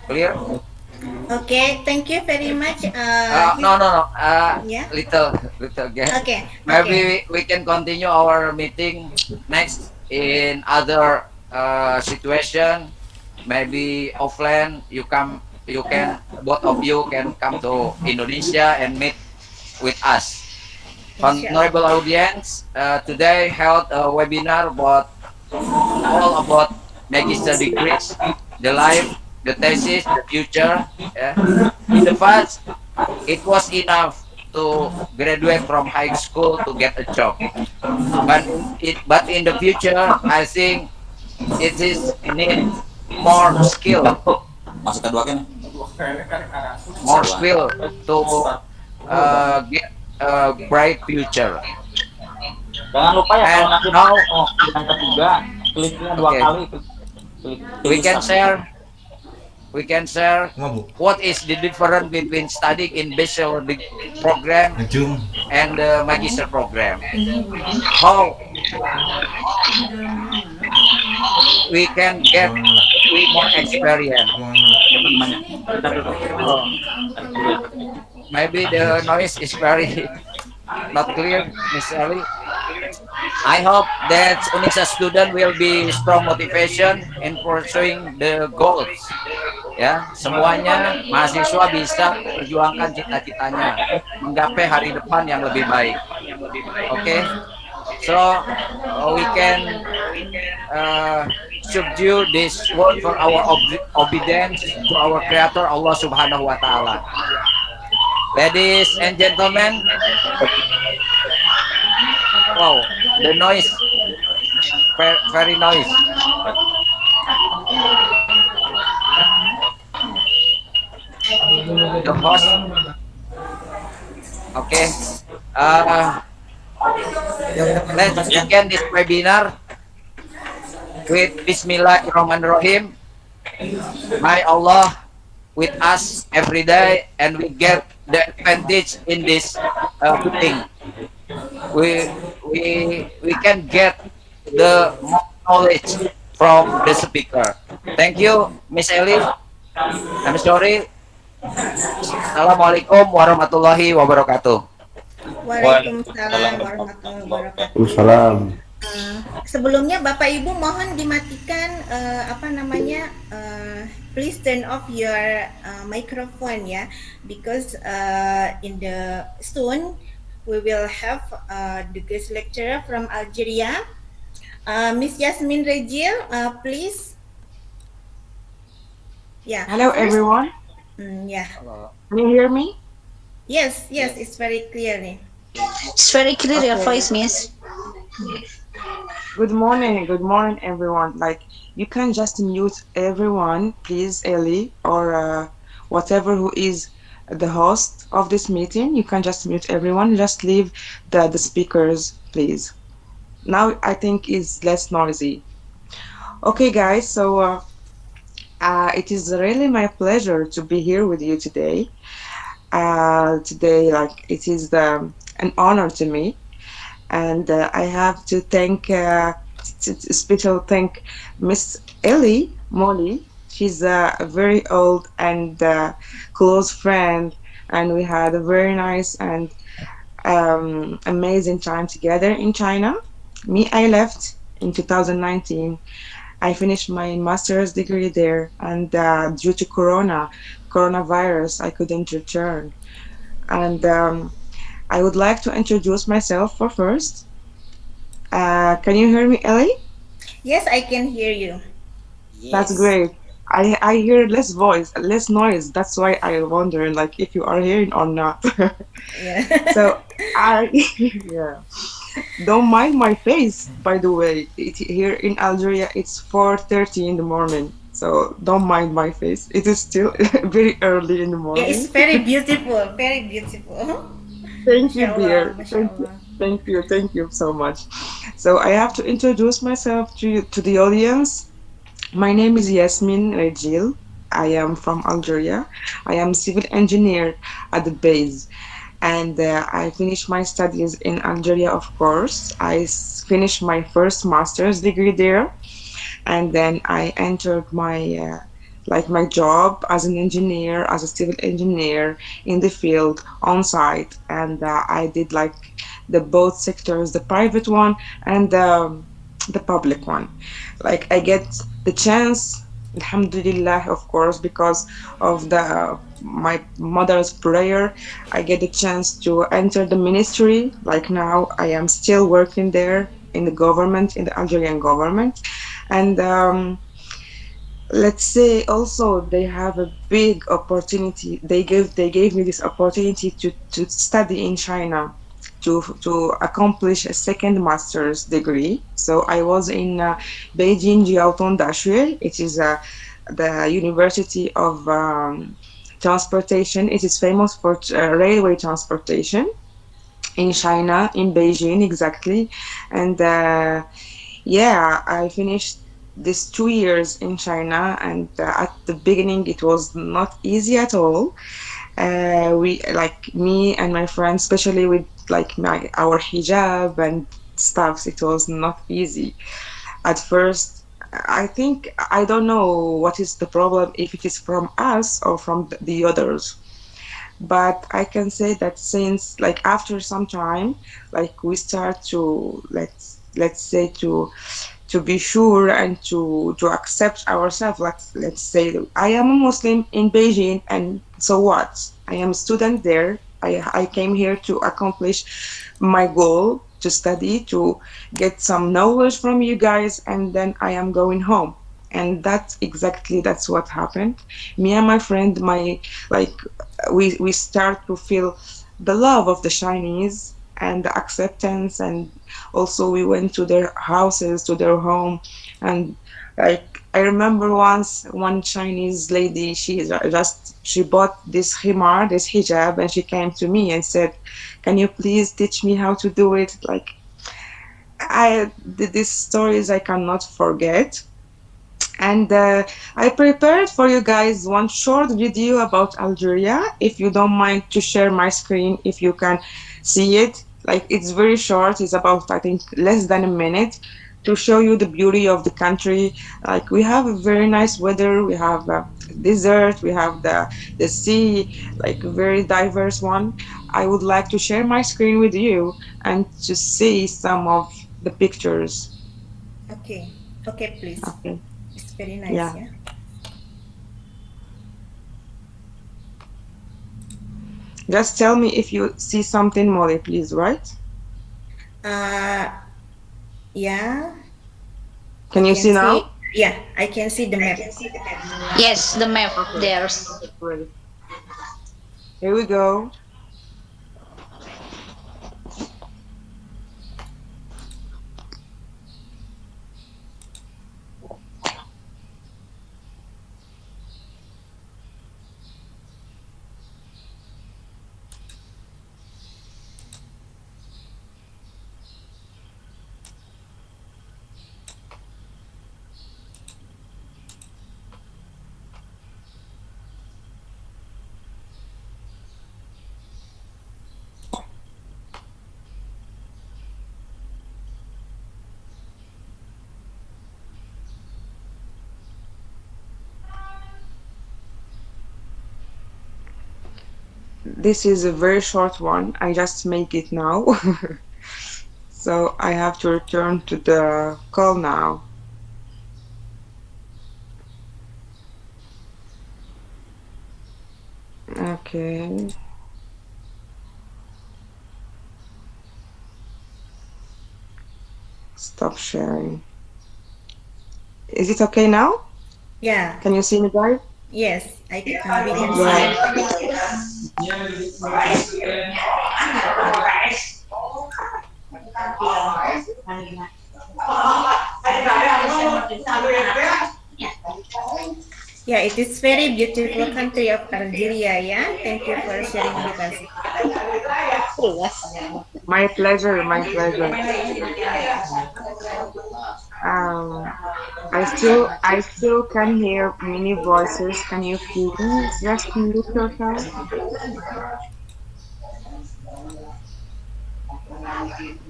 Clear? Okay, thank you very much. No, no, no. Yeah. Little again. Okay. Maybe Okay. we can continue our meeting next in other situation. Maybe offline. You come. You can. Both of you can come to Indonesia and meet with us. Honorable Inshallah. audience, today held a webinar about all about magister degrees, the life, the thesis, the future. Yeah. In the past, it was enough to graduate from high school to get a job. But in the future, I think it is need more skill, Masuk kedua kan? more skill to get a bright future. Jangan lupa ya kalau And nanti now, mau yang ketiga, kliknya dua okay, kali, klik we tulisan. can share we can share Ngabuk. what is the difference between studying in bachelor program Ngejum. and the magister program. How we can get more experience. Cepat banyak. Kita dulu. Oh, maybe the noise is very not clear, Miss Ali. I hope that Unisa student will be strong motivation in pursuing the goals. Ya, semuanya mahasiswa bisa perjuangkan cita-citanya, menggapai hari depan yang lebih baik. Oke, okay? So we can subdue this word for our obedience to our Creator Allah Subhanahu Wa Taala. Ladies and gentlemen, wow, the noise, very noise. The host, okay. Let's begin this webinar with Bismillahirrahmanirrahim. May Allah with us every day, and we get the advantage in this meeting. We can get the knowledge from the speaker. Thank you, Miss Eli. I'm sorry. Assalamualaikum warahmatullahi wabarakatuh. Waalaikumsalam warahmatullahi wabarakatuh. Waalaikumsalam. Sebelumnya Bapak Ibu mohon dimatikan please turn off your microphone ya, because in the soon we will have the guest lecturer from Algeria, Miss Yasmin Redjil, please. Yeah. Hello everyone. Yeah. Can you hear me? Yes, it's very clearly. It's very clear your Okay. voice, miss. Good morning everyone. Like, you can just mute everyone, please, Ellie, or whatever who is the host of this meeting. You can just mute everyone. Just leave the speakers, please. Now I think it's less noisy. Okay, guys. So it is really my pleasure to be here with you today. Today, like, it is an honor to me. And I have to thank, special thank Miss Ellie Molly. She's a very old and close friend, and we had a very nice and amazing time together in China. Me, I left in 2019. I finished my master's degree there, and due to coronavirus, I couldn't return. And I would like to introduce myself for first. Can you hear me, Ellie? Yes, I can hear you. That's great. I hear less voice, less noise. That's why I wondering, like, if you are hearing or not. Yeah. So yeah. Don't mind my face, by the way. Here in Algeria, it's 4:30 in the morning. So don't mind my face. It is still very early in the Yeah, it's morning. very beautiful, very beautiful. Thank you, dear. Mashallah. Thank you so much. So I have to introduce myself to the audience. My name is Yasmin Redjil. I am from Algeria. I am civil engineer at the base, and I finished my studies in Algeria. Of course, finished my first master's degree there, and then I entered my like my job as an engineer, as a civil engineer in the field on site, and I did like the both sectors, the private one and the public one. Like I get the chance, alhamdulillah, of course, because of the my mother's prayer, I get the chance to enter the ministry. Like now I am still working there in the government, in the Algerian government. And let's say also they have a big opportunity. They gave me this opportunity to study in China, to accomplish a second master's degree. So I was in Beijing Jiaotong Daxue. It is the University of Transportation. It is famous for railway transportation in China, in Beijing exactly. And yeah, I finished this 2 years in China, and at the beginning it was not easy at all. We, like me and my friends, especially with like our hijab and stuffs, it was not easy at first. I think I don't know what is the problem, if it is from us or from the others, but I can say that since like after some time, like we start to let's say to be sure and to accept ourselves. Let's say I am a Muslim in Beijing, and so what? I am a student there. I came here to accomplish my goal, to study, to get some knowledge from you guys, and then I am going home. And that's what happened. Me and my friend, my like we start to feel the love of the Chinese and the acceptance, and also we went to their houses, to their home. And like I remember once one Chinese lady, she bought this himar, this hijab, and she came to me and said, can you please teach me how to do it? Like these stories I cannot forget. And I prepared for you guys one short video about Algeria. If you don't mind to share my screen, if you can see it. Like it's very short. It's about, I think, less than a minute, to show you the beauty of the country. Like we have a very nice weather. We have desert. We have the sea, like a very diverse one. I would like to share my screen with you and to see some of the pictures. Okay. Okay, please. Okay. It's very nice, Yeah. yeah. Just tell me if you see something, Molly, please, right? Uh, yeah. Can I you can see now? Yeah, I can see the map. Yes, the map. Okay. There's. Great. Here we go. This is a very short one. I just make it now. So I have to return to the call now. Okay. Stop sharing. Is it okay now? Yeah. Can you see me, guys? Yes, we can Yeah. see. Yeah, it is very beautiful country of Algeria. Yeah, thank you for sharing with us. My pleasure, my pleasure. Um, I still can hear many voices. Can you please just mute yourself?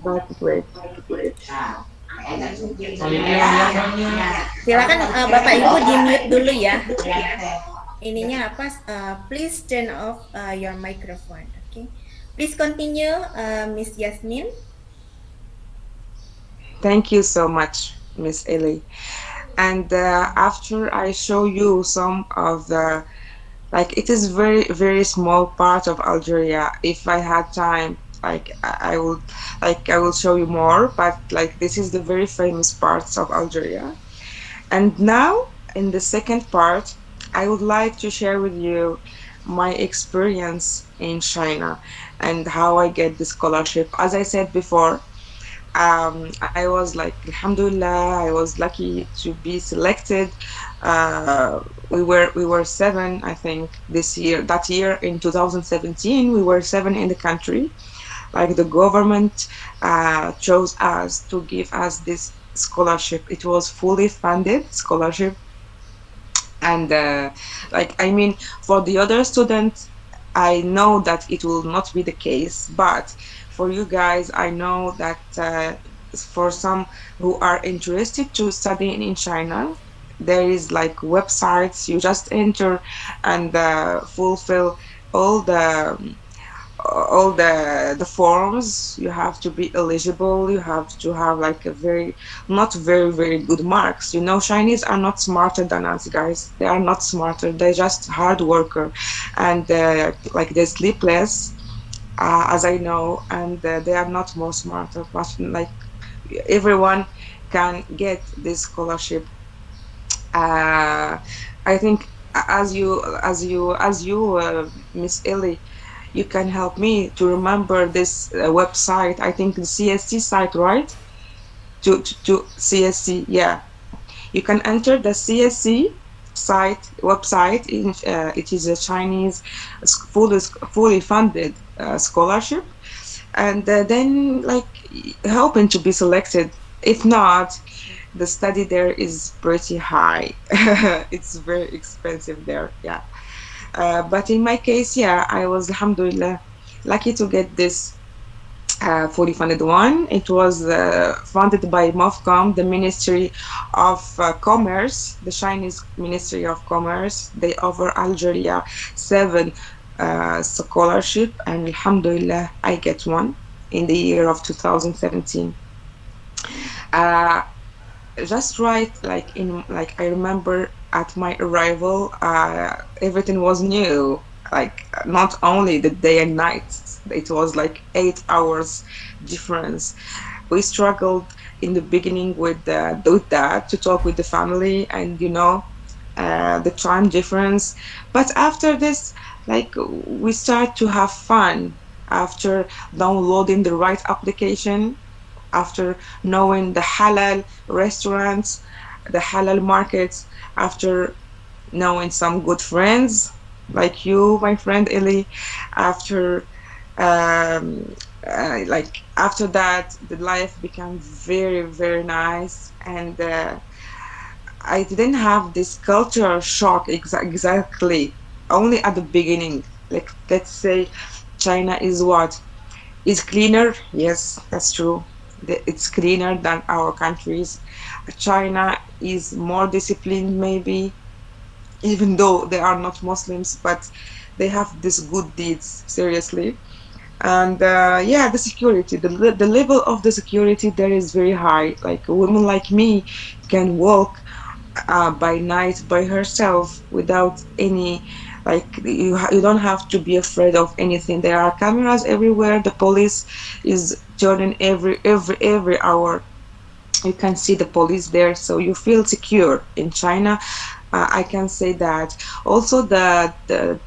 That's great. Silakan Bapak Ibu di mute dulu ya. Ininya apa? Please turn off your microphone. Okay. Please continue, Miss Yasmin. Thank you so much, Miss Ellie. And after I show you some of the, like, it is very very small part of Algeria. If I had time, like I would, like I will show you more. But like this is the very famous parts of Algeria. And now in the second part, I would like to share with you my experience in China and how I get the scholarship. As I said before, I was like, Alhamdulillah, I was lucky to be selected. We were seven, I think, this year. That year in 2017, we were seven in the country. Like the government chose us to give us this scholarship. It was fully funded scholarship, and like I mean, for the other students, I know that it will not be the case, but for you guys, I know that for some who are interested to study in China, there is like websites you just enter and fulfill all the the forms. You have to be eligible, you have to have like a very, not very very good marks. You know, Chinese are not smarter than us, guys. They are not smarter, they're just hard worker. And like they sleep less, as I know, and they are not more smarter, but like everyone can get this scholarship. I think as you Miss Ellie, you can help me to remember this website. I think the CSC site, right? To CSC, yeah. You can enter the CSC site website. It is a Chinese fully funded scholarship, and then like hoping to be selected. If not, the study there is pretty high. It's very expensive there, yeah. But in my case, yeah, I was alhamdulillah lucky to get this fully funded one. It was funded by MOFCOM, the Ministry of Commerce, the Chinese Ministry of Commerce. They offer Algeria seven scholarship, and alhamdulillah, I get one in the year of 2017. Uh, just right, like in, like I remember at my arrival, everything was new. Like not only the day and night, it was like 8 hours difference. We struggled in the beginning with that, to talk with the family, and you know, the time difference. But after this, like we start to have fun after downloading the right application, after knowing the halal restaurants, the halal markets, after knowing some good friends like you, my friend Eli, after like after that, the life became very very nice, and I didn't have this cultural shock exactly, only at the beginning. Like let's say China is what? Is cleaner? Yes, that's true. It's cleaner than our countries. China is more disciplined, maybe, even though they are not Muslims, but they have these good deeds, seriously. And yeah, the security, the level of the security there is very high. Like a woman like me can walk by night by herself without any, like you don't have to be afraid of anything. There are cameras everywhere. The police is turning every hour. You can see the police there, so you feel secure in China. I can say that. Also, the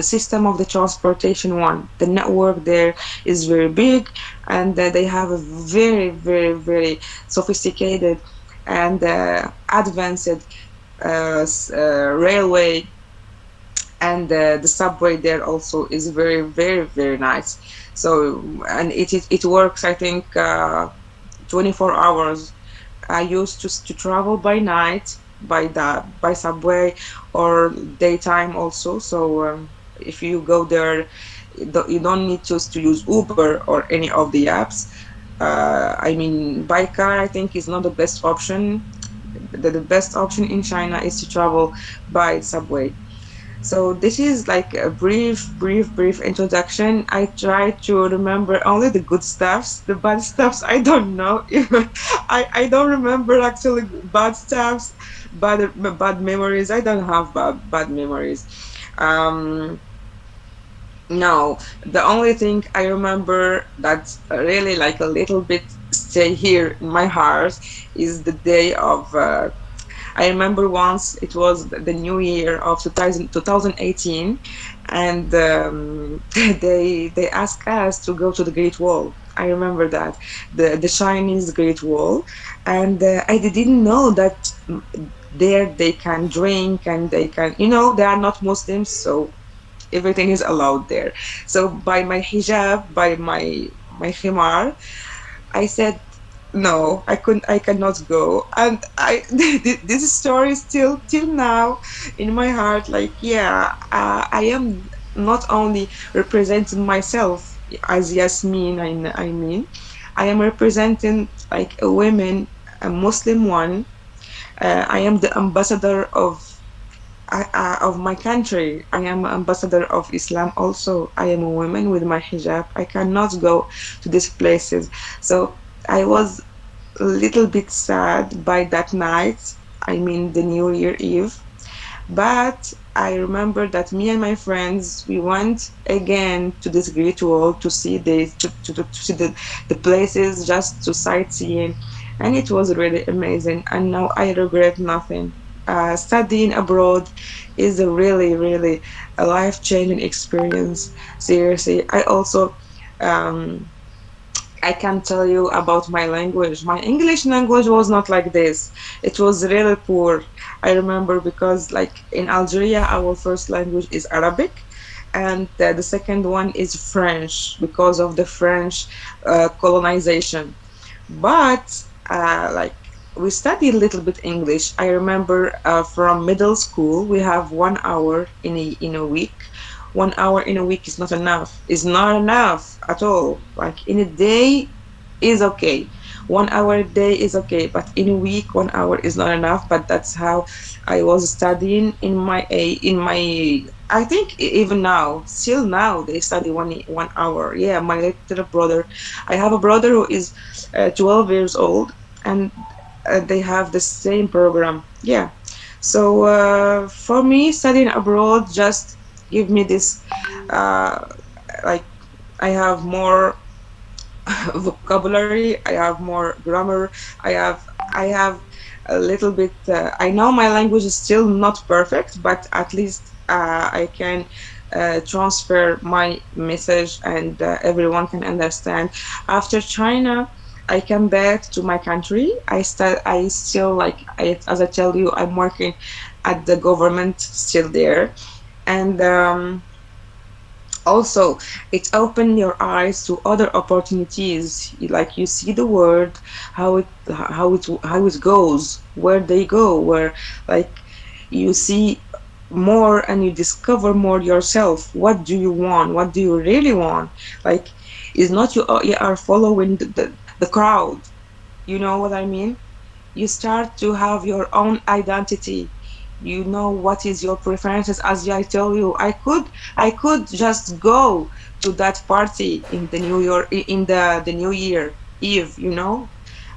system of the transportation one, the network there is very big, and they have a very very very sophisticated and advanced railway, and the subway there also is very very very nice. So, and it works, I think, 24 hours. I used to travel by night by subway, or daytime also. So if you go there, you don't need to use Uber or any of the apps. I mean, by car, I think is not the best option. The best option in China is to travel by subway. So this is like a brief introduction. I try to remember only the good stuffs. The bad stuffs, I don't know. I don't remember actually bad stuffs, bad memories. I don't have bad memories. Um, no, the only thing I remember that's really like a little bit stay here in my heart is the day of I remember once it was the new year of 2018, and they asked us to go to the Great Wall. I remember that the Chinese Great Wall, and I didn't know that there they can drink and they can, they are not Muslims, so everything is allowed there. So by my hijab, by my khimar, I said no, I cannot go. And this story is still till now in my heart. Like, yeah, I am not only representing myself as Yasmin. I mean, I am representing like a woman, a Muslim one. I am the ambassador of my country. I am ambassador of Islam also. I am a woman with my hijab. I cannot go to these places. So I was a little bit sad by that night. I mean the New Year Eve. But I remember that me and my friends we went again to this great wall to see to see the places, just to sightseeing, and it was really amazing. And now I regret nothing. Studying abroad is a really a life changing experience. Seriously, I also um, I can tell you about my language. My English language was not like this. It was really poor. I remember because, like in Algeria, our first language is Arabic, and the second one is French because of the French colonization. But like we studied a little bit English. I remember from middle school we have 1 hour in a week. 1 hour in a week is not enough. It's not enough at all. Like in a day is okay. 1 hour a day is okay, but in a week 1 hour is not enough. But that's how I was studying in my. I think even now, still now, they study 1 hour. Yeah, my little brother. I have a brother who is 12 years old, and they have the same program. Yeah. So for me, studying abroad just give me this uh, like I have more vocabulary, I have more grammar, I have a little bit. I know my language is still not perfect, but at least I can transfer my message, and everyone can understand. After China, I came back to my country. I still as I tell you, I'm working at the government still there, and also it opened your eyes to other opportunities. Like you see the world, how it goes, where they go, where like you see more and you discover more yourself. What do you want? What do you really want? Like, it's not you are following the crowd. You know what I mean? You start to have your own identity. You know what is your preferences. As I tell you, I could just go to that party in the New York in the New Year Eve,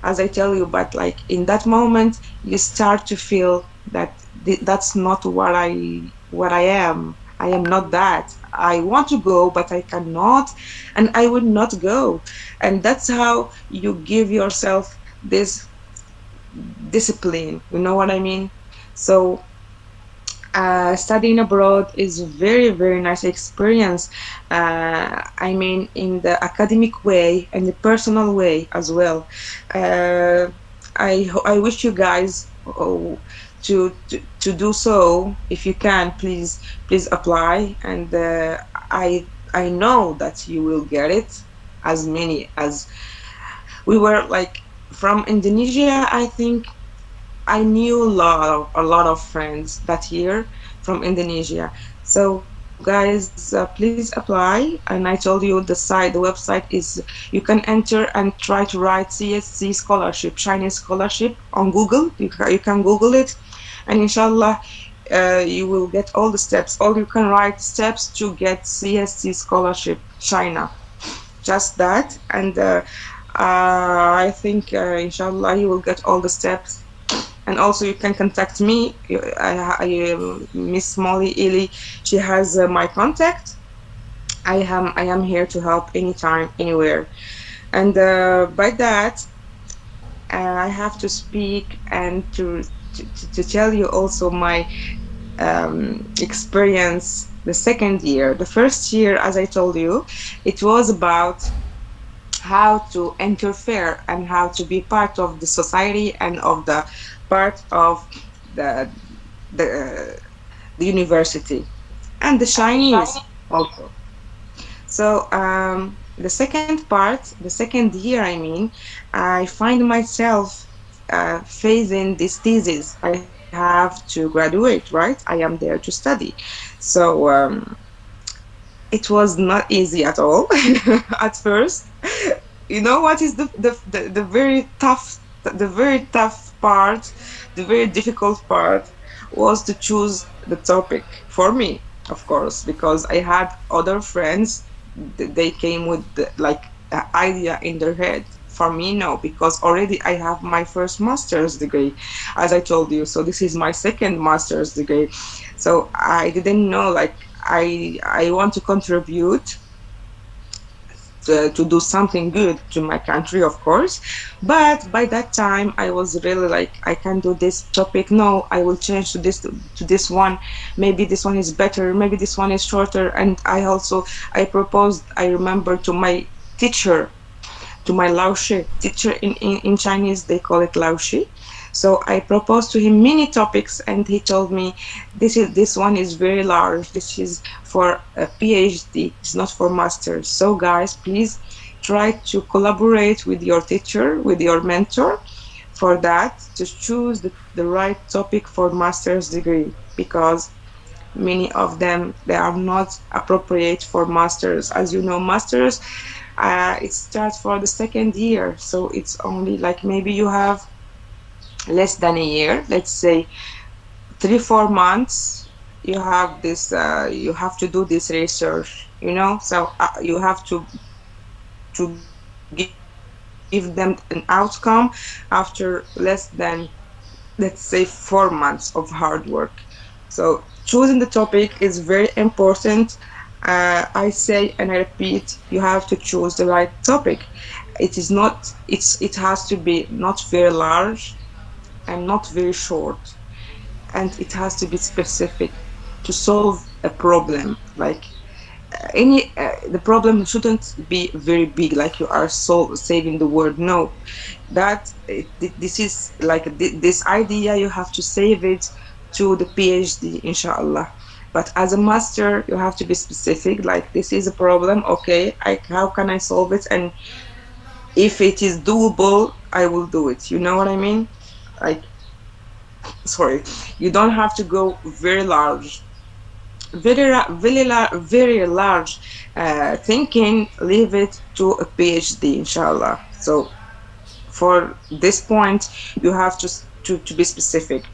as I tell you. But like in that moment you start to feel that that's not what I am. I am not that. I want to go, but I cannot, and I would not go. And that's how you give yourself this discipline. You know what I mean? So studying abroad is a very nice experience. I mean, in the academic way and the personal way as well. Uh, I wish you guys to do so. If you can, please apply, and I know that you will get it. As many as we were like from Indonesia, I think I knew a lot of friends that year from Indonesia. So guys, please apply. And I told you the website is, you can enter and try to write CSC scholarship, Chinese scholarship on Google. You can Google it, and inshallah, you will get all the steps. Or you can write steps to get CSC scholarship, China. Just that, and I think inshallah you will get all the steps. And also you can contact me. Miss Molly Eli, she has my contact. I am here to help anytime, anywhere. And by that, I have to speak and to tell you also my experience. The second year, the first year, as I told you, it was about how to interfere and how to be part of the society and of the part of the the, the university and the Chinese also. So the second year, I mean, I find myself facing this thesis. I have to graduate, right? I am there to study. So it was not easy at all at first. You know what is the very tough part, the very difficult part was to choose the topic for me, of course, because I had other friends. They came with like an idea in their head. For me, no, because already I have my first master's degree, as I told you. So this is my second master's degree. So I didn't know, like, I want to contribute to do something good to my country, of course. But by that time, I was really like, I can do this topic. No, I will change to this one. Maybe this one is better. Maybe this one is shorter. And I proposed. I remember to my teacher, to my Laoshi teacher in Chinese, they call it Laoshi. So I proposed to him many topics, and he told me, this one is very large. This is for a PhD. It's not for masters. So guys, please try to collaborate with your teacher, with your mentor, for that, to choose the right topic for master's degree, because many of them, they are not appropriate for masters. As you know, masters, it starts for the second year, so it's only like maybe you have less than a year, let's say 3-4 months. You have this you have to do this research, so you have to give them an outcome after less than, let's say, 4 months of hard work. So choosing the topic is very important. I say and I repeat, you have to choose the right topic. It has to be not very large and not very short, and it has to be specific to solve a problem. Like the problem shouldn't be very big, like you are saving the world. No, this is like this idea, you have to save it to the PhD, inshallah. But as a master, you have to be specific, like, this is a problem, okay, how can I solve it? And if it is doable, I will do it. You know what I mean? Like, sorry, you don't have to go very large, very large thinking. Leave it to a PhD, inshallah. So for this point, you have to be specific.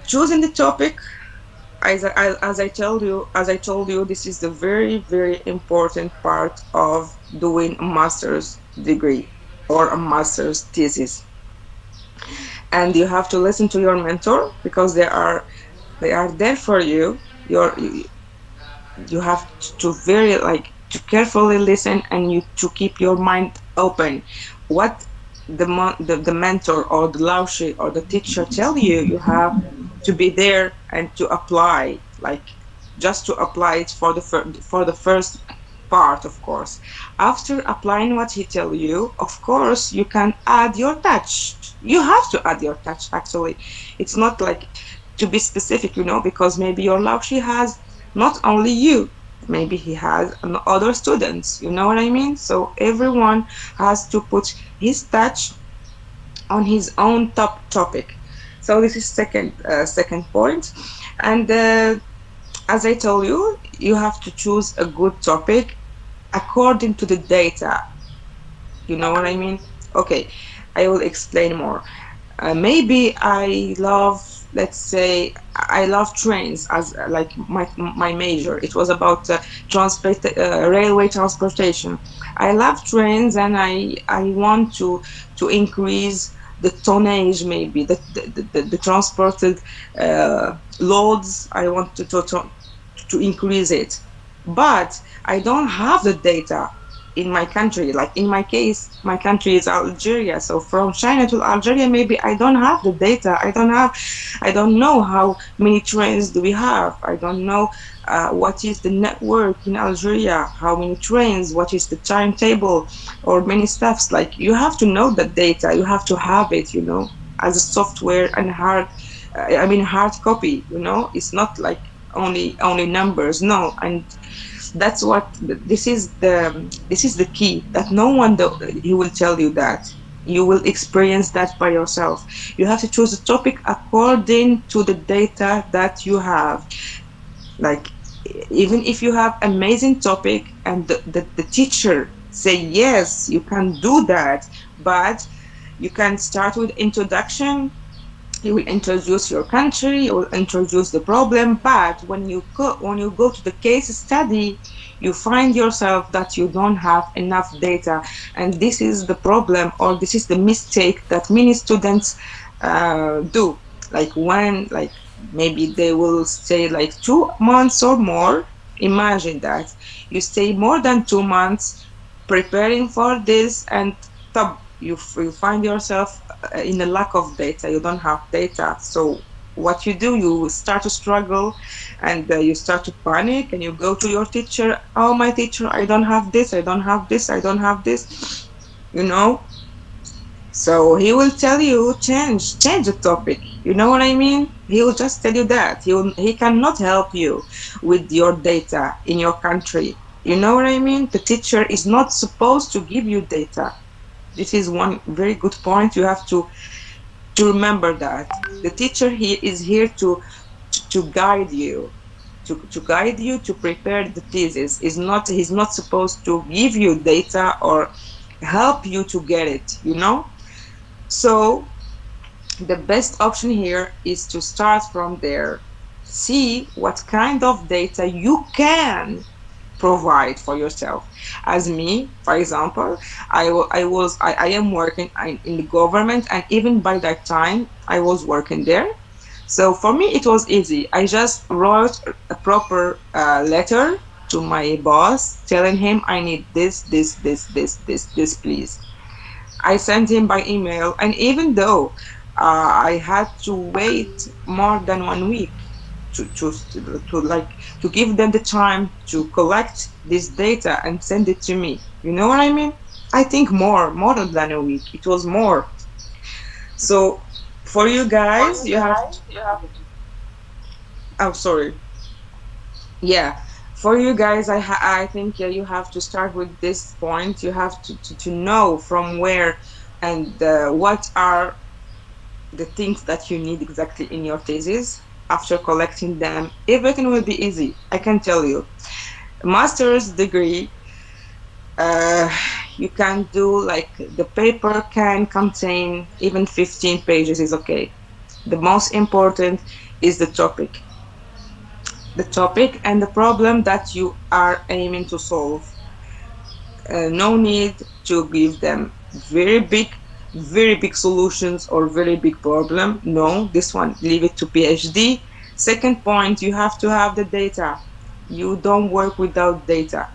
Choosing the topic, as I told you, this is the very important part of doing a master's degree or a master's thesis. And you have to listen to your mentor, because they are there for you. You have to to carefully listen, and you to keep your mind open. What the mentor or the Laoshi or the teacher tell you, you have to be there and to apply, like, just to apply it for the first part, of course. After applying what he tell you, of course, you can add your touch. You have to add your touch, actually. It's not like to be specific, because maybe your Laoshi has not only you, maybe he has other students, you know what I mean? So everyone has to put his touch on his own topic. So this is second point. And as I told you, you have to choose a good topic according to the data. You know what I mean? Okay, I will explain more. Maybe I love, let's say, I love trains as like my major. It was about railway transportation. I love trains, and I want to increase the tonnage, maybe the transported loads. I want to increase it, but I don't have the data in my country. Like in my case, my country is Algeria. So from China to Algeria, maybe I don't have the data. I don't know how many trains do we have. I don't know what is the network in Algeria, how many trains, what is the timetable, or many stuffs. Like you have to know the data. You have to have it, as a software and hard copy. It's not like only numbers. No, and that's what this is the key, that no one he will tell you that. You will experience that by yourself. You have to choose a topic according to the data that you have. Like, even if you have amazing topic and the teacher say yes, you can do that, but you can start with introduction. You will introduce your country, you will introduce the problem, but when you go to the case study, you find yourself that you don't have enough data. And this is the problem, or this is the mistake that many students do. Like, maybe they will stay like 2 months or more. Imagine that you stay more than 2 months preparing for this, and you find yourself in a lack of data. You don't have data. So what you do, you start to struggle, and you start to panic, and you go to your teacher. Oh, my teacher, I don't have this, I don't have this, I don't have this. you know so he will tell you, change the topic. You know what I mean? He will just tell you that he cannot help you with your data in your country. You know what I mean? The teacher is not supposed to give you data. This is one very good point. You have to remember that the teacher is here to guide you, to guide you to prepare the thesis. He's not supposed to give you data or help you to get it. So the best option here is to start from there. See what kind of data you can provide for yourself. As me, for example, I am working in the government, and even by that time I was working there. So for me it was easy. I just wrote a proper letter to my boss, telling him I need this, please. I sent him by email, and even though I had to wait more than 1 week to give them the time to collect this data and send it to me. You know what I mean? I think more than a week. It was more. So for you guys, you have. Oh, sorry. Yeah. For you guys, I think you have to start with this point. You have to know from where and what are the things that you need exactly in your thesis. After collecting them, everything will be easy. I can tell you. Master's degree, you can do, like, the paper can contain even 15 pages is okay. The most important is the topic and the problem that you are aiming to solve. No need to give them very big solutions or very big problem. No, this one, leave it to PhD. Second point, you have to have the data. You don't work without data,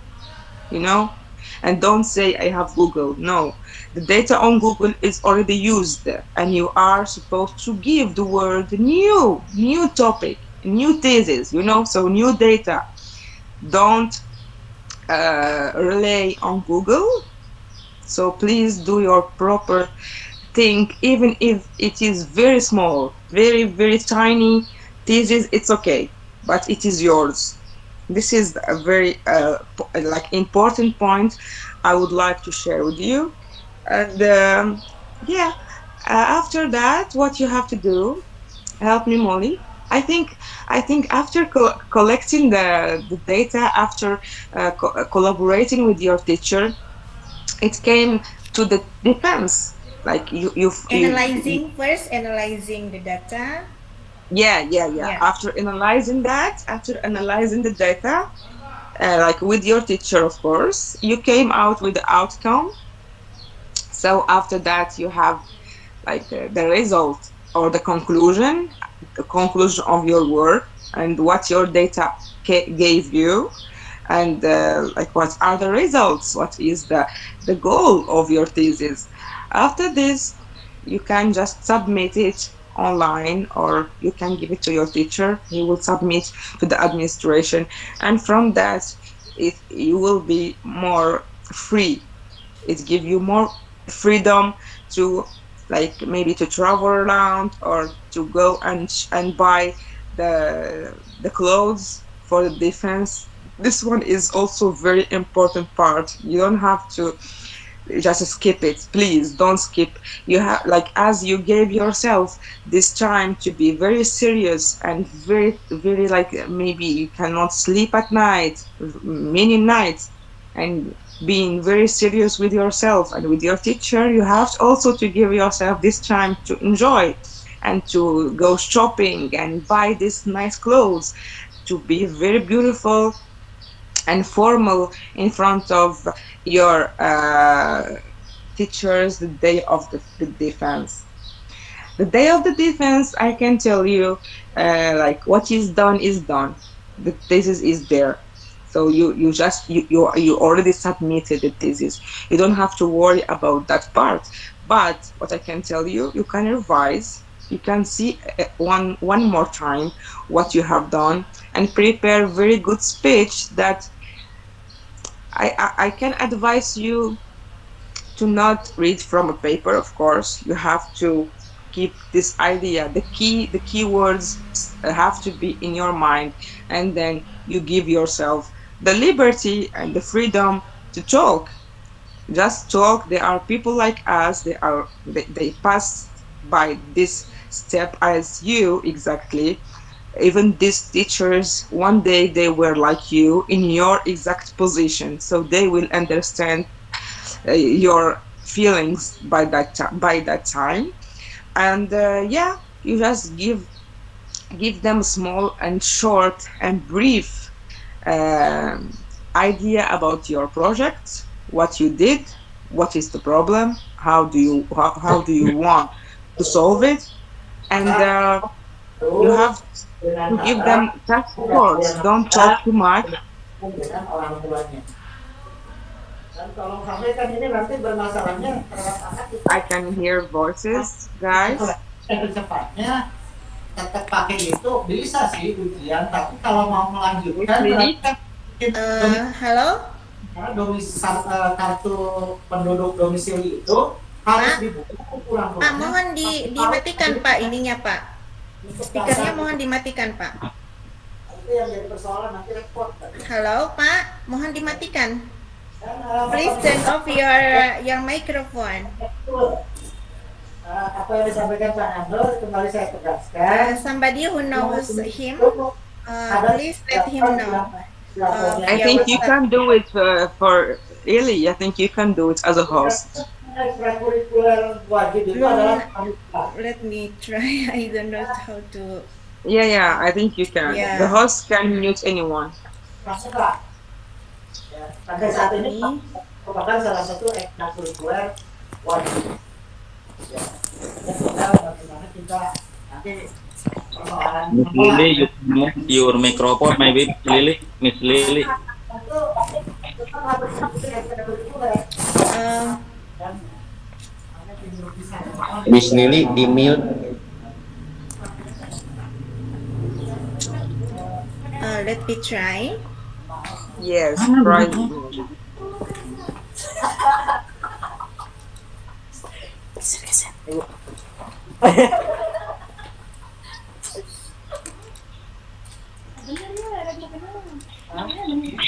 and don't say I have Google. No, the data on Google is already used, and you are supposed to give the word new topic, new thesis, so new data. Don't rely on Google. So please do your proper thing, even if it is very small, very, very tiny thesis, it's okay, but it is yours. This is a very important point I would like to share with you. And after that, what you have to do, help me, Molly. I think after collecting the data, after collaborating with your teacher, it came to the defense. Like Analyzing the data. yeah. Yeah. After analyzing the data, like with your teacher, of course, you came out with the outcome. So after that, you have like the result or the conclusion of your work and what your data gave you, and like what are the results, what is the goal of your thesis. After this, you can just submit it online, or you can give it to your teacher. He will submit to the administration, and from that, you will be more free. It gives you more freedom to, like, maybe to travel around, or to go and buy the clothes for the defense. This one is also very important part. You don't have to just skip it. Please don't skip. You have, like, as you gave yourself this time to be very serious and very very, like, maybe you cannot sleep at night, many nights, and being very serious with yourself and with your teacher, you have also to give yourself this time to enjoy and to go shopping and buy these nice clothes, to be very beautiful and formal in front of your teachers the day of the defense. The day of the defense, I can tell you, like, what is done is done. The thesis is there. So you already submitted the thesis. You don't have to worry about that part. But what I can tell you, you can revise. You can see one more time what you have done, and prepare very good speech that I can advise you to not read from a paper. Of course, you have to keep this idea. The keywords have to be in your mind, and then you give yourself the liberty and the freedom to talk. Just talk. There are people like us. They pass by this step as you exactly. Even these teachers, one day they were like you in your exact position, so they will understand your feelings by that time. And yeah, you just give them small and short and brief um idea about your project, what you did, what is the problem, how do you want to solve it, and you have to give them task force. Don't talk too much. dengan orang tuanya. Dan kalau sampai kan ini nanti bermasalahnya terhadap anak kita. I can hear voices, guys. Secepatnya tetap pakai itu bisa sih ujian, tapi kalau mau melanjutkan Halo? Kartu penduduk domisili itu harus dibuka kurang. Pak, mohon dimatikan Pak ininya Pak. Speakernya mohon dimatikan Pak. Itu yang jadi persoalan nanti repot. Halo Pak, mohon dimatikan. Please turn off your microphone. Apa yang disampaikan Pak Nando kembali saya tegaskan. Somebody who knows him, please let him know. I think you can do it for Eli. I think you can do it as a host. Ekstrakurikuler wajib itu adalah Let me try. I don't know how to. Yeah, I think you can. Yeah. The host can mute anyone. pramuka. Ya, sampai saat ini merupakan salah satu ekstrakurikuler wajib. Ya, tinggal bagaimana kita nanti persoalan. Miss Lily, you move your microphone, maybe Miss Lily. Miss Lily di mute. Let me try. Yes, right.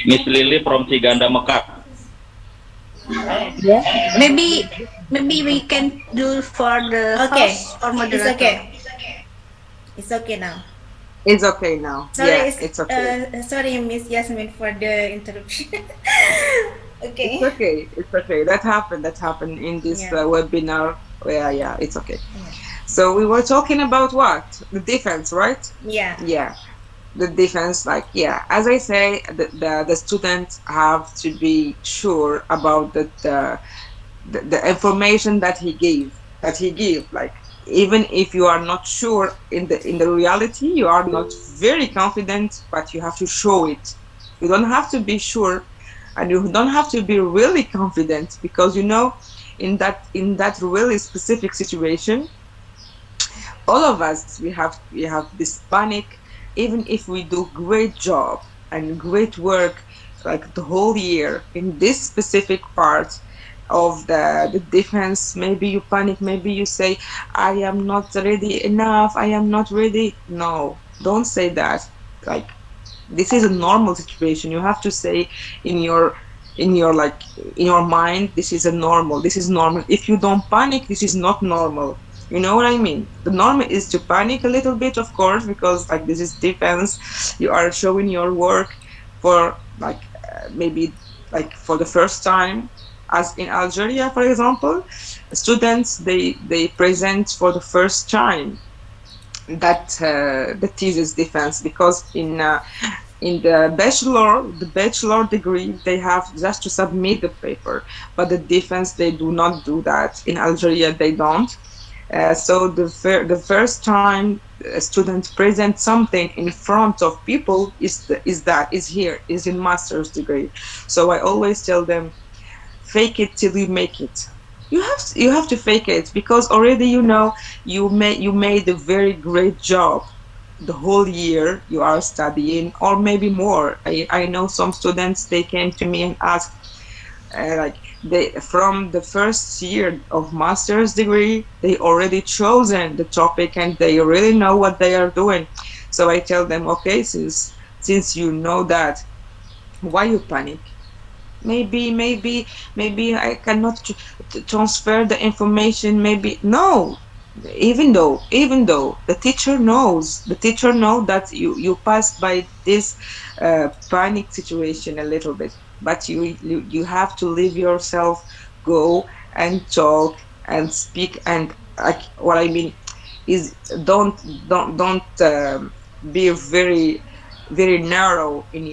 Miss Lily from Ciganda Mekah. Yeah. Maybe we can do for the Okay, host or it's moderator. okay. It's okay now. It's okay now. Sorry, Yeah, it's okay. sorry, Miss Yasmin, for the interruption. It's Okay. okay. It's okay. That happened. That happened in this Yeah. webinar. Yeah, yeah, it's okay. Yeah. So we were talking about what? The defense, right? Yeah. Yeah, the defense. Like, yeah, as I say, the students have to be sure about the information that he gave. Like, even if you are not sure in the reality, you are not very confident, but you have to show it. You don't have to be sure, and you don't have to be really confident, because in that really specific situation, all of us, we have this panic. Even if we do great job and great work, like the whole year in this specific part of the defense, maybe you panic, maybe you say, I am not ready enough, I am not ready. No, don't say that. Like, this is a normal situation. You have to say in your like in your mind, this is normal. If you don't panic, this is not normal. You know what I mean? The normal is to panic a little bit, of course, because like this is defense. You are showing your work for like maybe like for the first time. As in Algeria, for example, students, they present for the first time that the thesis defense, because in the bachelor degree, they have just to submit the paper, but the defense, they do not do that. In Algeria, they don't. So the first time a student presents something in front of people is here, is in master's degree. So I always tell them, fake it till you make it. You have to fake it, because already you made a very great job the whole year you are studying, or maybe more. I know some students, they came to me and asked, like, they from the first year of master's degree, they already chosen the topic and they really know what they are doing. So I tell them, okay, since you know that, why you panic? Maybe I cannot transfer the information. Maybe no. Even though the teacher know that you passed by this panic situation a little bit, but you have to leave yourself, go and talk and speak. And like, what I mean is, don't be very very narrow in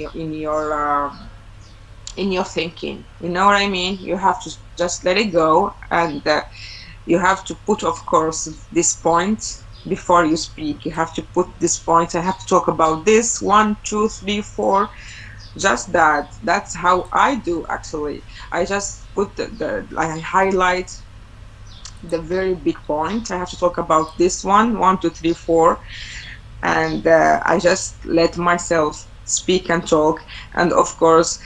your thinking. You know what I mean? You have to just let it go, and you have to put, of course, this point before you speak. You have to put this point. I have to talk about this, 1, 2, 3, 4. Just that. That's how I do, actually. I just put I highlight the very big point. I have to talk about this one, 1, 2, 3, 4, and I just let myself speak and talk. And of course,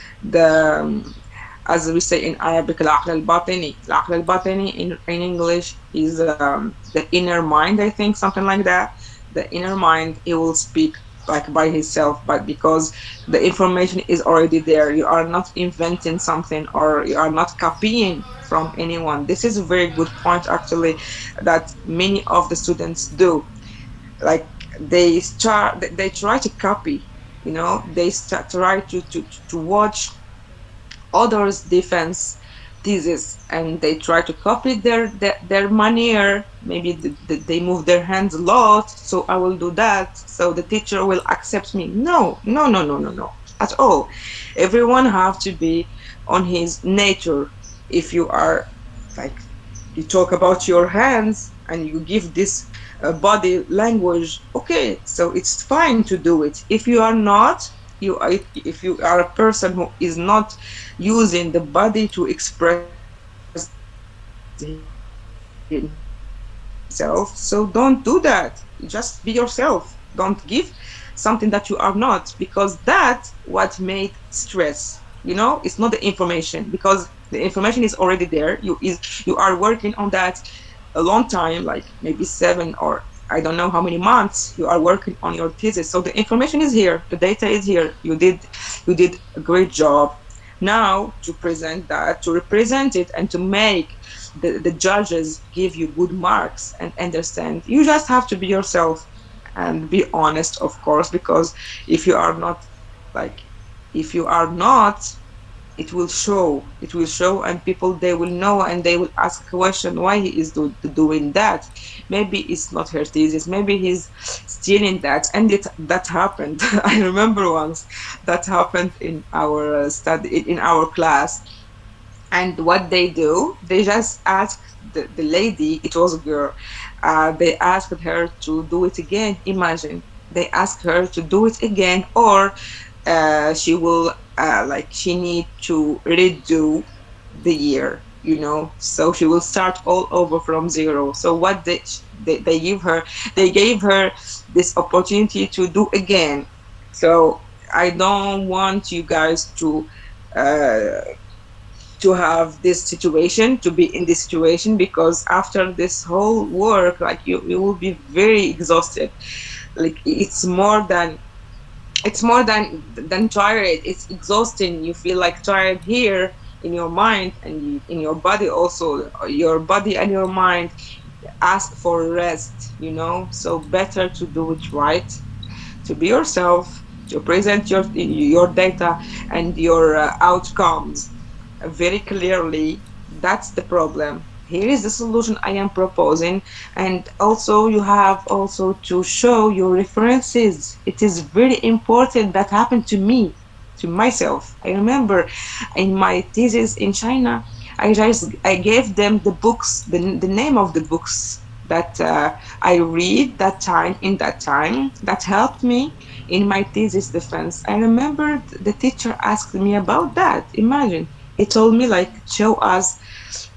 as we say in Arabic, العقل الباطني in English is the inner mind, I think, something like that. The inner mind, it will speak like by himself, but because the information is already there, you are not inventing something, or you are not copying from anyone. This is a very good point, actually, that many of the students do. Like, they try to copy, they try to watch others' defense thesis, and they try to copy their manner. Maybe they move their hands a lot, so I will do that, so the teacher will accept me. No, no, no, no, no, no, at all. Everyone have to be on his nature. If you are, like, you talk about your hands and you give this body language, okay, so it's fine to do it. If you are not, if you are a person who is not using the body to express himself, so don't do that. Just be yourself. Don't give something that you are not, because that's what made stress. It's not the information, because the information is already there. You are working on that a long time, like maybe 7 or I don't know how many months you are working on your thesis. So the information is here, the data is here. You did a great job. Now to present that, to represent it, and to make the judges give you good marks and understand, you just have to be yourself. and be honest, of course, because if you are not, like, if you are not, it will show. It will show, and people, they will know, and they will ask a question why he is doing that. Maybe it's not her thesis, maybe he's stealing that. And that happened. I remember once that happened in our study, in our class. And what they do, they just ask the lady, it was a girl, they asked her to do it again. Imagine, they ask her to do it again, or she will, like, she need to redo the year, so she will start all over from zero. So what they give her, they gave her this opportunity to do again. So I don't want you guys uh, to have this situation, to be in this situation, because after this whole work, like, you will be very exhausted. Like, it's more than tired. It's exhausting. You feel like tired here in your mind, and in your body also. Your body and your mind ask for rest, so better to do it right, to be yourself, to present your data and your outcomes very clearly. That's the problem. Here is the solution I am proposing. And also, you have also to show your references. It is very important. That happened to me, to myself. I remember in my thesis in China, I gave them the books, the name of the books that I read that time, in that time, that helped me in my thesis defense. I remember the teacher asked me about that. Imagine, he told me, like, show us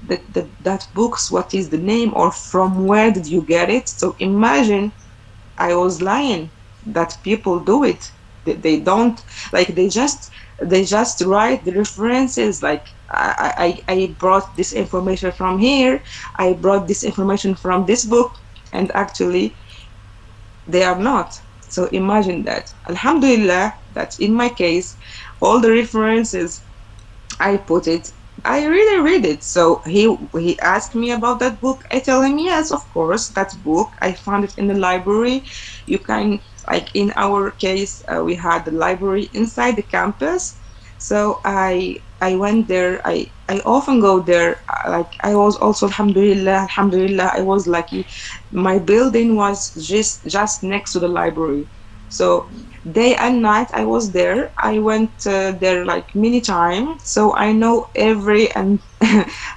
that books, what is the name, or from where did you get it. So imagine, I was lying, that people do it. They don't, like, they just write the references, like, I brought this information from here, I brought this information from this book, and actually they are not. So imagine that. Alhamdulillah, that in my case, all the references I put it, I really read it. So he asked me about that book. I tell him, yes, of course, that book, I found it in the library. You can, like, in our case, we had the library inside the campus. So I went there. I often go there. Like, I was also, alhamdulillah, I was lucky. My building was just next to the library. So day and night I was there. I went there like many times, so I know every and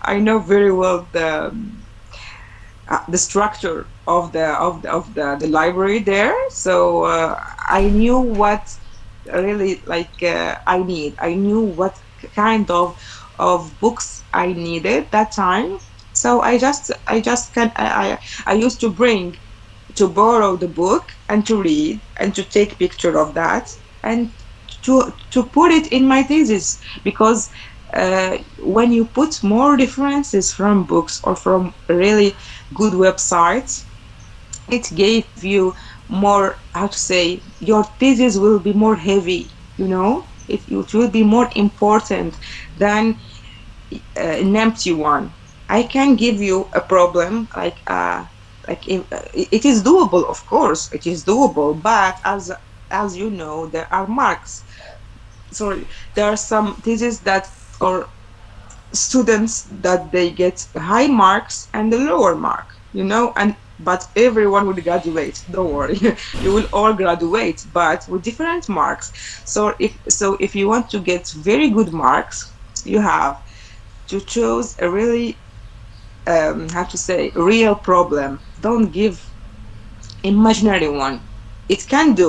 I know very well the structure of the library there. So I knew what really, like, I need. I knew what kind of books I needed that time. So I used to bring, to borrow the book and to read and to take picture of that and to put it in my thesis. Because when you put more references from books or from really good websites, it gave you more, how to say, your thesis will be more heavy, it will be more important than an empty one. I can give you a problem, like it is doable, of course, it is doable, but as you know, there are marks. So there are some theses that, or students, that they get high marks and the lower mark, and but everyone will graduate, don't worry. You will all graduate, but with different marks. So if you want to get very good marks, you have to choose a really how to say, real problem. Don't give imaginary one. It can be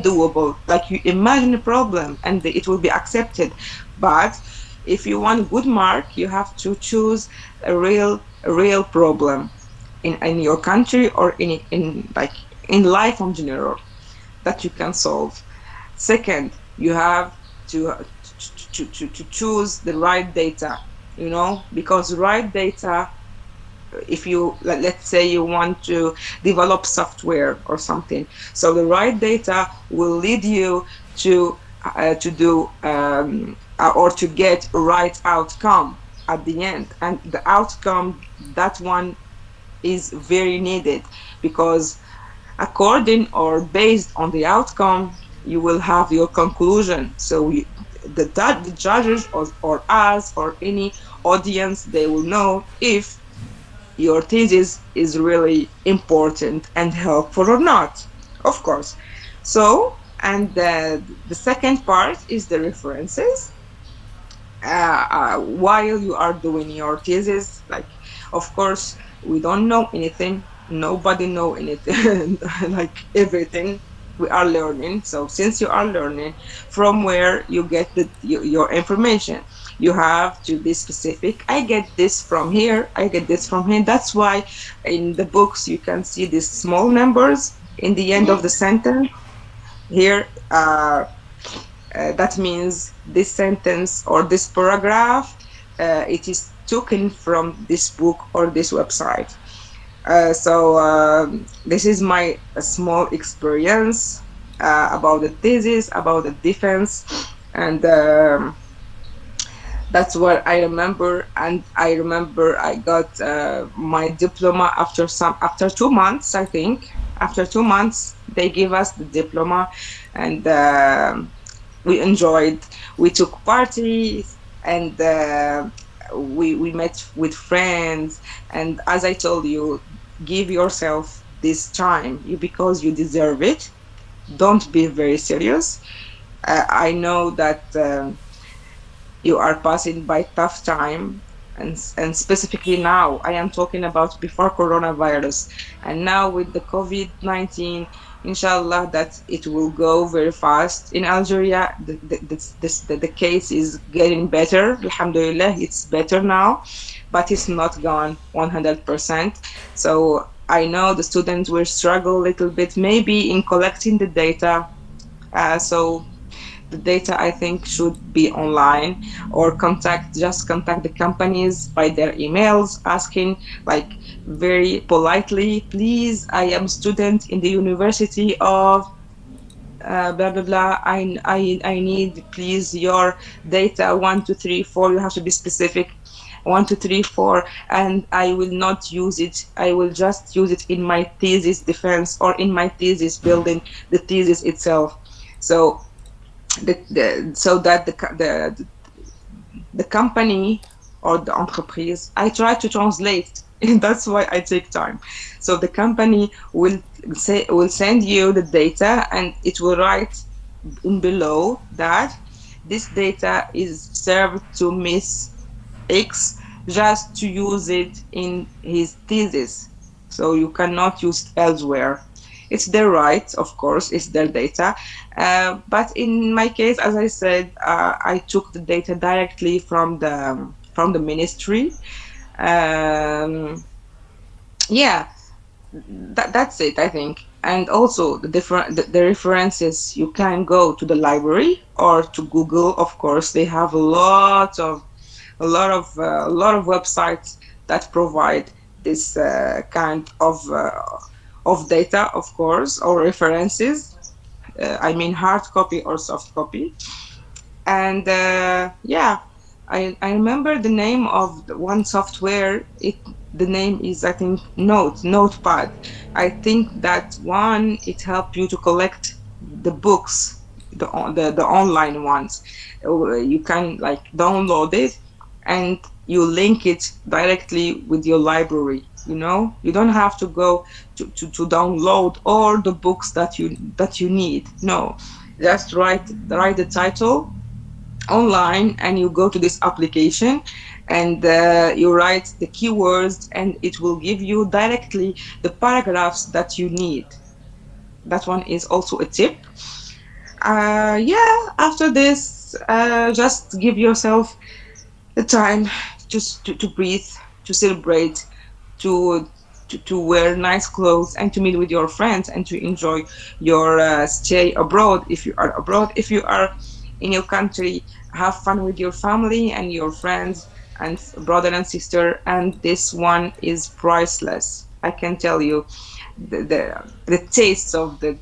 doable, like, you imagine a problem and it will be accepted. But if you want good mark, you have to choose a real problem in your country, or in like in life in general, that you can solve. Second, you have to choose the right data, because right data, if you, let's say you want to develop software or something, so the right data will lead you to do or to get right outcome at the end. And the outcome, that one is very needed, because according or based on the outcome, you will have your conclusion. So the judges or us or any audience, they will know if your thesis is really important and helpful or not, of course. So, and the second part is the references. While you are doing your thesis, like, of course, we don't know anything. Nobody know anything, like everything. We are learning. So since you are learning, from where you get your information, you have to be specific. I get this from here. I get this from here. That's why in the books you can see these small numbers in the end of the sentence. Here, that means this sentence or this paragraph, it is taken from this book or this website. So this is my small experience about the thesis, about the defense, and that's what I remember. And I remember I got my diploma after 2 months, I think. After 2 months, they gave us the diploma, and we enjoyed. We took parties, and we met with friends. And as I told you, give yourself this time, because you deserve it. Don't be very serious. I know that you are passing by tough time, and specifically now, I am talking about before coronavirus, and now with the COVID-19, inshallah, that it will go very fast in Algeria. The case is getting better, alhamdulillah, it's better now, but it's not gone 100%. So I know the students will struggle a little bit maybe in collecting the data. So the data, I think, should be online, or contact the companies by their emails, asking, like, very politely, please, I am student in the University of blah blah blah. I need, please, your data 1 2 3 4. You have to be specific. 1 2 3 4, and I will not use it. I will just use it in my thesis defense or in my thesis building the thesis itself. So so that the company or the entreprise, I try to translate, and that's why I take time. So the company will send you the data, and it will write in below that this data is served to Miss X just to use it in his thesis. So you cannot use it elsewhere. It's their right, of course, it's their data. But in my case, as I said, I took the data directly from the ministry. Yeah, that's it, I think. And also the references, you can go to the library or to Google. Of course, they have a lot of websites that provide this kind of data, of course, or references. I mean, hard copy or soft copy. And yeah, I remember the name of one software. The name is, I think, Notepad. I think that one, it helps you to collect the books, the online ones. You can, like, download it, and you link it directly with your library. You don't have to go to download all the books that you need. No, just write the title online, and you go to this application, and you write the keywords, and it will give you directly the paragraphs that you need. That one is also a tip. Yeah, after this, just give yourself the time just to breathe, to celebrate, to wear nice clothes, and to meet with your friends, and to enjoy your stay abroad. If you are abroad, if you are in your country, have fun with your family and your friends and brother and sister. And this one is priceless. I can tell you, the taste of the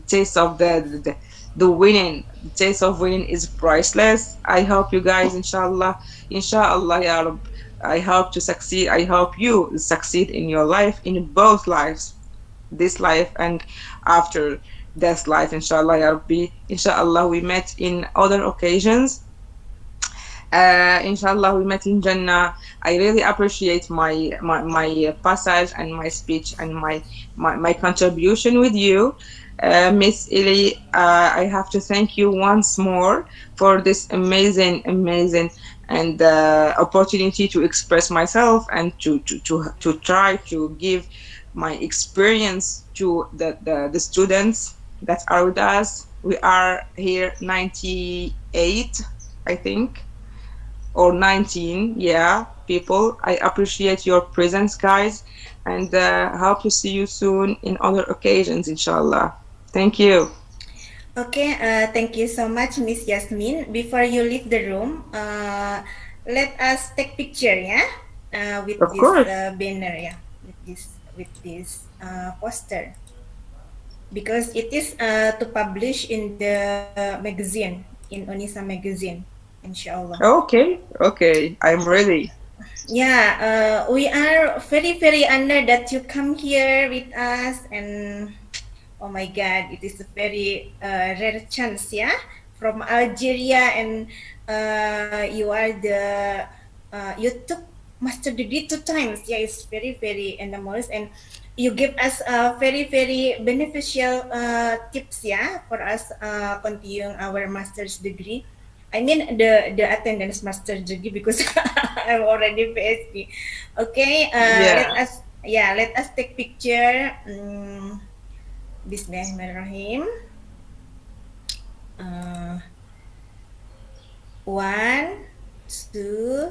taste of the winning, the taste of winning is priceless. I hope you guys, inshallah, ya Rab, I hope to succeed. I hope you succeed in your life, in both lives. this life and after this life, inshallah ya Rabbi. Inshallah we met in other occasions. Inshallah we met in Jannah. I really appreciate my passage and my speech and my contribution with you. Miss Eli, I have to thank you once more for this amazing and opportunity to express myself and to try to give my experience to the students that are with us. We are here 98, I think, or 19, yeah, people. I appreciate your presence, guys, and hope to see you soon in other occasions, inshallah. Thank you. Okay, thank you so much, Miss Yasmin. Before you leave the room, let us take picture, yeah, with Of this course. banner, yeah, with this poster, because it is to publish in the magazine, in Unisa magazine, inshallah. Okay, I'm ready. Yeah, we are very honored that you come here with us, and oh my God, it is a very rare chance, yeah, from Algeria, and you are you took master degree 2 times, yeah, it's very enormous, and you give us very beneficial tips, yeah, for us continuing our master's degree. I mean the attendance master's degree, because I'm already PhD. Okay, Yeah. let us take picture. Bismillahirrahmanirrahim. One, two.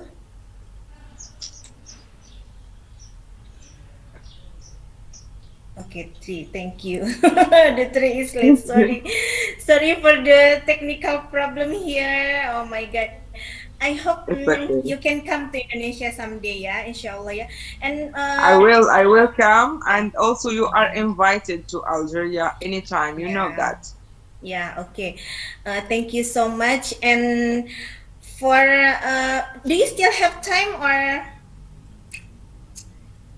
Okay, three. Thank you. The three is late. Sorry for the technical problem here. Oh my God. I hope It's okay. you can come to Indonesia someday, yeah, inshallah, yeah. And I will come, yeah. and also you are invited to Algeria anytime. You know Yeah. that. Yeah, okay. Thank you so much. And for do you still have time, or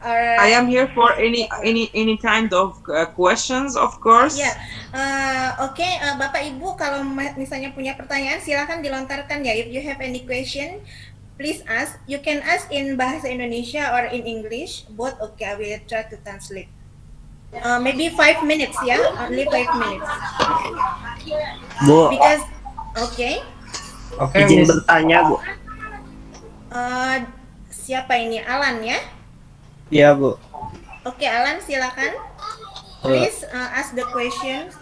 I am here for any kind of questions, of course. ya, oke, Bapak Ibu, kalau misalnya punya pertanyaan silakan dilontarkan ya. If you have any question, please ask. You can ask in bahasa Indonesia or in English, both. Okay, I will try to translate. Maybe 5 minutes ya, only 5 minutes. Bu, Because, okay. izin bertanya, Bu. Siapa ini? Alan ya? Iya, Bu. Oke, Alan silakan. Please ask the question.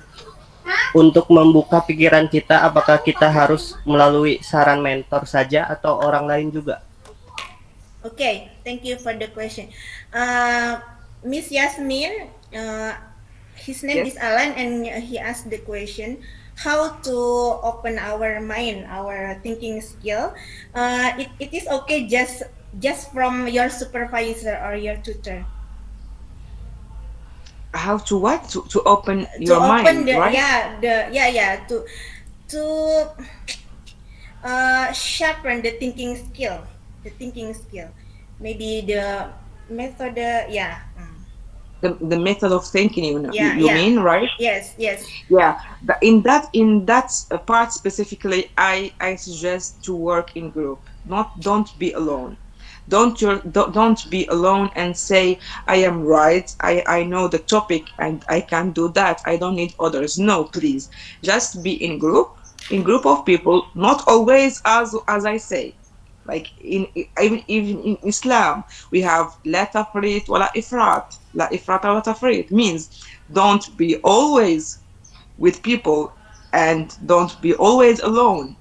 Untuk membuka pikiran kita, apakah kita harus melalui saran mentor saja atau orang lain juga? Okay, thank you for the question. Miss Yasmin, his name is Alan, and he asked the question, how to open our mind, our thinking skill. It is okay just from your supervisor or your tutor. How to what? To open your mind, right? To sharpen the thinking skill. Maybe the method, The method of thinking, you mean, right? Yes. Yeah, in that part specifically, I suggest to work in group. Don't be alone. Don't be alone and say I am right. I know the topic and I can do that. I don't need others. No, please, just be in group of people. Not always as I say. Like even in Islam, we have la tafrit wa la ifrat. La ifrat wa la tafrit means don't be always with people and don't be always alone.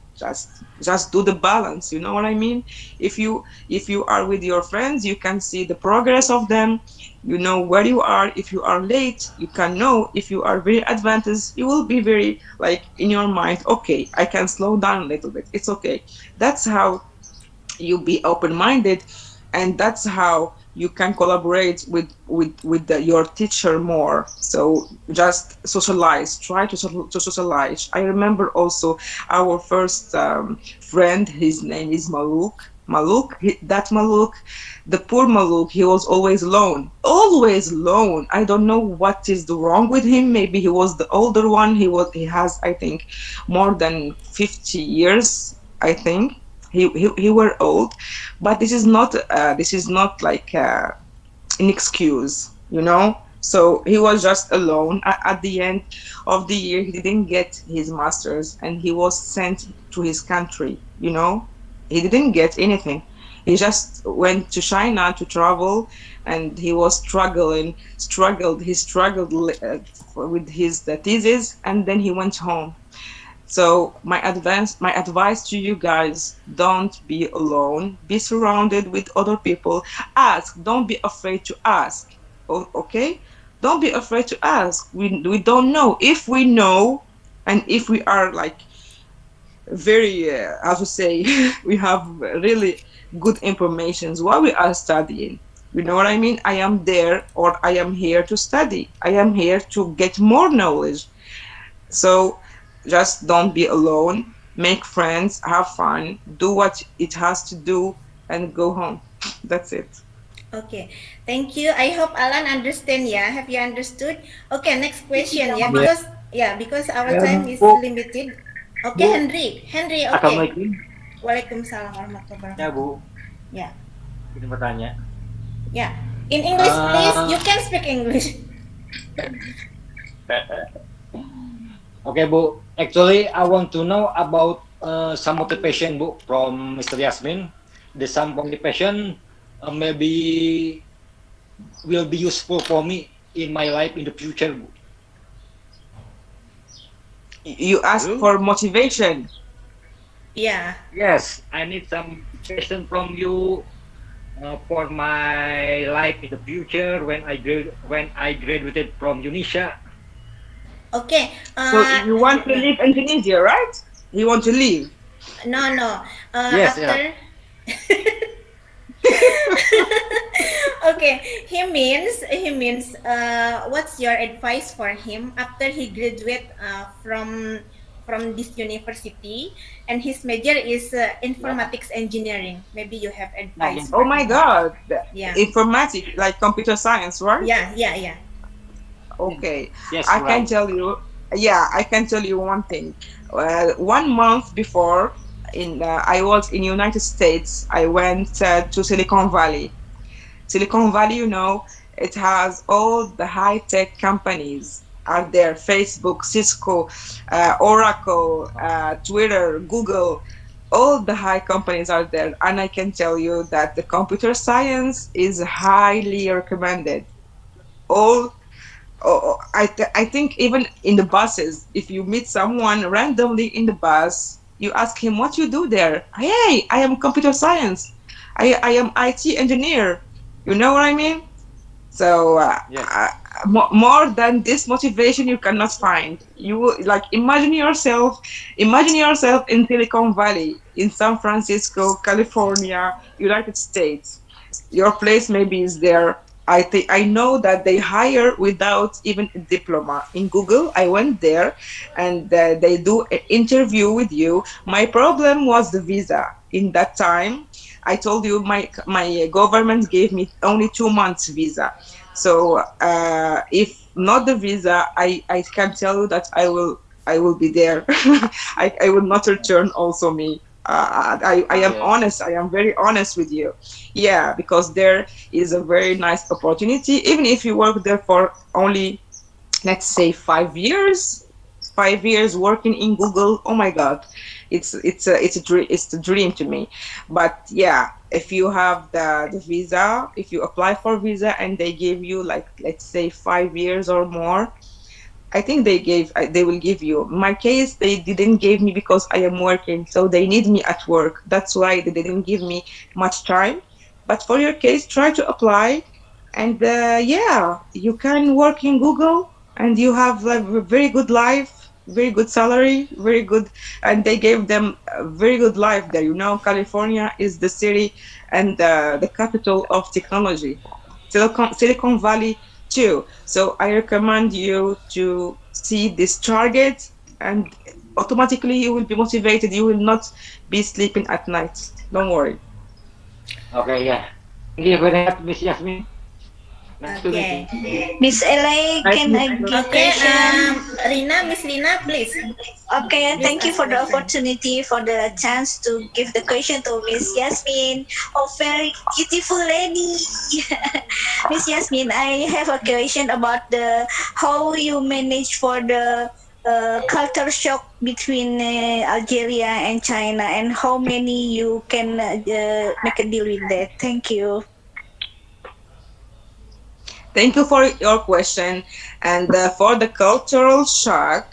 Just do the balance. You know what I mean? If you are with your friends, you can see the progress of them. You know where you are. If you are late, you can know. If you are very advanced, you will be very like in your mind. Okay, I can slow down a little bit. It's okay. That's how you be open-minded, and that's how you can collaborate with your teacher more. So just socialize, try to socialize. I remember also our first friend, his name is Maluk. Maluk, that Maluk, the poor Maluk, he was always alone. Always alone. I don't know what is wrong with him. Maybe he was the older one. He has, I think, more than 50 years, I think. He were old. But this is not like an excuse, you know? So he was just alone. At the end of the year, he didn't get his master's and he was sent to his country, you know? He didn't get anything. He just went to China to travel and he was he struggled with his thesis and then he went home. So my advice to you guys, don't be alone. Be surrounded with other people. Ask. Don't be afraid to ask. Okay? Don't be afraid to ask. We don't know. If we know and if we are like very, how to say, we have really good informations while we are studying. You know what I mean? I am there or I am here to study. I am here to get more knowledge. So just don't be alone. Make friends, have fun, do what it has to do, and go home. That's it. Okay, thank you. I hope Alan understand. Yeah, have you understood? Okay, next question. Because our time is limited. Okay, Bu. Henry. Okay. Assalamualaikum. Waalaikumsalam warahmatullahi wabarakatuh. Ya Bu, Yeah. ini bertanya. Yeah. In English, please. You can speak English. Okay, Bu. Actually, I want to know about some motivation, Bu, from Mr. Yasmin. The some motivation maybe will be useful for me in my life in the future, Bu. You ask for motivation. Yeah. Yes, I need some motivation from you for my life in the future when I graduated from Unisa. Okay. So you want to live in Tunisia, right? You want to leave? No. Yes, After. Okay. He means. What's your advice for him after he graduate from this university and his major is informatics engineering? Maybe you have advice. Oh my God! Yeah. Informatics, like computer science, right? Yeah. Okay, Yes, I can tell you. Yeah, I can tell you one thing. 1 month before, I was in United States. I went to Silicon Valley. Silicon Valley, you know, it has all the high-tech companies are there: Facebook, Cisco, Oracle, Twitter, Google. All the high companies are there, and I can tell you that the computer science is highly recommended. I think even in the buses, if you meet someone randomly in the bus, you ask him what you do there. Hey, I am computer science. I am IT engineer. You know what I mean? So more than this motivation, you cannot find. You like imagine yourself in Silicon Valley, in San Francisco, California, United States. Your place maybe is there. I know that they hire without even a diploma. In Google, I went there and they do an interview with you. My problem was the visa. In that time, I told you my government gave me only 2 months visa. So if not the visa, I can tell you that I will be there. I will not return also me. I am honest. I am very honest with you. Yeah, because there is a very nice opportunity. Even if you work there for only, let's say, 5 years, 5 years working in Google. Oh my God, it's a dream to me. But yeah, if you have the visa, if you apply for visa and they give you like, let's say, 5 years or more, I think they will give you. In my case, they didn't give me because I am working, so they need me at work. That's why they didn't give me much time. But for your case, try to apply, and yeah, you can work in Google, and you have like a very good life, very good salary, very good, and they gave them a very good life there. You know, California is the city and the capital of technology. Silicon Valley too. So I recommend you to see this target, and automatically you will be motivated. You will not be sleeping at night. Don't worry. Okay, yeah. Thank you very much, Miss Yasmin. Nice to meet you. Okay. Miss Eli, Nice can meet I you. give Okay, question? Rina, Miss Rina, please. Okay, Please thank you ask for the question. opportunity, for the chance to give the question to Miss Yasmin. Oh, very beautiful lady. Miss Yasmin, I have a question about the how you manage for the culture shock between Algeria and China, and how many you can make a deal with that. Thank you. Thank you for your question. And for the cultural shock,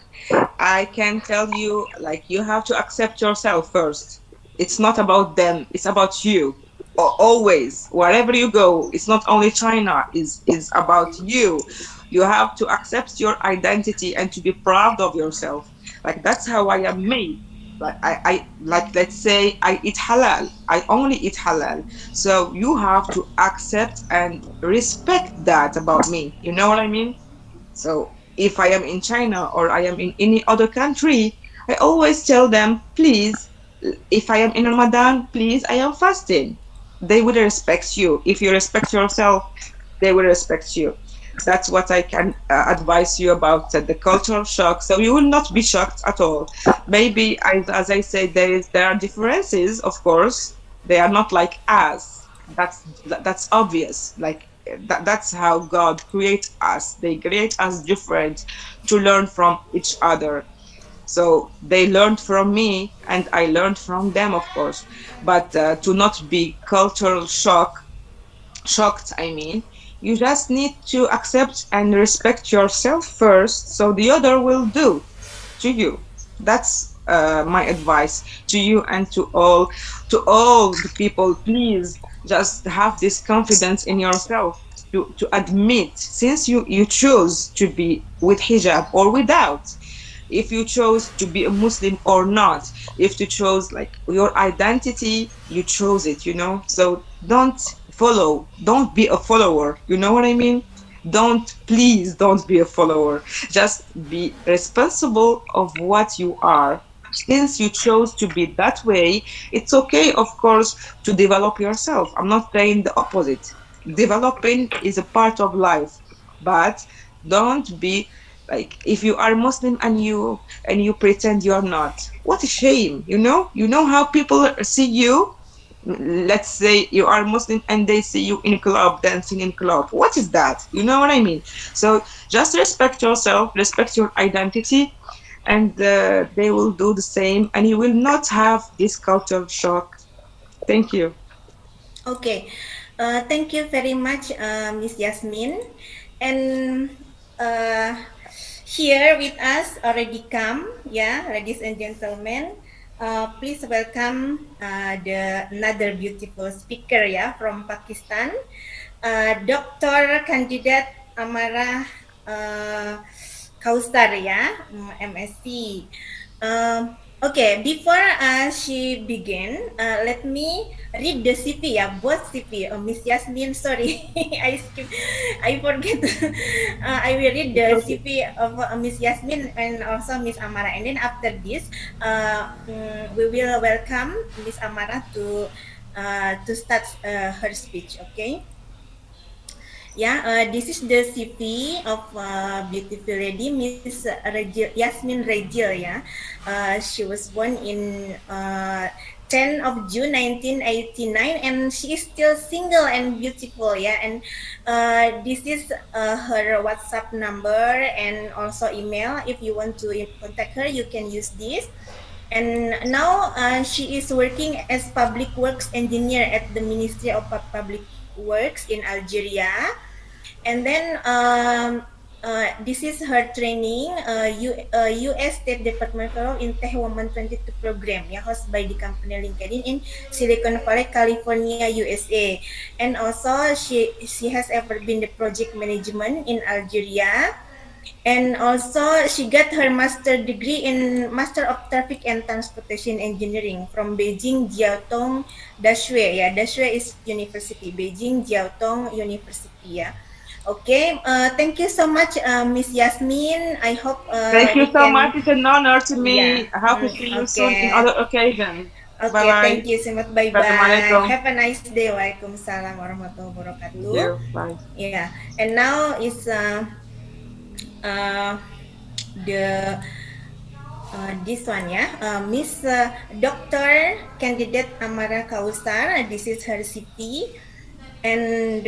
I can tell you, like, you have to accept yourself first. It's not about them, it's about you. Always, wherever you go, it's not only China, is about you. You have to accept your identity and to be proud of yourself. Like, that's how I am made. Like, let's say I eat halal. I only eat halal. So you have to accept and respect that about me. You know what I mean? So if I am in China or I am in any other country, I always tell them, please, if I am in Ramadan, please, I am fasting. They will respect you. If you respect yourself, they will respect you. That's what I can advise you about the cultural shock. So you will not be shocked at all. Maybe, as I said, there are differences, of course. They are not like us. That's obvious. Like that's how God creates us. They create us different to learn from each other. So they learned from me, and I learned from them, of course. But to not be shocked, I mean, you just need to accept and respect yourself first, so the other will do to you. That's my advice to you and to all the people. Please just have this confidence in yourself to admit, since you choose to be with hijab or without, if you chose to be a Muslim or not, if you chose like your identity, you chose it, so don't be a follower, you know what I mean? Please don't be a follower. Just be responsible of what you are. Since you chose to be that way, it's okay, of course, to develop yourself. I'm not saying the opposite. Developing is a part of life, but don't be like, if you are Muslim and you pretend you're not. What a shame, how people see you. Let's say you are Muslim and they see you in club, dancing in club. What is that? You know what I mean? So just respect yourself, respect your identity, and they will do the same, and you will not have this culture shock. Thank you. Okay. Thank you very much, Miss Yasmin. And uh, here with us already come, yeah, ladies and gentlemen. Please welcome the another beautiful speaker, yeah, from Pakistan, Dr. Candidate Ammarah Kausar, ya, M.Sc. Okay, before she begin, let me read the CV, ya, both CV. Miss Yasmin, sorry, I forget. I will read the CV of Miss Yasmin and also Miss Ammarah, and then after this, we will welcome Miss Ammarah to start her speech. Okay. Yeah, this is the CV of beautiful lady Miss Yasmin Redjil. Yeah, she was born in 10 of June 1989, and she is still single and beautiful. Yeah, and this is her WhatsApp number and also email. If you want to contact her, you can use this. And now she is working as public works engineer at the Ministry of Public Works in Algeria. And then this is her training, U.S. State Department Fellow in Tech Woman 22 program, yeah, hosted by the company LinkedIn in Silicon Valley, California, USA. And also she has ever been the project management in Algeria. And also she got her master degree in Master of Traffic and Transportation Engineering from Beijing Jiaotong Dashui. Yeah, Dashui is university, Beijing Jiaotong University. Yeah. Okay, thank you so much, Miss Yasmin. I hope Thank you we so much. can, It's an honor to yeah. me. I hope to see you soon in Okay. other occasions. Okay, Bye-bye. thank you so much. Bye bye. Assalamualaikum. Have a nice day. Waalaikumsalam warahmatullahi Thank wabarakatuh. you. Bye. Yeah, and now is uh, the this one, yeah, Miss Dr. Candidate Ammarah Kausar. This is her city, and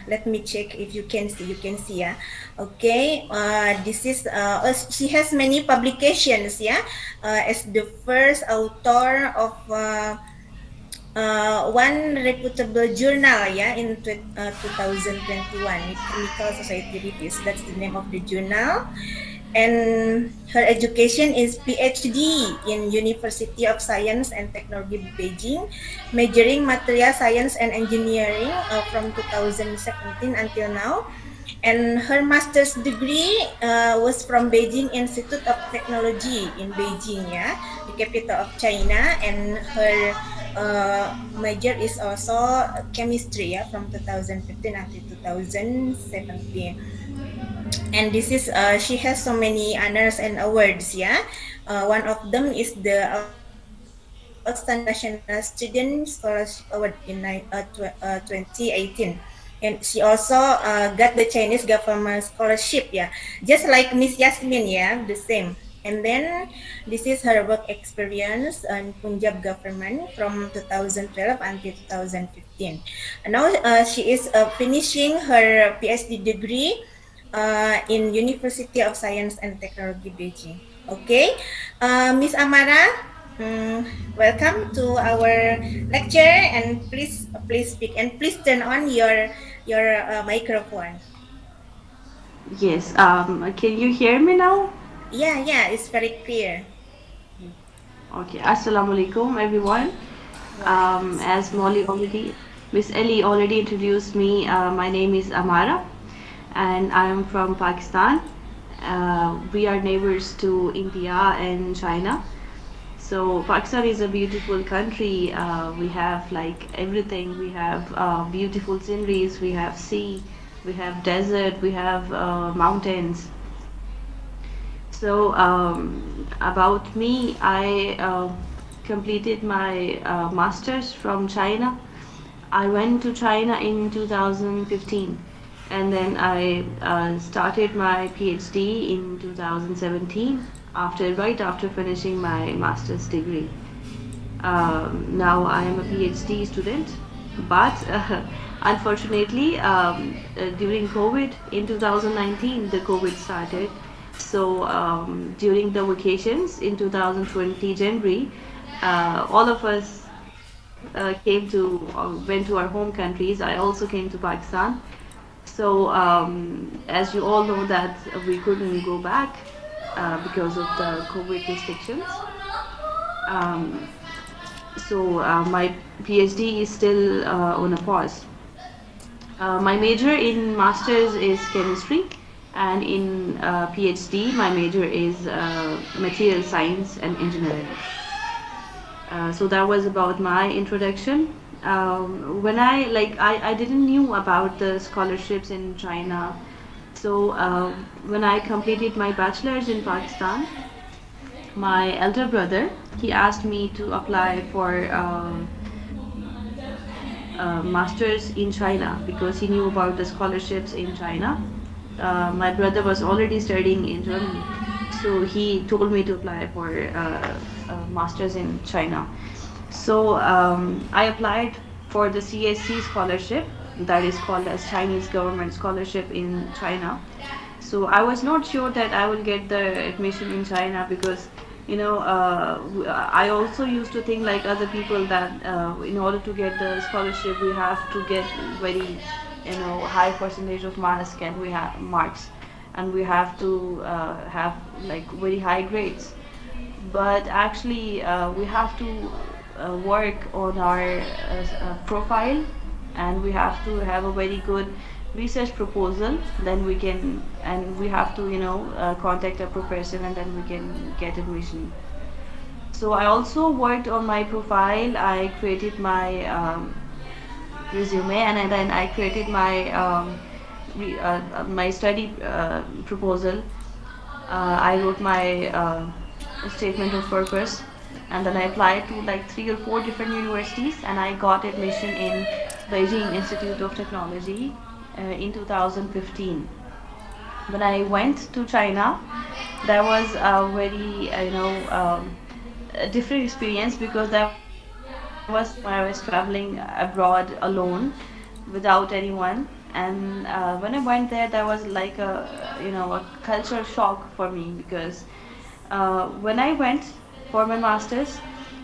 let me check if you can see. You can see, yeah. Okay. This is she has many publications, yeah. As the first author of one reputable journal, yeah, in 2021, Chemical Society Reviews. That's the name of the journal. And her education is PhD in University of Science and Technology Beijing, majoring material science and engineering from 2017 until now. And her master's degree was from Beijing Institute of Technology in Beijing, yeah, the capital of China. And her major is also chemistry, yeah, from 2015 until 2017. And this is she has so many honors and awards, yeah. One of them is the Outstanding National Student Scholarship Award in 2018. And she also got the Chinese government scholarship, yeah, just like Miss Yasmin, yeah, the same. And then this is her work experience in Punjab government from 2012 until 2015. And now she is finishing her PhD degree in University of Science and Technology Beijing. Okay, Miss Ammarah, welcome to our lecture, and please speak, and please turn on your microphone. Yes, can you hear me now? Yeah, it's very clear. Okay, Assalamualaikum everyone. As Miss Ellie already introduced me, my name is Ammarah and I am from Pakistan. We are neighbors to India and China. So Pakistan is a beautiful country. We have like everything. We have beautiful sceneries, we have sea, we have desert, we have mountains. So about me, I completed my master's from China. I went to China in 2015 and then I started my PhD in 2017 right after finishing my master's degree. Now I am a PhD student, but unfortunately during COVID in 2019 the COVID started. So during the vacations in 2020 January, all of us went to our home countries. I also came to Pakistan. So as you all know that we couldn't go back because of the COVID restrictions. So my PhD is still on a pause. My major in masters is chemistry, and in PhD my major is material science and engineering. So that was about my introduction. When I didn't knew about the scholarships in China. So when I completed my bachelor's in Pakistan, my elder brother, he asked me to apply for master's in China because he knew about the scholarships in China. My brother was already studying in Germany, so he told me to apply for master's in China. So I applied for the CSC scholarship, that is called as Chinese Government Scholarship in China. So I was not sure that I will get the admission in China because I also used to think like other people that in order to get the scholarship we have to get very high percentage of marks, and we have to have like very high grades. But actually we have to work on our profile, and we have to have a very good research proposal. Then we can, and we have to contact a professor, and then we can get admission. So I also worked on my profile. I created my resume, and then I created my my study proposal. I wrote my statement of purpose, and then I applied to like 3 or 4 different universities, and I got admission in Beijing Institute of Technology in 2015. When I went to China, that was a very a different experience, because that was the first time I was traveling abroad alone without anyone. And when I went there, there was like a culture shock for me, because when I went for my master's,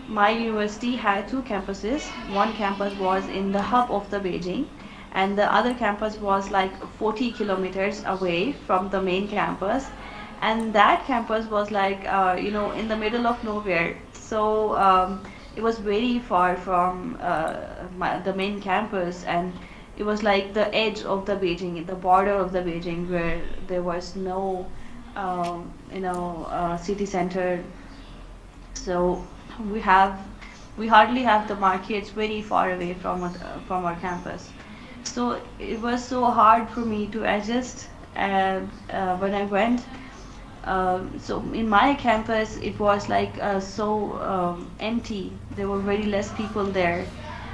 my university had 2 campuses. One campus was in the hub of the Beijing, and the other campus was like 40 kilometers away from the main campus. And that campus was like in the middle of nowhere. So it was very far from the main campus, and it was like the edge of the Beijing, the border of the Beijing, where there was no city center. So we have we hardly have the markets very far away from our campus. So it was so hard for me to adjust when I went. So in my campus, it was like so empty. There were very less people there,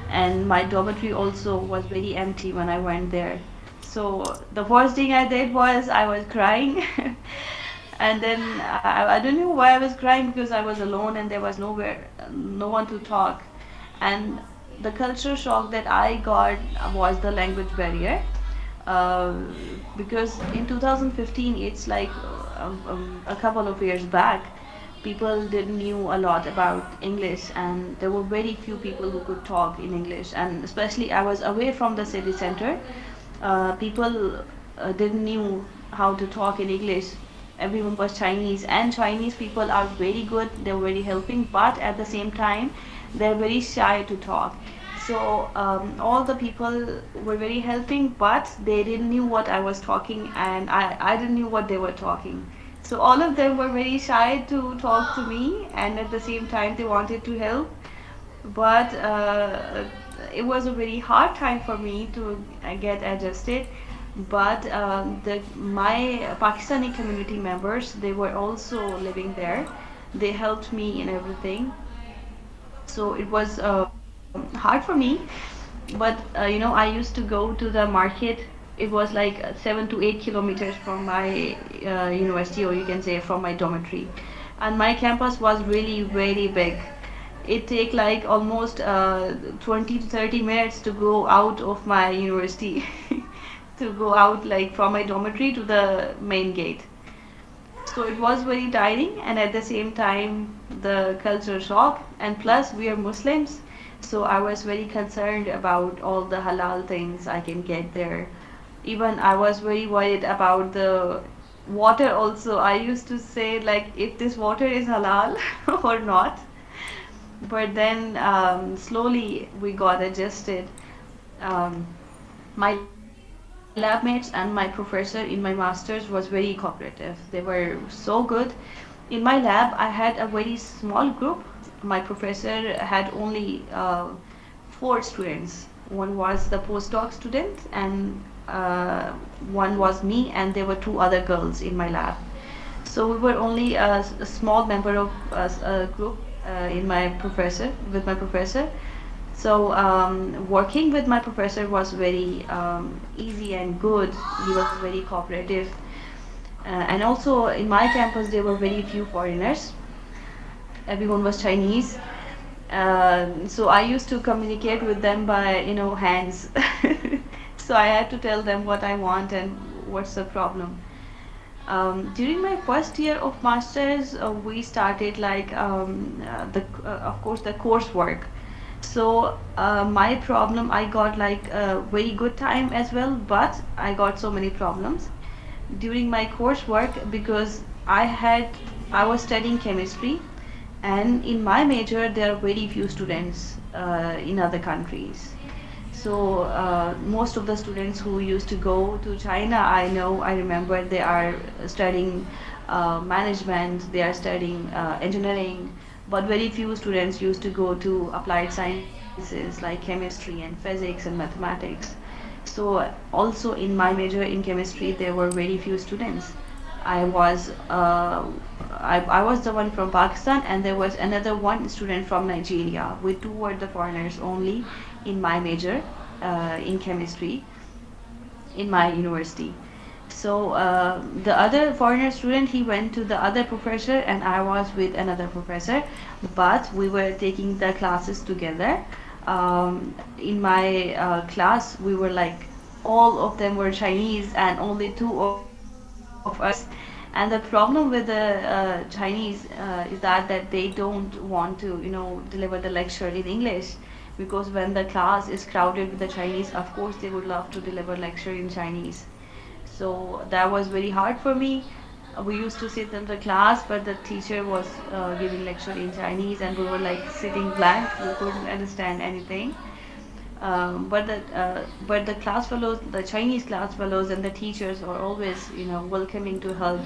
and my dormitory also was very empty when I went there. So the first thing I did was I was crying, and then I don't know why I was crying, because I was alone and there was no one to talk. And the culture shock that I got was the language barrier, uh, because in 2015, it's like a couple of years back, people didn't knew a lot about English, and there were very few people who could talk in English. And especially I was away from the city center. People didn't knew how to talk in English. Everyone was Chinese, and Chinese people are very good. They're very helping, but at the same time, they're very shy to talk. So all the people were very helping, but they didn't knew what I was talking, and I didn't knew what they were talking. So all of them were very shy to talk to me, and at the same time they wanted to help. But it was a very hard time for me to get adjusted. But my Pakistani community members, they were also living there. They helped me in everything. So it was hard for me, but I used to go to the market. It was like 7 to 8 kilometers from my university, or you can say from my dormitory, and my campus was really very big. It take like almost 20 to 30 minutes to go out of my university to go out like from my dormitory to the main gate. So it was very tiring, and at the same time the culture shock, and plus we are Muslims, so I was very concerned about all the halal things I can get there. Even I was very worried about the water also. I used to say like if this water is halal or not. But then slowly we got adjusted. My labmates and my professor in my master's was very cooperative. They were so good. In my lab, I had a very small group. My professor had only 4 students. One was the postdoc student, and one was me, and there were 2 other girls in my lab. So we were only a small member of a group in my professor with my professor. So working with my professor was very easy and good. He was very cooperative. And also in my campus there were very few foreigners. Everyone was Chinese. So I used to communicate with them by hands. So I had to tell them what I want and what's the problem. During my first year of masters, we started like of course the coursework. So my problem, I got like a very good time as well, but I got so many problems during my coursework, because I was studying chemistry, and in my major there are very few students in other countries. So most of the students who used to go to China, I remember they are studying management, they are studying engineering, but very few students used to go to applied sciences like chemistry and physics and mathematics. So also in my major in chemistry, there were very few students. I was I was the one from Pakistan, and there was another one student from Nigeria. We two were the foreigners only in my major, in chemistry, in my university. So the other foreigner student, he went to the other professor, and I was with another professor, but we were taking the classes together. In my class, we were like, all of them were Chinese, and only two of us. And the problem with the Chinese is that they don't want to, deliver the lecture in English, because when the class is crowded with the Chinese, of course they would love to deliver lecture in Chinese. So that was very hard for me. We used to sit in the class, but the teacher was giving lecture in Chinese, and we were like sitting blank. We couldn't understand anything. But the class fellows, the Chinese class fellows, and the teachers are always, welcoming to help.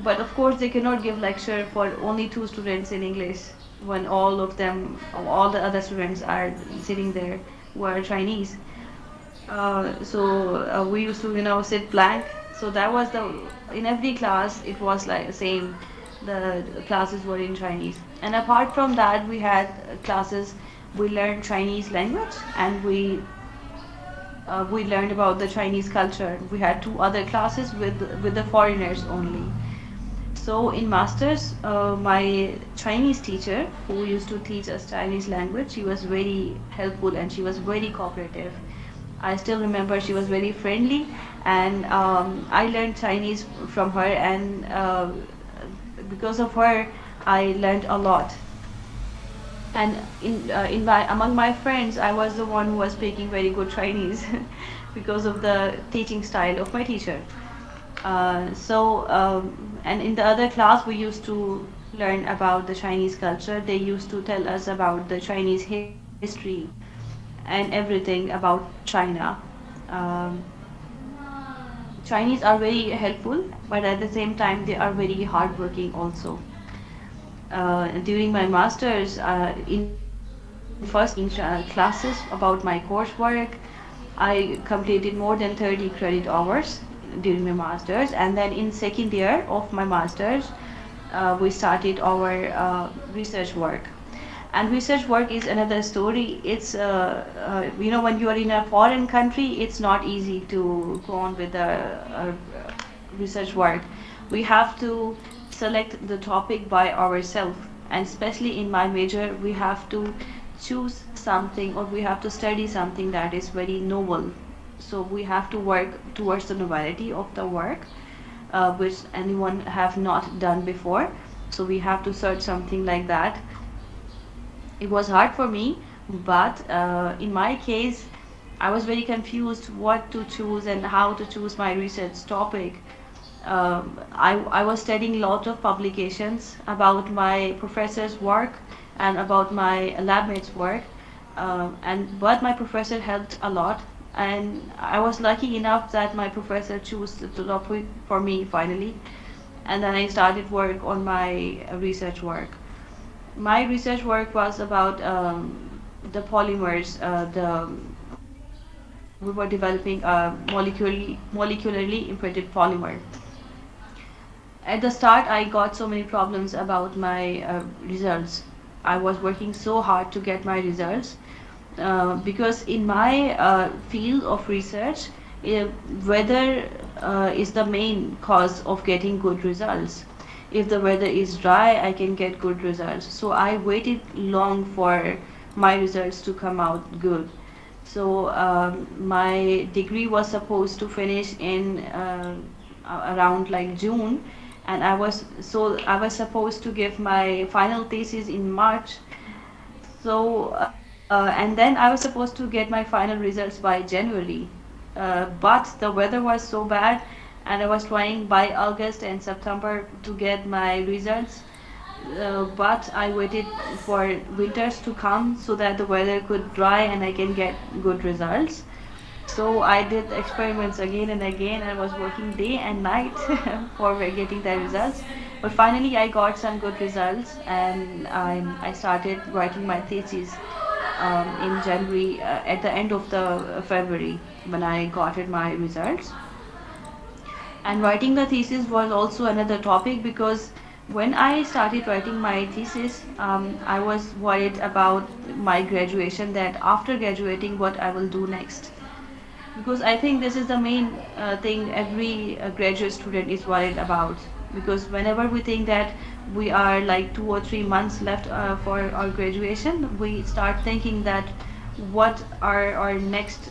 But of course, they cannot give lecture for only two students in English when all the other students are sitting there who are Chinese. So we used to, sit blank. So that was in every class, it was like the same. The classes were in Chinese. And apart from that, we had classes, we learned Chinese language, and we learned about the Chinese culture. We had two other classes with the foreigners only. So in masters, my Chinese teacher who used to teach us Chinese language, she was very helpful and she was very cooperative. I still remember she was very friendly, and I learned Chinese from her, and because of her, I learned a lot. And among my friends, I was the one who was speaking very good Chinese because of the teaching style of my teacher. And in the other class, we used to learn about the Chinese culture. They used to tell us about the Chinese history and everything about China. Um, Chinese are very helpful, but at the same time, they are very hardworking also. During my master's, in first classes about my coursework, I completed more than 30 credit hours during my master's, and then in second year of my master's, we started our research work. And research work is another story. It's when you are in a foreign country, it's not easy to go on with the research work. We have to select the topic by ourselves, and especially in my major, we have to choose something, or we have to study something that is very novel. So we have to work towards the novelty of the work, which anyone have not done before. So we have to search something like that. It was hard for me, but in my case, I was very confused what to choose and how to choose my research topic. I was studying a lot of publications about my professor's work and about my lab mates' work, but my professor helped a lot, and I was lucky enough that my professor chose the topic for me finally, and then I started work on my research work. My research work was about the polymers. We were developing a molecularly imprinted polymer. At the start, I got so many problems about my results. I was working so hard to get my results because in my field of research, weather is the main cause of getting good results. If the weather is dry, I can get good results. So I waited long for my results to come out good. So my degree was supposed to finish in around like June, and I was supposed to give my final thesis in March. So and then I was supposed to get my final results by January, but the weather was so bad, and I was trying by August and September to get my results. But I waited for winters to come so that the weather could dry and I can get good results. So I did experiments again and again, and was working day and night for getting the results. But finally I got some good results, and I started writing my thesis in January, at the end of the February, when I got my results. And writing the thesis was also another topic, because when I started writing my thesis, I was worried about my graduation, that after graduating what I will do next, because I think this is the main thing every graduate student is worried about. Because whenever we think that we are like 2 or 3 months left for our graduation, we start thinking that what are our next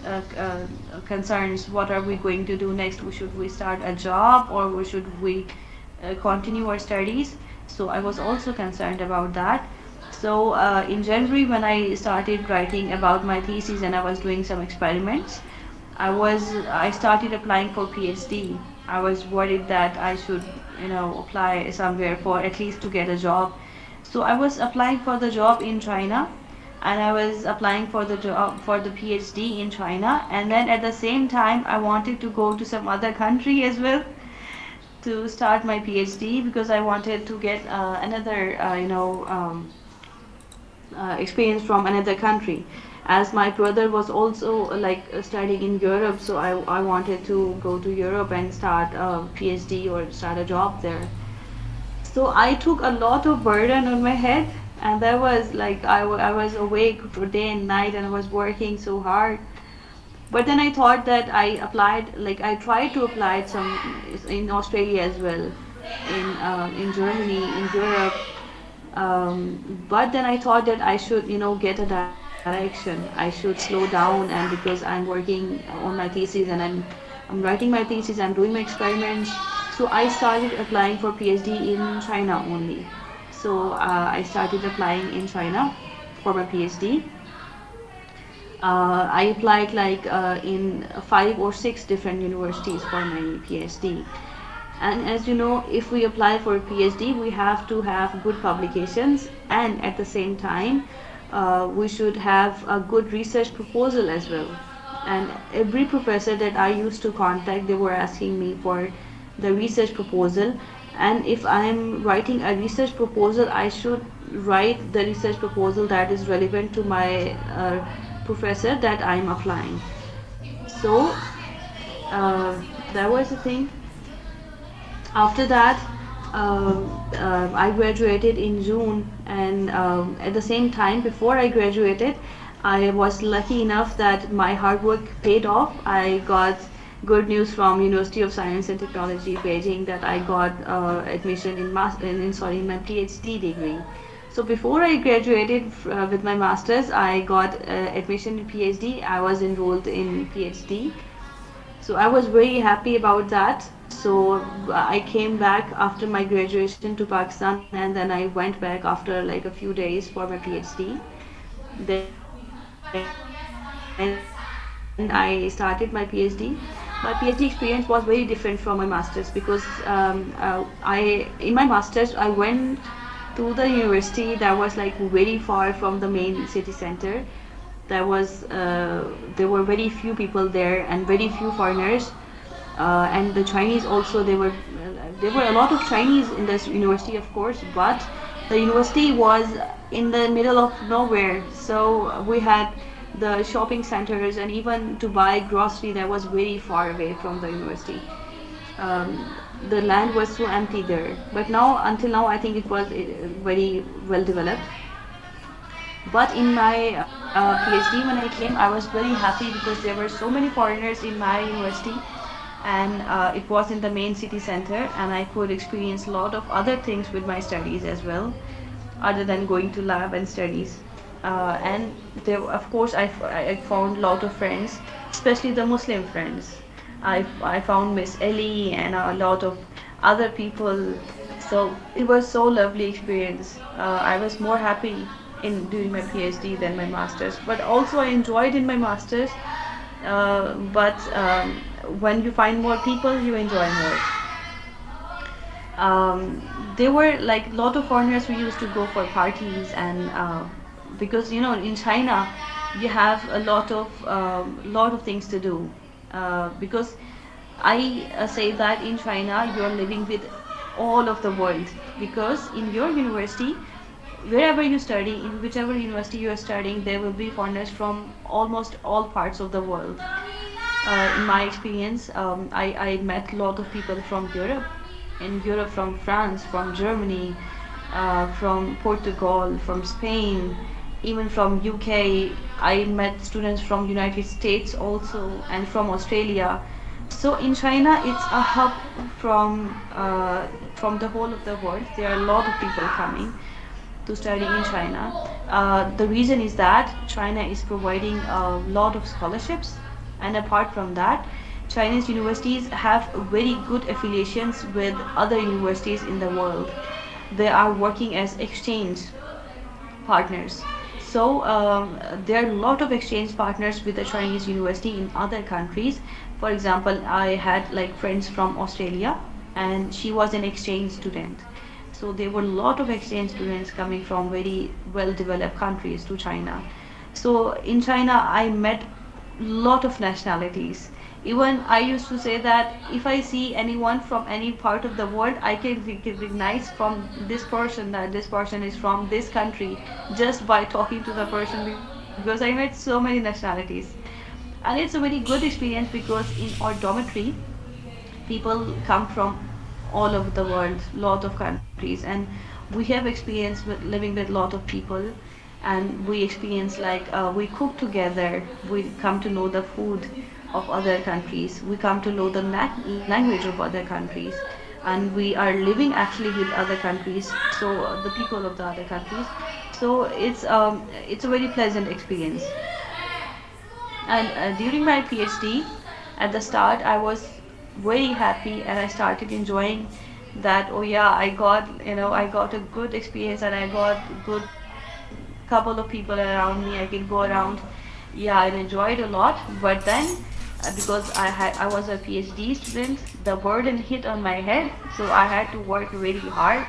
concerns, what are we going to do next, should we start a job, or should we continue our studies. So I was also concerned about that. So in January, when I started writing about my thesis and I was doing some experiments, I started applying for PhD. I was worried that I should, apply somewhere for at least to get a job. So I was applying for the job in China, and I was applying for the job for the PhD in China, and then at the same time I wanted to go to some other country as well to start my PhD, because I wanted to get another, experience from another country, as my brother was also studying in Europe. So I wanted to go to Europe and start a PhD or start a job there. So I took a lot of burden on my head, and that was like I was awake for day and night, and I was working so hard. But then I thought that I tried to apply some in Australia as well, in Germany, in Europe. But then I thought that I should, get a direction. I should slow down, and because I'm working on my thesis and I'm writing my thesis, I'm doing my experiments. So I started applying for PhD in China only. So I started applying in China for my PhD. I applied in 5 or 6 different universities for my PhD. And as you know, if we apply for a PhD, we have to have good publications, and at the same time, we should have a good research proposal as well. And every professor that I used to contact, they were asking me for the research proposal. And if I'm writing a research proposal, I should write the research proposal that is relevant to my professor that I'm applying. So that was the thing. After that, I graduated in June, and at the same time, before I graduated, I was lucky enough that my hard work paid off. I got good news from University of Science and Technology, Beijing, that I got admission in my PhD degree. So before I graduated with my masters, I got admission in PhD. I was enrolled in PhD. So I was very happy about that. So I came back after my graduation to Pakistan, and then I went back after like a few days for my PhD. Then I started my PhD. My PhD experience was very different from my masters, because in my masters I went to the university that was like very far from the main city center. There were very few people there and very few foreigners. And the Chinese also, there were a lot of Chinese in this university, of course, but the university was in the middle of nowhere. So we had the shopping centers, and even to buy grocery, that was very far away from the university. The land was so empty there. But now, until now, I think it was very well developed. But in my PhD, when I came, I was very happy because there were so many foreigners in my university, and it was in the main city center, and I could experience a lot of other things with my studies as well, other than going to lab and studies. And there, of course, I found a lot of friends, especially the Muslim friends. I found Miss Eli and a lot of other people. So it was so lovely experience. I was more happy in doing my PhD than my masters, but also I enjoyed in my masters. But when you find more people, you enjoy more. There were like a lot of foreigners. We used to go for parties, and because in China you have a lot of things to do. Because I say that in China you are living with all of the world, because in your university, wherever you study, in whichever university you are studying, there will be foreigners from almost all parts of the world. In my experience, I met a lot of people from Europe, in Europe, from France, from Germany, from Portugal, from Spain, even from UK. I met students from United States also, and from Australia. So in China, it's a hub from the whole of the world. There are a lot of people coming to study in China. The reason is that China is providing a lot of scholarships, and apart from that, Chinese universities have very good affiliations with other universities in the world. They are working as exchange partners. So there are a lot of exchange partners with the Chinese university in other countries. For example, I had like friends from Australia, and she was an exchange student. So there were a lot of exchange students coming from very well developed countries to China. So in China, I met a lot of nationalities. Even I used to say that if I see anyone from any part of the world, I can recognize from this person that this person is from this country just by talking to the person, because I met so many nationalities. And it's a very good experience because in our dormitory, people come from all over the world, lot of countries, and we have experience with living with lot of people, and we experience like we cook together, we come to know the food of other countries, we come to know the language of other countries, and we are living actually with other countries, so the people of the other countries. So it's a very pleasant experience. And during my PhD, at the start, I was very happy and I started enjoying that. Oh yeah, I got a good experience and I got good couple of people around me. I can go around. Yeah, I enjoyed a lot. But then, because I was a PhD student, the burden hit on my head, so I had to work really hard.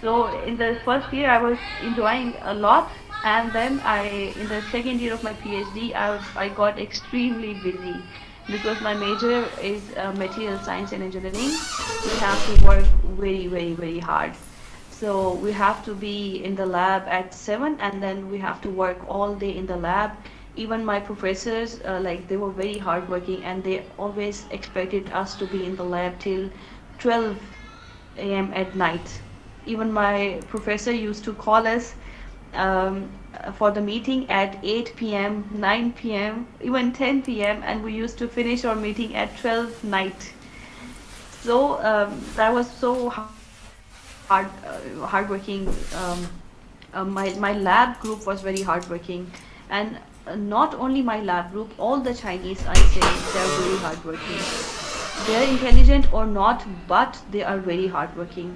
So in the first year, I was enjoying a lot, and then in the second year of my PhD, I got extremely busy because my major is material science and engineering. We have to work very, very, very hard. So we have to be in the lab at 7, and then we have to work all day in the lab. Even my professors, like they were very hardworking, and they always expected us to be in the lab till 12 a.m. at night. Even my professor used to call us for the meeting at 8 p.m., 9 p.m., even 10 p.m., and we used to finish our meeting at 12 night. So that was so hardworking. My lab group was very hardworking, and not only my lab group, all the Chinese, I say, they're very hardworking. They're intelligent or not, but they are very hardworking.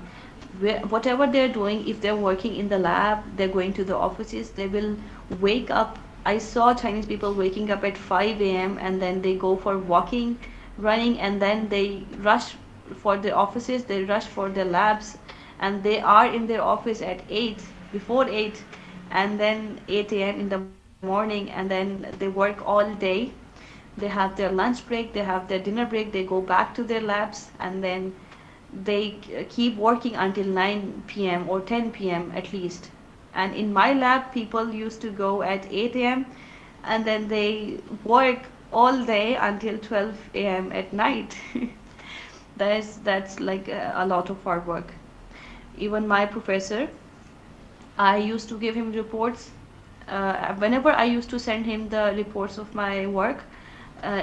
Whatever they're doing, if they're working in the lab, they're going to the offices, they will wake up. I saw Chinese people waking up at 5 a.m. and then they go for walking, running, and then they rush for the offices, they rush for the labs, and they are in their office at 8, before 8, and then 8 a.m. in the morning, and then they work all day. They have their lunch break, they have their dinner break, they go back to their labs, and then they keep working until 9 p.m. or 10 p.m. at least. And in my lab, people used to go at 8 a.m. and then they work all day until 12 a.m. at night. That's like a lot of hard work. Even my professor, I used to give him reports. Whenever I used to send him the reports of my work,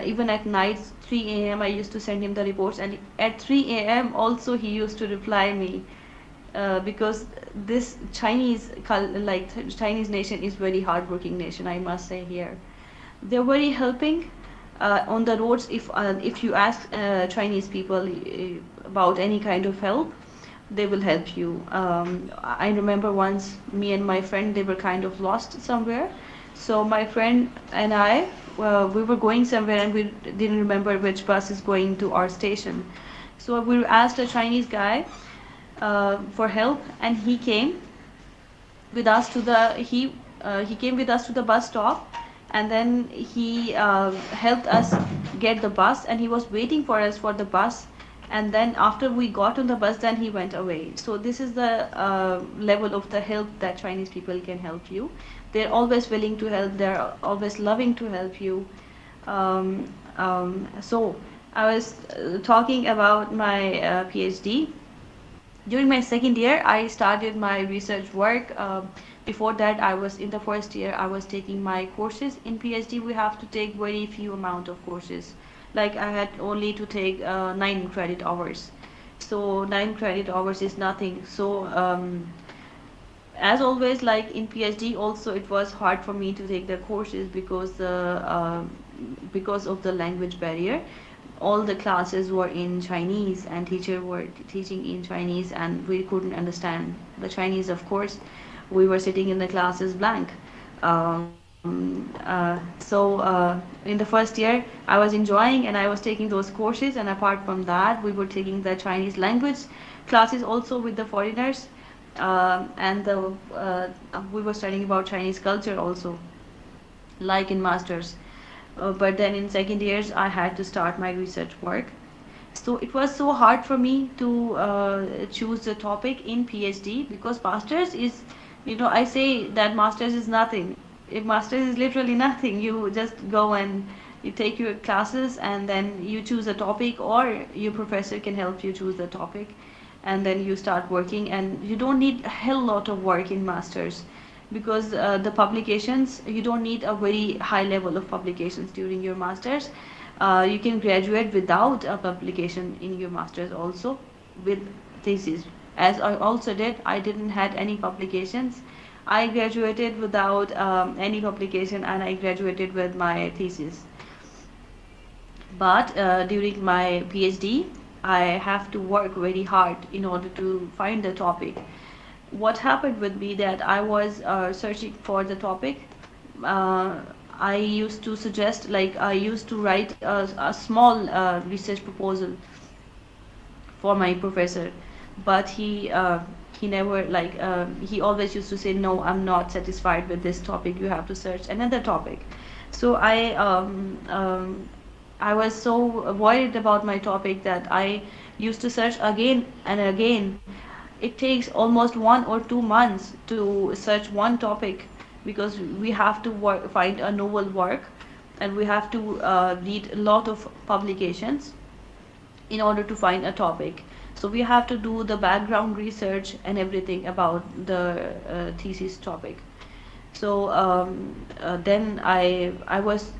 even at night, 3 a.m. I used to send him the reports, and at 3 a.m. also he used to reply me, because this Chinese nation is very hardworking nation, I must say here. They're very helping on the roads. If you ask Chinese people about any kind of help, they will help you. I remember once me and my friend, they were kind of lost somewhere. So my friend and I, we were going somewhere and we didn't remember which bus is going to our station. So we asked a Chinese guy for help, and he came with us to the bus stop, and then he helped us get the bus, and he was waiting for us for the bus. And then after we got on the bus, then he went away. So this is the level of the help that Chinese people can help you. They're always willing to help. They're always loving to help you. So I was talking about my PhD. During my second year, I started my research work. Before that, I was in the first year. I was taking my courses. In PhD, we have to take very few amount of courses. Like I had only to take 9 credit hours. So 9 credit hours is nothing. So as always, like in PhD, also it was hard for me to take the courses because of the language barrier. All the classes were in Chinese and teacher were teaching in Chinese and we couldn't understand the Chinese. Of course, we were sitting in the classes blank. In the first year, I was enjoying and I was taking those courses. And apart from that, we were taking the Chinese language classes also with the foreigners. We were studying about Chinese culture also, like in masters. But then in second years, I had to start my research work. So it was so hard for me to choose the topic in PhD because masters is, I say that masters is nothing. If masters is literally nothing, you just go and you take your classes and then you choose a topic or your professor can help you choose the topic and then you start working and you don't need a hell lot of work in masters because the publications, you don't need a very high level of publications during your masters. You can graduate without a publication in your masters also with thesis. As I also did, I didn't had any publications. I graduated without any publication and I graduated with my thesis. But during my PhD, I have to work very hard in order to find the topic. What happened with me that I was searching for the topic. I used to suggest, like I used to write a small research proposal for my professor, but he never he always used to say, no, I'm not satisfied with this topic, you have to search another topic. So I was so worried about my topic that I used to search again and again. It takes almost 1 or 2 months to search one topic because we have to find a novel work and we have to read a lot of publications in order to find a topic. So we have to do the background research and everything about the thesis topic. So then I was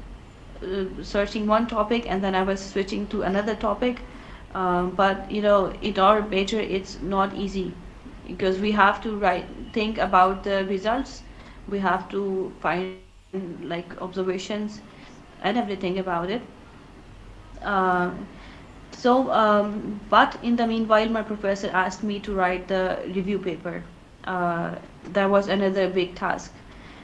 searching one topic and then I was switching to another topic. But in our major it's not easy because we have to think about the results, we have to find like observations and everything about it. But in the meanwhile, my professor asked me to write the review paper. That was another big task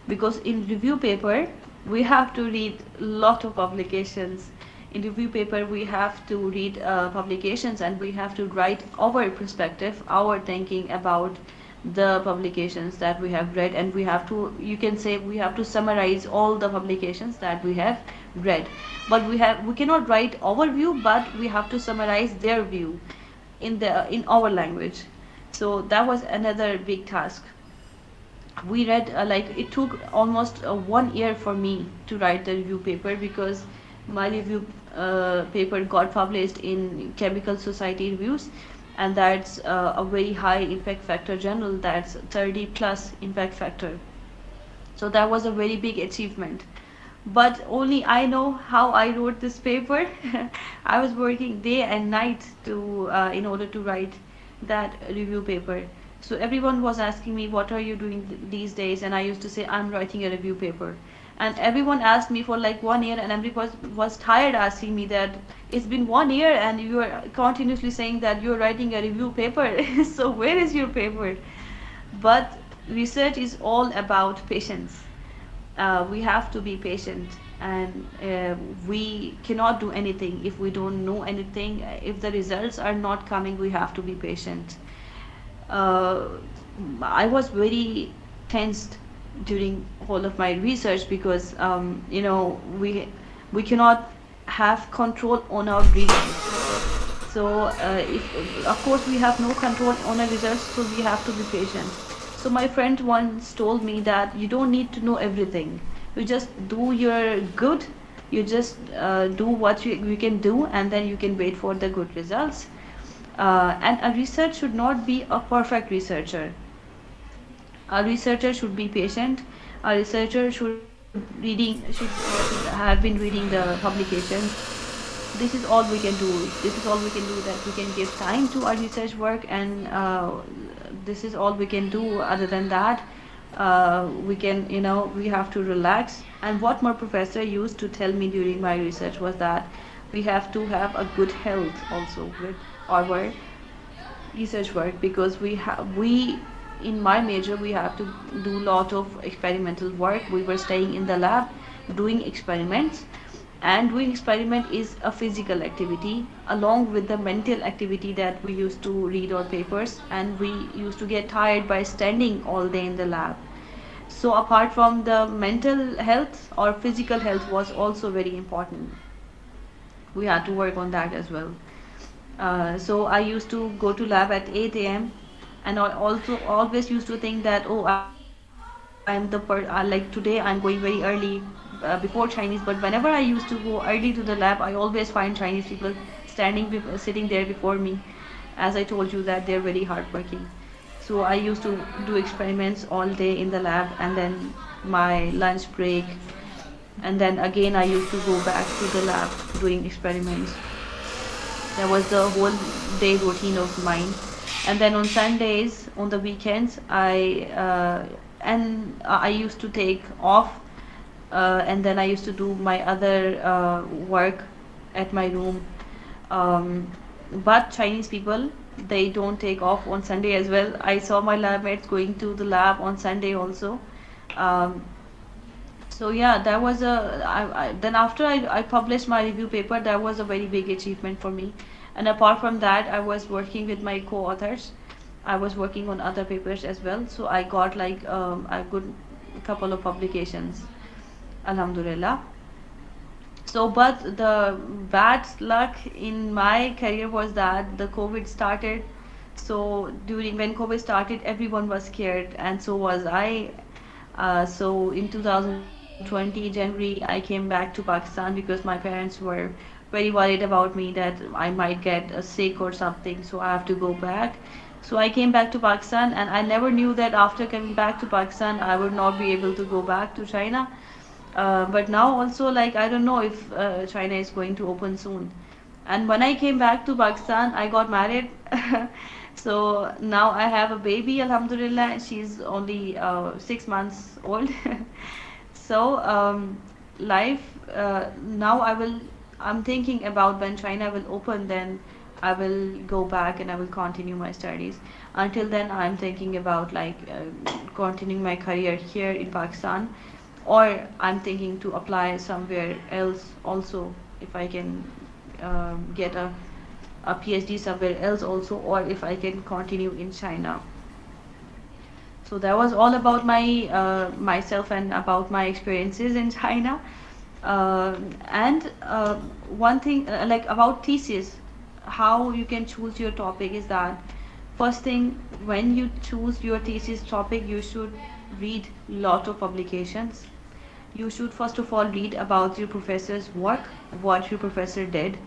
because in review paper we have to read a lot of publications. In review paper we have to read publications and we have to write our perspective, our thinking about the publications that we have read, and we have to, you can say, we have to summarize all the publications that we have read. But we cannot write our view, but we have to summarize their view in our language. So that was another big task. We read it took almost 1 year for me to write the review paper because my review paper got published in Chemical Society Reviews, and that's a very high impact factor journal, that's 30 plus impact factor. So that was a very big achievement. But only I know how I wrote this paper. I was working day and night to in order to write that review paper. So everyone was asking me, what are you doing these days? And I used to say, I'm writing a review paper. And everyone asked me for like 1 year, and everyone was tired asking me that it's been 1 year and you are continuously saying that you're writing a review paper. So where is your paper? But research is all about patience. We have to be patient, and we cannot do anything if we don't know anything. If the results are not coming, we have to be patient. I was very tensed during all of my research because we cannot have control on our results. So of course we have no control on our results, so we have to be patient. So my friend once told me that you don't need to know everything. You just do your good You just do what you can do, and then you can wait for the good results. And a research should not be a perfect researcher. A researcher should be patient. A researcher should have been reading the publications. This is all we can do. This is all we can do, that we can give time to our research work, and this is all we can do. Other than that, we can, we have to relax. And what my professor used to tell me during my research was that we have to have a good health also with our research work, because we in my major we have to do lot of experimental work. We were staying in the lab doing experiments, and doing experiment is a physical activity along with the mental activity, that we used to read our papers, and we used to get tired by standing all day in the lab. So apart from the mental health, our physical health was also very important. We had to work on that as well. So I used to go to lab at 8 a.m. and I also always used to think that, oh, like today I'm going very early before Chinese. But whenever I used to go early to the lab, I always find Chinese people sitting there before me. As I told you that they're very hardworking. So I used to do experiments all day in the lab, and then my lunch break, and then again I used to go back to the lab doing experiments. That was the whole day routine of mine. And then on Sundays, on the weekends, I used to take off, and then I used to do my other work at my room. But Chinese people, they don't take off on Sunday as well. I saw my lab mates going to the lab on Sunday also. Um, so yeah, that was then after I published my review paper, that was a very big achievement for me. And apart from that, I was working with my co-authors. I was working on other papers as well. So I got like a good couple of publications, Alhamdulillah. So, but the bad luck in my career was that the COVID started. So when COVID started, everyone was scared, and so was I. So in 2020 January, I came back to Pakistan because my parents were very worried about me that I might get sick or something. So I have to go back. So I came back to Pakistan, and I never knew that after coming back to Pakistan, I would not be able to go back to China. But now also, like, I don't know if China is going to open soon. And when I came back to Pakistan, I got married. So now I have a baby, Alhamdulillah. She's only 6 months old. So life now I'm thinking about when China will open, then I will go back and I will continue my studies. Until then, I'm thinking about like continuing my career here in Pakistan, or I'm thinking to apply somewhere else also, if I can get a PhD somewhere else also, or if I can continue in China. So that was all about my myself and about my experiences in China. And one thing like about thesis, how you can choose your topic is that first thing, when you choose your thesis topic, you should read lot of publications. You should first of all read about your professor's work, what your professor did.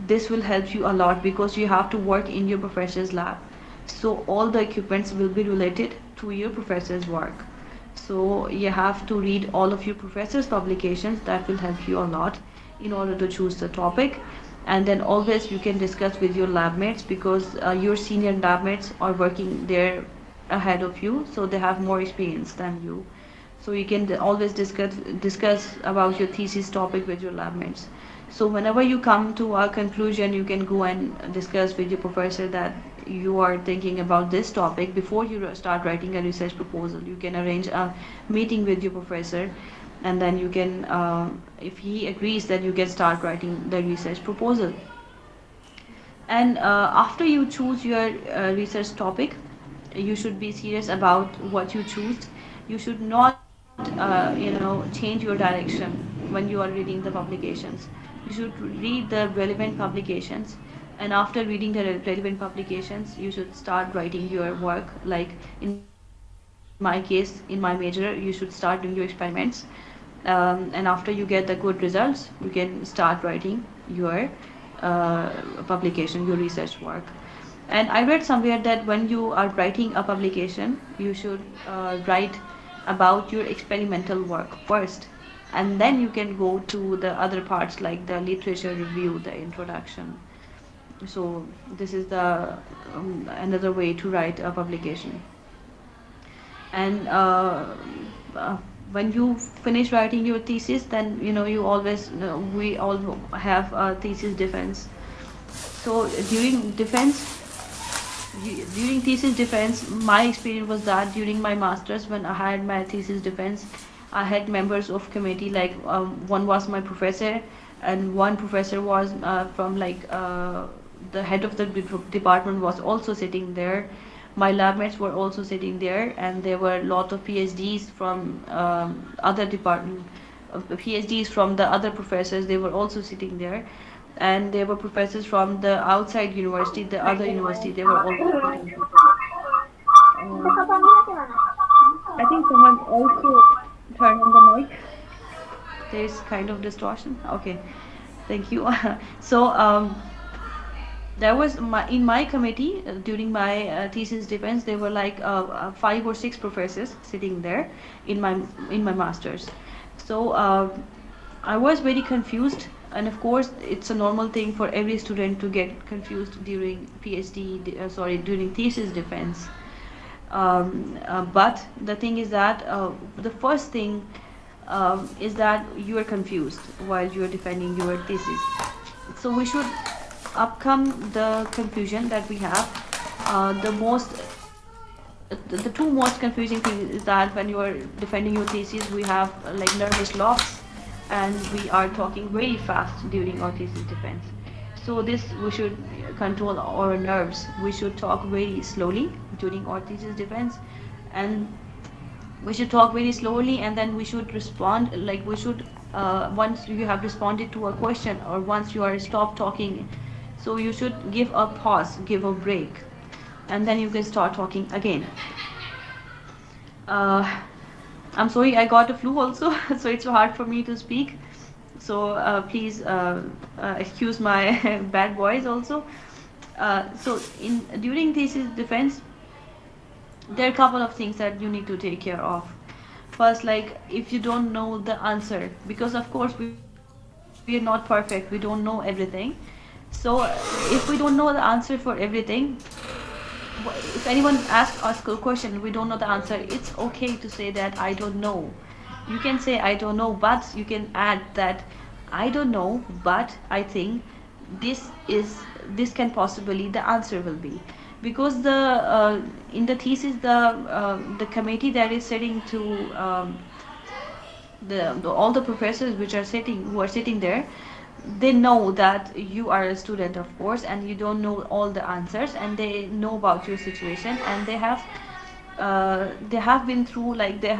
This will help you a lot because you have to work in your professor's lab. So all the equipments will be related to your professor's work. So you have to read all of your professor's publications. That will help you a lot in order to choose the topic. And then always you can discuss with your lab mates, because your senior lab mates are working there ahead of you, so they have more experience than you. So you can always discuss about your thesis topic with your lab mates. So whenever you come to a conclusion, you can go and discuss with your professor that you are thinking about this topic. Before you start writing a research proposal, you can arrange a meeting with your professor, and then you can, if he agrees, then you can start writing the research proposal. And after you choose your research topic, you should be serious about what you choose. You should not, change your direction when you are reading the publications. You should read the relevant publications, and after reading the relevant publications, you should start writing your work. Like in my case, in my major, you should start doing your experiments. and after you get the good results, you can start writing your publication, your research work. And I read somewhere that when you are writing a publication, you should write about your experimental work first, and then you can go to the other parts like the literature review, the introduction. So this is the another way to write a publication. And uh, when you finish writing your thesis, then you always we all have a thesis defense. So during thesis defense, my experience was that during my masters, when I had my thesis defense, I had members of committee, like one was my professor, and one professor was from the head of the department was also sitting there. My lab mates were also sitting there, and there were a lot of PhDs from other department, PhDs from the other professors. They were also sitting there, and there were professors from the outside university, the other university. They were also sitting there. I think someone also turned on the mic. There's kind of distortion. Okay, thank you. So there was in my committee during my thesis defense, there were like 5 or 6 professors sitting there in my masters. So I was very confused, and of course it's a normal thing for every student to get confused during during thesis defense. But the thing is that the first thing is that you are confused while you are defending your thesis. So we should upcome the confusion that we have. The two most confusing things is that when you are defending your thesis, we have like nervous blocks, and we are talking very fast during our thesis defense. So this, we should control our nerves. We should talk very slowly during our thesis defense, and we should talk very slowly, and then we should respond, like we should once you have responded to a question, or once you are stopped talking, so you should give a pause, give a break, and then you can start talking again. I'm sorry, I got a flu also, so it's hard for me to speak. So please excuse my bad voice also. So during thesis defense, there are a couple of things that you need to take care of. First, like if you don't know the answer, because of course we are not perfect, we don't know everything. So if we don't know the answer for everything, if anyone asks us a question, we don't know the answer, it's okay to say that I don't know. You can say I don't know, but you can add that I don't know, but I think this can possibly the answer will be, because the in the thesis the committee that is sitting to all the professors who are sitting there, they know that you are a student, of course, and you don't know all the answers, and they know about your situation, and they have been through, like they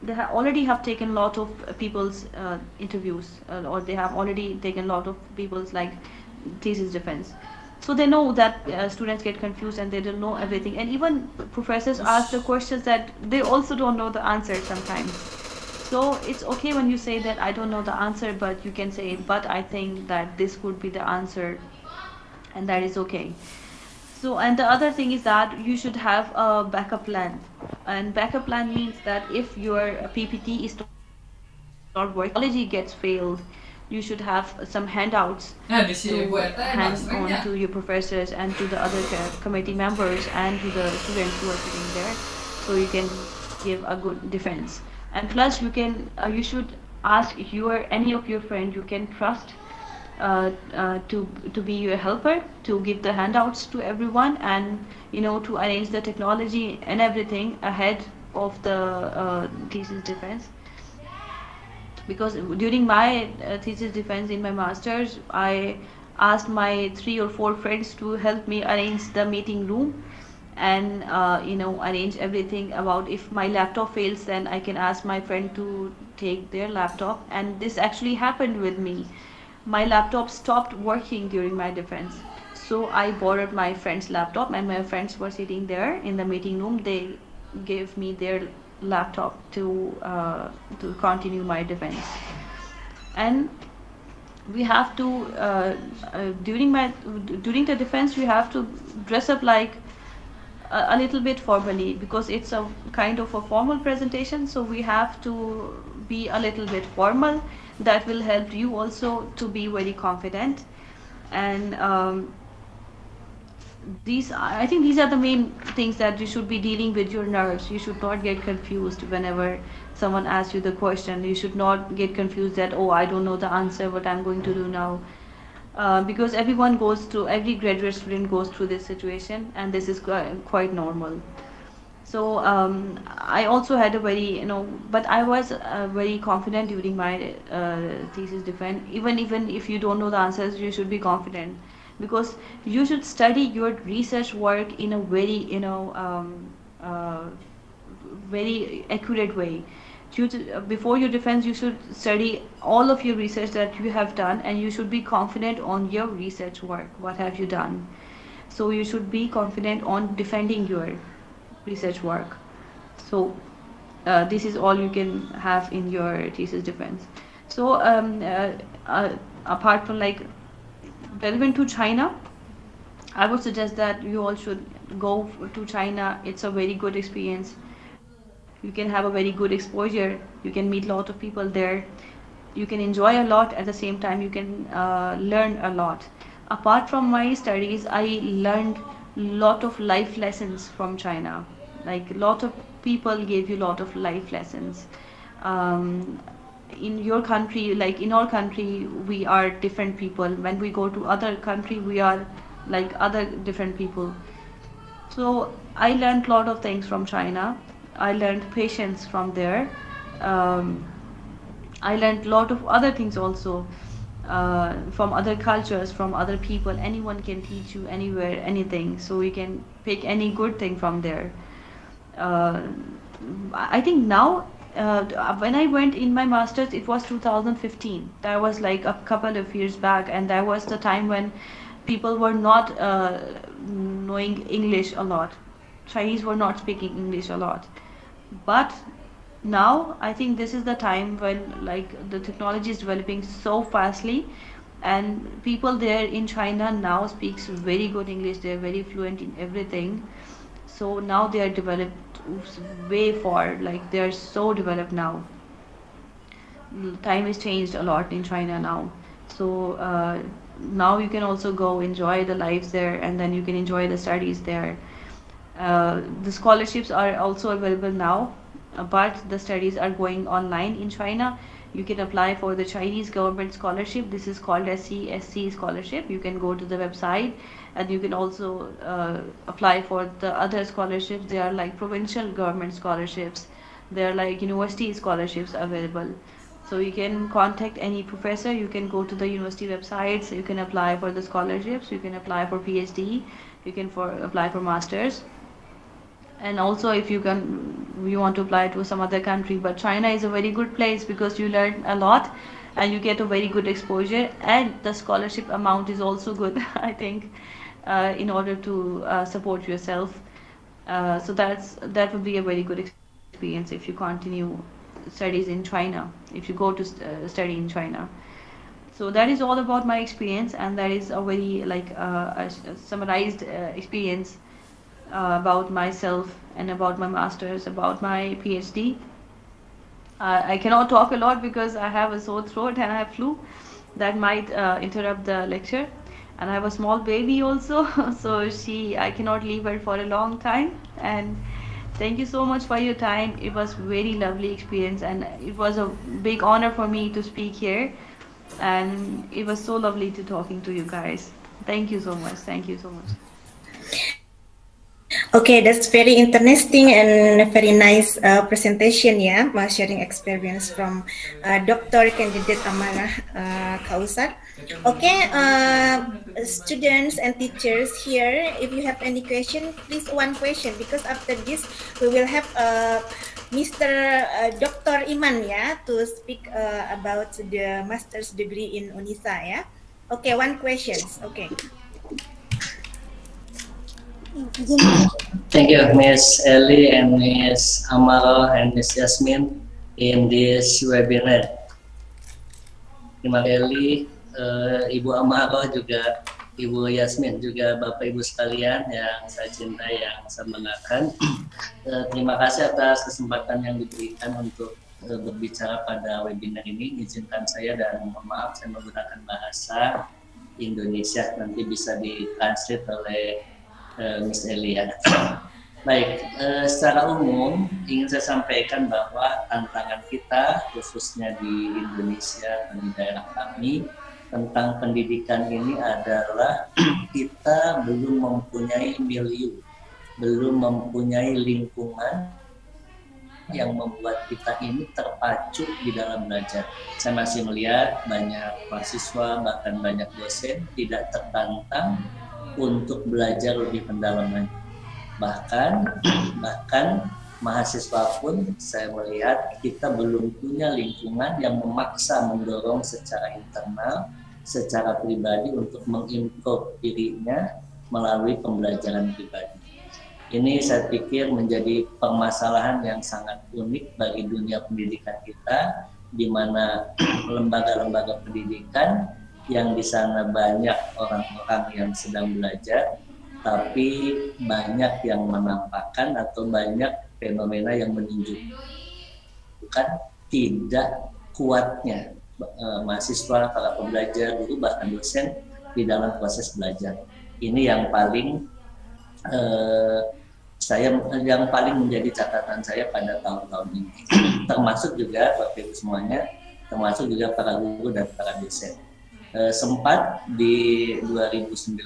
already have taken a lot of people's interviews, or they have already taken a lot of people's like thesis defense. So they know that students get confused and they don't know everything, and even professors ask the questions that they also don't know the answer sometimes. So it's okay when you say that I don't know the answer, but you can say, but I think that this could be the answer, and that is okay. So, and the other thing is that you should have a backup plan. And backup plan means that if your PPT is not working, technology gets failed, you should have some handouts to hand on to your professors and to the other committee members and to the students who are sitting there, so you can give a good defense. And plus you should ask any of your friends you can trust to be your helper, to give the handouts to everyone, and to arrange the technology and everything ahead of the thesis defense. Because during my thesis defense in my masters, I asked my 3 or 4 friends to help me arrange the meeting room, and arrange everything about if my laptop fails, then I can ask my friend to take their laptop. And this actually happened with me. My laptop stopped working during my defense, so I borrowed my friend's laptop, and my friends were sitting there in the meeting room. They gave me their laptop to continue my defense. And we have to during the defense we have to dress up like a little bit formally, because it's a kind of a formal presentation, so we have to be a little bit formal. That will help you also to be very confident. And I think these are the main things that you should be dealing with your nerves. You should not get confused whenever someone asks you the question. You should not get confused that, oh, I don't know the answer, what I'm going to do now. Because every graduate student goes through this situation, and this is quite normal. So I also had a very, but I was very confident during my thesis defense. Even if you don't know the answers, you should be confident, because you should study your research work in a very, very accurate way. Before your defense, you should study all of your research that you have done, and you should be confident on your research work. What have you done? So you should be confident on defending your research work. So this is all you can have in your thesis defense. So apart from like relevant to China, I would suggest that you all should go to China. It's a very good experience. You can have a very good exposure. You can meet a lot of people there. You can enjoy a lot. At the same time, you can learn a lot. Apart from my studies, I learned lot of life lessons from China. Like a lot of people gave you a lot of life lessons. In your country, like in our country, we are different people. When we go to other country, we are like other different people. So I learned a lot of things from China. I learned patience from there. I learned a lot of other things also, from other cultures, from other people. Anyone can teach you anywhere, anything. So you can pick any good thing from there. I think now, when I went in my master's, it was 2015. That was like a couple of years back, and that was the time when people were not knowing English a lot. Chinese were not speaking English a lot. But now I think this is the time when like the technology is developing so fastly, and people there in China now speaks very good English. They're very fluent in everything. So now they are developed way far, like they are so developed now. Time has changed a lot in China now. So now you can also go enjoy the lives there, and then you can enjoy the studies there. The scholarships are also available now, but the studies are going online in China. You can apply for the Chinese government scholarship. This is called M.Sc scholarship. You can go to the website, and you can also apply for the other scholarships. They are like provincial government scholarships. They are like university scholarships available. So you can contact any professor. You can go to the university websites. You can apply for the scholarships. You can apply for PhD. You can apply for masters. And also if you want to apply to some other country, but China is a very good place because you learn a lot and you get a very good exposure, and the scholarship amount is also good I think, in order to support yourself. So that would be a very good experience if you continue studies in China, if you go to study in China. So that is all about my experience, and that is a very like a summarized experience about myself and about my masters, about my PhD. I cannot talk a lot because I have a sore throat and I have flu that might interrupt the lecture, and I have a small baby also so I cannot leave her for a long time. And thank you so much for your time. It was very lovely experience, and it was a big honor for me to speak here, and it was so lovely to talking to you guys. Thank you so much. Thank you so much. Okay, that's very interesting and very nice presentation, yeah, sharing experience from Dr. Candidate Ammarah Kausar. Okay, students and teachers here, if you have any question, please one question, because after this we will have Mr. Dr. Iman, yeah, to speak about the master's degree in Unisa, yeah. Okay, one question. Okay. Thank you, Miss Eli and Miss Ammarah and Miss Yasmin in this webinar. Terima kasih Ibu Ammarah juga Ibu Yasmin juga Bapak Ibu sekalian yang saya cintai, yang saya banggakan. Terima kasih atas kesempatan yang diberikan untuk berbicara pada webinar ini. Izinkan saya dan mohon maaf saya menggunakan bahasa Indonesia, nanti bisa ditranslate oleh Miss Eli ya. Baik, secara umum ingin saya sampaikan bahwa tantangan kita khususnya di Indonesia dan di daerah kami tentang pendidikan ini adalah kita belum mempunyai milieu, belum mempunyai lingkungan yang membuat kita ini terpacu di dalam belajar. Saya masih melihat banyak mahasiswa bahkan banyak dosen tidak tertantang untuk belajar lebih mendalam lagi. Bahkan mahasiswa pun saya melihat kita belum punya lingkungan yang memaksa mendorong secara internal, secara pribadi untuk mengimprove dirinya melalui pembelajaran pribadi. Ini saya pikir menjadi permasalahan yang sangat unik bagi dunia pendidikan kita, di mana lembaga-lembaga pendidikan yang di sana banyak orang-orang yang sedang belajar, tapi banyak yang menampakkan atau banyak fenomena yang menunjukkan tidak kuatnya mahasiswa, para pembelajar, guru, bahkan dosen di dalam proses belajar. Ini yang paling yang paling menjadi catatan saya pada tahun-tahun ini. Termasuk juga Bapak Ibu semuanya, termasuk juga para guru dan para dosen. Sempat di 2019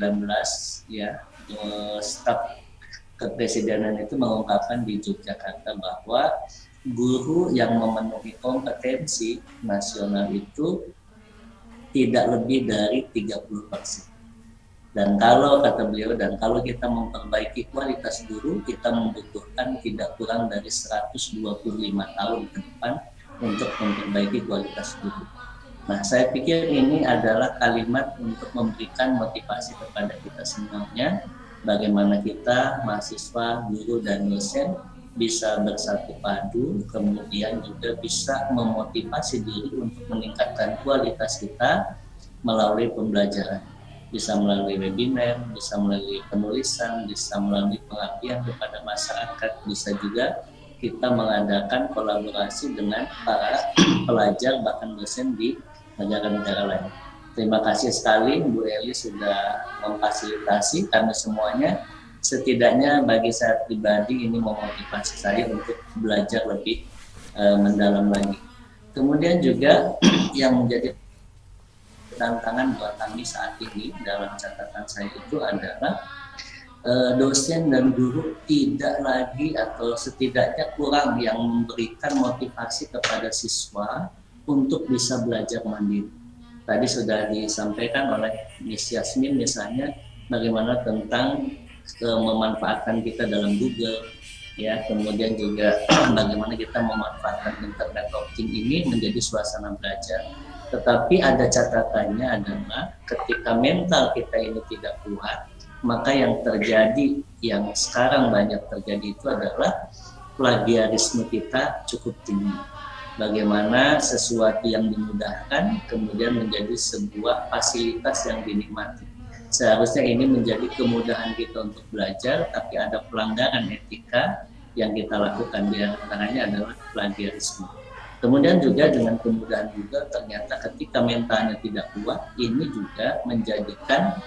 ya, staf kepresidenan itu mengungkapkan di Yogyakarta bahwa guru yang memenuhi kompetensi nasional itu tidak lebih dari 30%. Dan kalau kata beliau, dan kalau kita memperbaiki kualitas guru, kita membutuhkan tidak kurang dari 125 tahun ke depan untuk memperbaiki kualitas guru. Nah, saya pikir ini adalah kalimat untuk memberikan motivasi kepada kita semuanya, bagaimana kita, mahasiswa, guru, dan dosen bisa bersatu padu, kemudian juga bisa memotivasi diri untuk meningkatkan kualitas kita melalui pembelajaran. Bisa melalui webinar, bisa melalui penulisan, bisa melalui pengabdian kepada masyarakat, bisa juga kita mengadakan kolaborasi dengan para pelajar bahkan dosen di negara-negara lain. Terima kasih sekali Bu Eli sudah memfasilitasi kami semuanya. Setidaknya bagi saya pribadi ini memotivasi saya untuk belajar lebih mendalam lagi. Kemudian juga yang menjadi tantangan buat kami saat ini dalam catatan saya itu adalah dosen dan guru tidak lagi atau setidaknya kurang yang memberikan motivasi kepada siswa untuk bisa belajar mandiri. Tadi sudah disampaikan oleh Miss Yasmin misalnya bagaimana tentang memanfaatkan kita dalam Google, ya, kemudian juga bagaimana kita memanfaatkan internet banking ini menjadi suasana belajar. Tetapi ada catatannya adalah ketika mental kita ini tidak kuat, maka yang terjadi, yang sekarang banyak terjadi itu adalah plagiarisme kita cukup tinggi. Bagaimana sesuatu yang dimudahkan kemudian menjadi sebuah fasilitas yang dinikmati. Seharusnya ini menjadi kemudahan kita untuk belajar, tapi ada pelanggaran etika yang kita lakukan, di antaranya adalah plagiarisme. Kemudian juga dengan kemudahan juga ternyata ketika mentalnya tidak kuat, ini juga menjadikan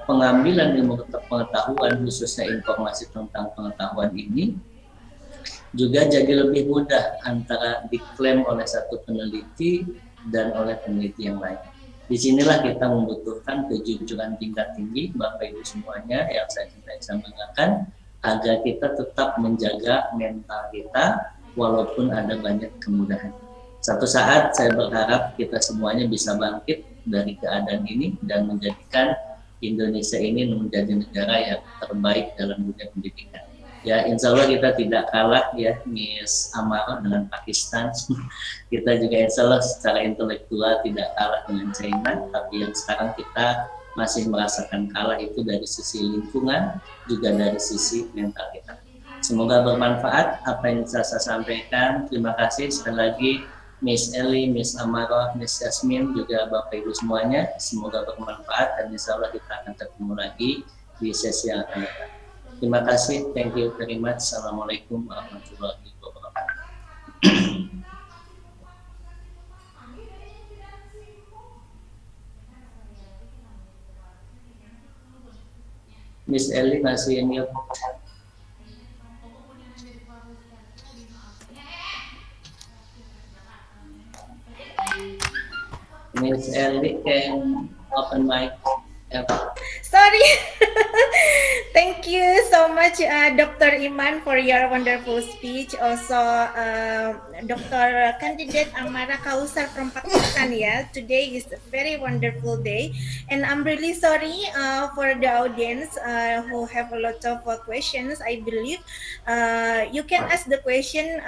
pengambilan ilmu pengetahuan, khususnya informasi tentang pengetahuan ini juga jadi lebih mudah antara diklaim oleh satu peneliti dan oleh peneliti yang lain. Disinilah kita membutuhkan kejujuran tingkat tinggi Bapak Ibu semuanya yang saya banggakan, agar kita tetap menjaga mental kita walaupun ada banyak kemudahan. Satu saat saya berharap kita semuanya bisa bangkit dari keadaan ini dan menjadikan Indonesia ini menjadi negara yang terbaik dalam dunia pendidikan. Ya, insya Allah kita tidak kalah ya Miss Ammarah dengan Pakistan. Kita juga insya Allah secara intelektual tidak kalah dengan China, tapi yang sekarang kita masih merasakan kalah, itu dari sisi lingkungan juga dari sisi mental kita. Semoga bermanfaat apa yang bisa saya sampaikan. Terima kasih sekali lagi Miss Eli, Miss Ammarah, Miss Yasmin, juga Bapak Ibu semuanya. Semoga bermanfaat dan insya Allah kita akan ketemu lagi di sesi yang akan datang. Terima kasih, thank you very much. Assalamualaikum warahmatullahi wabarakatuh. Miss Eli masih mute. Miss Eli can open mic. Sorry. Thank you so much, Dr. Iman, for your wonderful speech. Also, Dr. Candidate Ammarah Kausar from Pakistan. Yeah, today is a very wonderful day, and I'm really sorry for the audience who have a lot of questions. I believe you can ask the question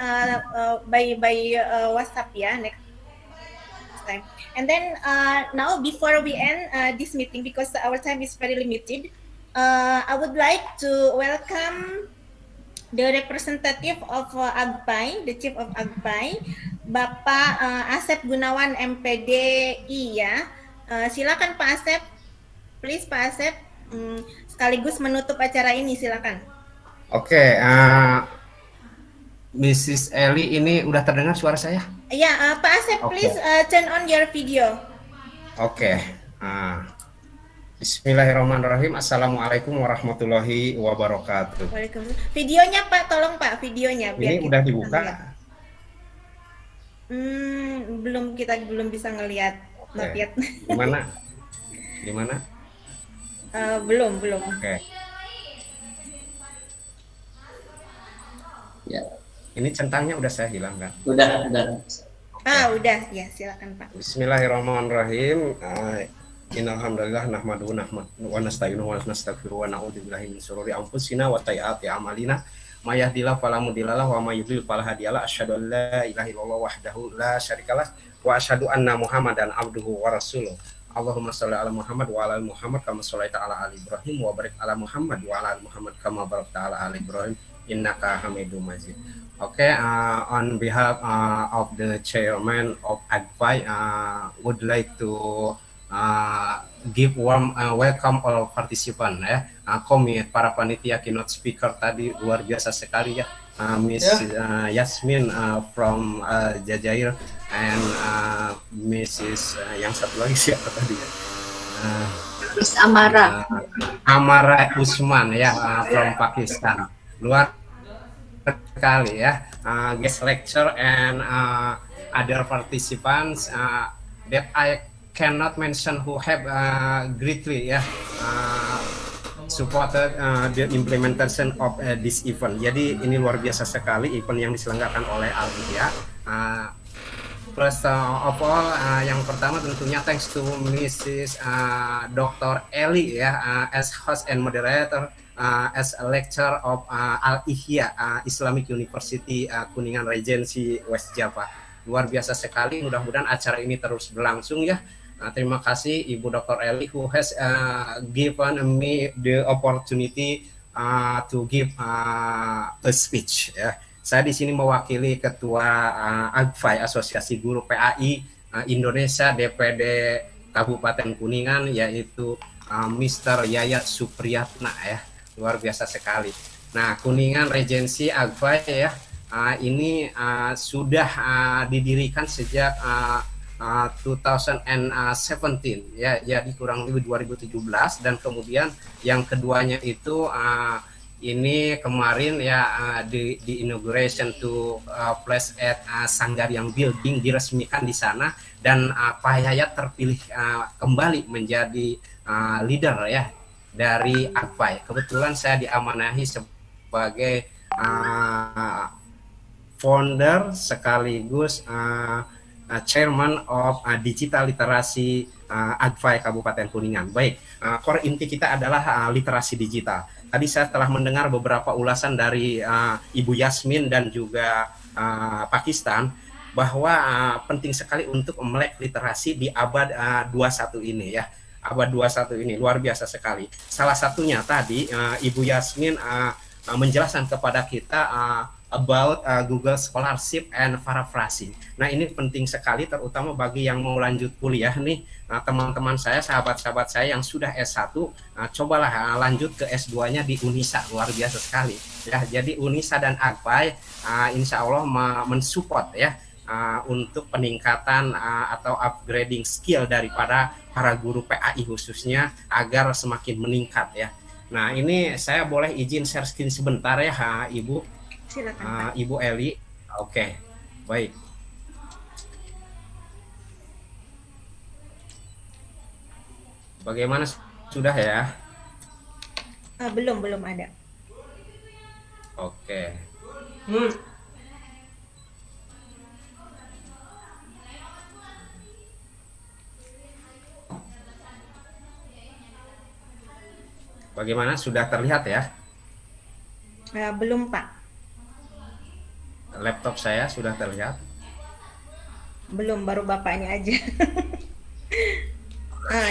by WhatsApp. Yeah, next time. And then now, before we end this meeting, because our time is very limited, I would like to welcome the representative of AGPAII, the chief of AGPAII, Bapak Asep Gunawan MPDI ya. Silakan Pak Asep, please Pak Asep, sekaligus menutup acara ini, silakan. Oke, Mrs. Eli, ini udah terdengar suara saya? Ya, Pak Asep, please turn on your video. Oke. Bismillahirrahmanirrahim. Assalamualaikum warahmatullahi wabarakatuh. Waalaikumsalam. Videonya Pak, tolong Pak, videonya. Biar ini udah dibuka? Kita belum bisa ngelihat. Not yet. Gimana? Gimana? Belum. Oke. Ya. Ini centangnya udah saya hilangkan. Udah. Udah. Ya, silakan Pak. Bismillahirrahmanirrahim. Innalhamdulillah nahmaduhu wa nasta'inuhu wa nastaghfiruhu wa na'udzu billahi min syururi anfusina wa sayyiati a'malina. May yahdihillahu fala mudilla lahu wa may yudlil fala hadiyalah. Asyhadu an la ilaha illallah wahdahu la syarikalah wa asyhadu anna Muhammadan abduhu wa rasuluh. Allahumma shalli ala Muhammad wa ala ali Muhammad kama shallaita ala ali Ibrahim wa barik ala Muhammad wa ala ali Muhammad kama barakta ala ali Ibrahim innaka Hamidum Majid. Okay, on behalf of the chairman of AGPAII, would like to give warm welcome all participant ya. Komit para panitia keynote speaker tadi luar biasa sekali ya. Miss Yasmin from Jazair and Mrs. Yang satu lagi siapa tadi ya? Miss Ammarah. Ammarah Usman ya from Pakistan. Luar sekali ya. Guest lecture and other participants that I cannot mention who have greatly supported the implementation of this event. Jadi ini luar biasa sekali event yang diselenggarakan oleh Al-Ihya. First of all, yang pertama tentunya thanks to Mrs. Dr. Eli ya, as host and moderator, as a lecturer of Al-Ihya Islamic University Kuningan Regency West Java. Luar biasa sekali, mudah-mudahan acara ini terus berlangsung ya. Terima kasih Ibu Dr. Eli who has given me the opportunity to give a speech ya. Saya di sini mewakili Ketua AGPAII Asosiasi Guru PAI Indonesia DPD Kabupaten Kuningan, yaitu Mr. Yayat Supriyatna ya. Luar biasa sekali. Nah, Kuningan Regency AGPAII ya, ini sudah didirikan sejak 2017 ya, jadi kurang lebih 2017, dan kemudian yang keduanya itu ini kemarin ya di inauguration to place at Sanggariang Building diresmikan di sana, dan Pak Yayat terpilih kembali menjadi leader ya dari AGPAII. Kebetulan saya diamanahi sebagai founder sekaligus chairman of digital literasi AGPAII Kabupaten Kuningan. Baik, core inti kita adalah literasi digital. Tadi saya telah mendengar beberapa ulasan dari Ibu Yasmin dan juga Pakistan bahwa penting sekali untuk melek literasi di abad 21 ini ya. abad 21 ini luar biasa sekali. Salah satunya tadi Ibu Yasmin menjelaskan kepada kita about Google Scholarship and Paraphrasing. Nah, ini penting sekali terutama bagi yang mau lanjut kuliah nih, teman-teman saya, sahabat-sahabat saya yang sudah S1, cobalah lanjut ke S2-nya di Unisa, luar biasa sekali. Ya, jadi Unisa dan AGPAII insya Allah mensupport ya untuk peningkatan atau upgrading skill daripada para guru PAI khususnya agar semakin meningkat ya. Nah, ini saya boleh izin share screen sebentar ya, Ibu. Silakan. Ibu Eli. Oke, baik. Bagaimana, sudah ya? Belum ada. Oke. Bagaimana, sudah terlihat ya? Belum, Pak. Laptop saya sudah terlihat? Belum, baru bapaknya aja.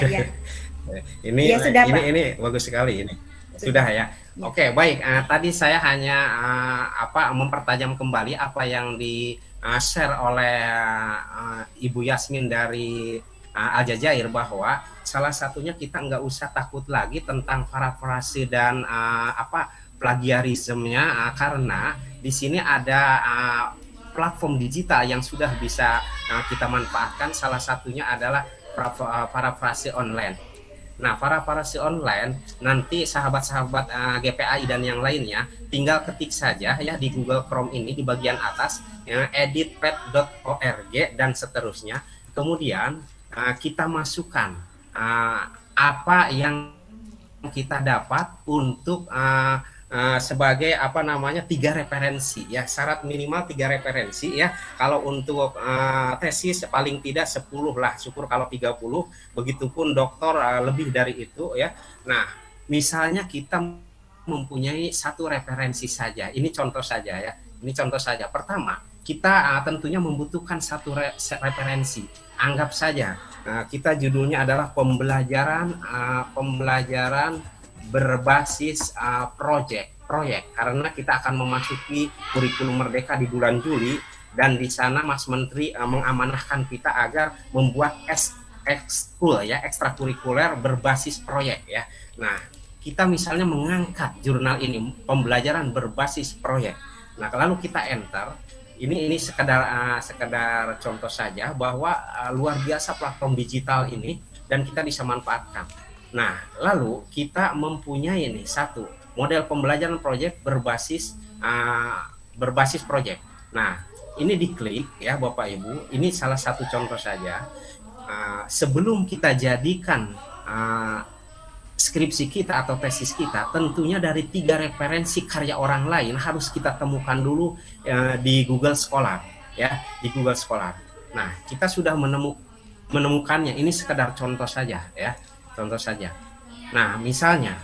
Ya. Ini ya, sudah, Pak. Ini bagus sekali ini. Sudah ya. Oke, baik. Tadi saya hanya mempertajam kembali apa yang di share oleh Ibu Yasmin dari Aljazair, bahwa salah satunya kita nggak usah takut lagi tentang parafrase dan plagiarismenya, karena di sini ada platform digital yang sudah bisa kita manfaatkan. Salah satunya adalah parafrase online. Nah, parafrase online nanti sahabat-sahabat AGPAII dan yang lainnya tinggal ketik saja ya di Google Chrome ini di bagian atas editpad.org dan seterusnya. Kemudian kita masukkan apa yang kita dapat untuk sebagai 3 referensi ya, syarat minimal 3 referensi ya. Kalau untuk tesis paling tidak 10 lah, syukur kalau 30, begitupun doktor lebih dari itu ya. Nah, misalnya kita mempunyai 1 referensi saja, ini contoh saja ya, ini contoh saja. Pertama, kita tentunya membutuhkan 1 referensi. Anggap saja kita judulnya adalah pembelajaran berbasis proyek, karena kita akan memasuki kurikulum merdeka di bulan Juli, dan di sana Mas Menteri mengamanahkan kita agar membuat ekskul ya, ekstrakurikuler berbasis proyek ya. Nah, kita misalnya mengangkat jurnal ini pembelajaran berbasis proyek. Nah, lalu kita enter. Ini sekedar contoh saja bahwa luar biasa platform digital ini dan kita bisa manfaatkan. Nah, lalu kita mempunyai ini 1 model pembelajaran proyek berbasis proyek. Nah, ini diklik ya Bapak Ibu. Ini salah satu contoh saja. Sebelum kita jadikan skripsi kita atau tesis kita, tentunya dari 3 referensi karya orang lain harus kita temukan dulu di Google Scholar ya, di Google Scholar. Nah, kita sudah menemukannya. Ini sekedar contoh saja ya. Contoh saja. Nah, misalnya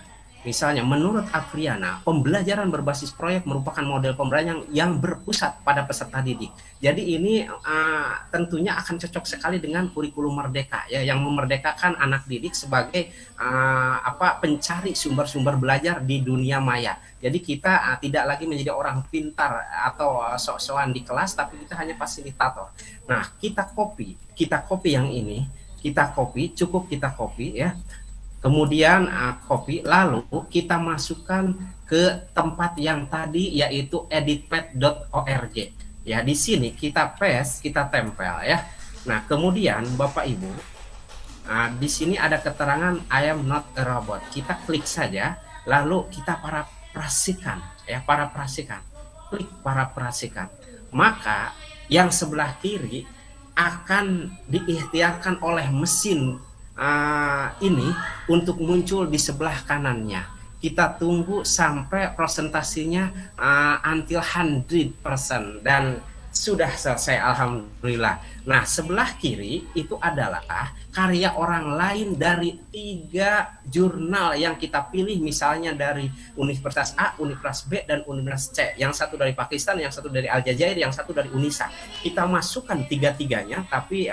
menurut Afriana, pembelajaran berbasis proyek merupakan model pembelajaran yang berpusat pada peserta didik. Jadi ini tentunya akan cocok sekali dengan kurikulum merdeka ya, yang memerdekakan anak didik sebagai pencari sumber-sumber belajar di dunia maya. Jadi kita tidak lagi menjadi orang pintar atau sok-sokan di kelas, tapi kita hanya fasilitator. Nah, kita copy yang ini. Cukup kita copy ya. Kemudian copy, lalu kita masukkan ke tempat yang tadi yaitu editpad.org. Ya, di sini kita paste, kita tempel ya. Nah, kemudian Bapak Ibu, di sini ada keterangan I am not a robot. Kita klik saja, lalu kita parafrasikan ya, Klik parafrasikan. Maka yang sebelah kiri akan diikhtiarkan oleh mesin ini untuk muncul di sebelah kanannya. Kita tunggu sampai presentasinya until 100% dan sudah selesai, alhamdulillah. Nah, sebelah kiri itu adalah karya orang lain dari 3 jurnal yang kita pilih, misalnya dari Universitas A, Universitas B, dan Universitas C. Yang satu dari Pakistan, yang satu dari Aljazair, yang satu dari Unisa. Kita masukkan 3-3-nya, tapi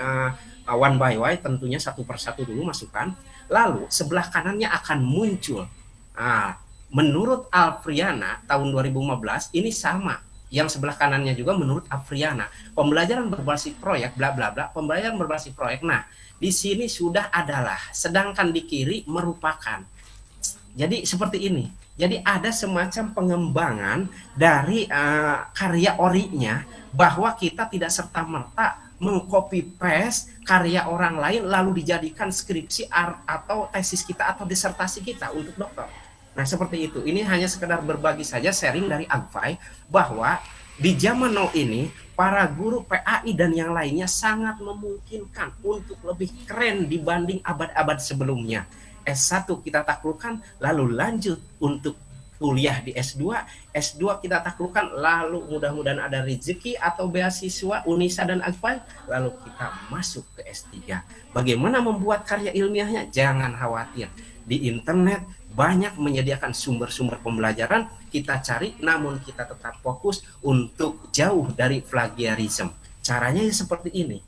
one by one, tentunya satu persatu dulu masukkan. Lalu sebelah kanannya akan muncul. Menurut Alfriana tahun 2015 ini sama. Yang sebelah kanannya juga menurut Afriana, pembelajaran berbasis proyek bla bla bla, pembelajaran berbasis proyek. Nah, di sini sudah adalah, sedangkan di kiri merupakan. Jadi seperti ini. Jadi ada semacam pengembangan dari karya orinya, bahwa kita tidak serta-merta mengcopy paste karya orang lain lalu dijadikan skripsi atau tesis kita atau disertasi kita untuk dokter. Nah, seperti itu. Ini hanya sekedar berbagi saja, sharing dari AGPAII, bahwa di zaman now ini para guru PAI dan yang lainnya sangat memungkinkan untuk lebih keren dibanding abad-abad sebelumnya. S1 kita taklukkan, lalu lanjut untuk kuliah di S2, S2 kita taklukkan, lalu mudah-mudahan ada rezeki atau beasiswa Unisa dan AGPAII, lalu kita masuk ke S3. Bagaimana membuat karya ilmiahnya? Jangan khawatir. Di internet banyak menyediakan sumber-sumber pembelajaran, kita cari, namun kita tetap fokus untuk jauh dari plagiarisme. Caranya ya seperti ini.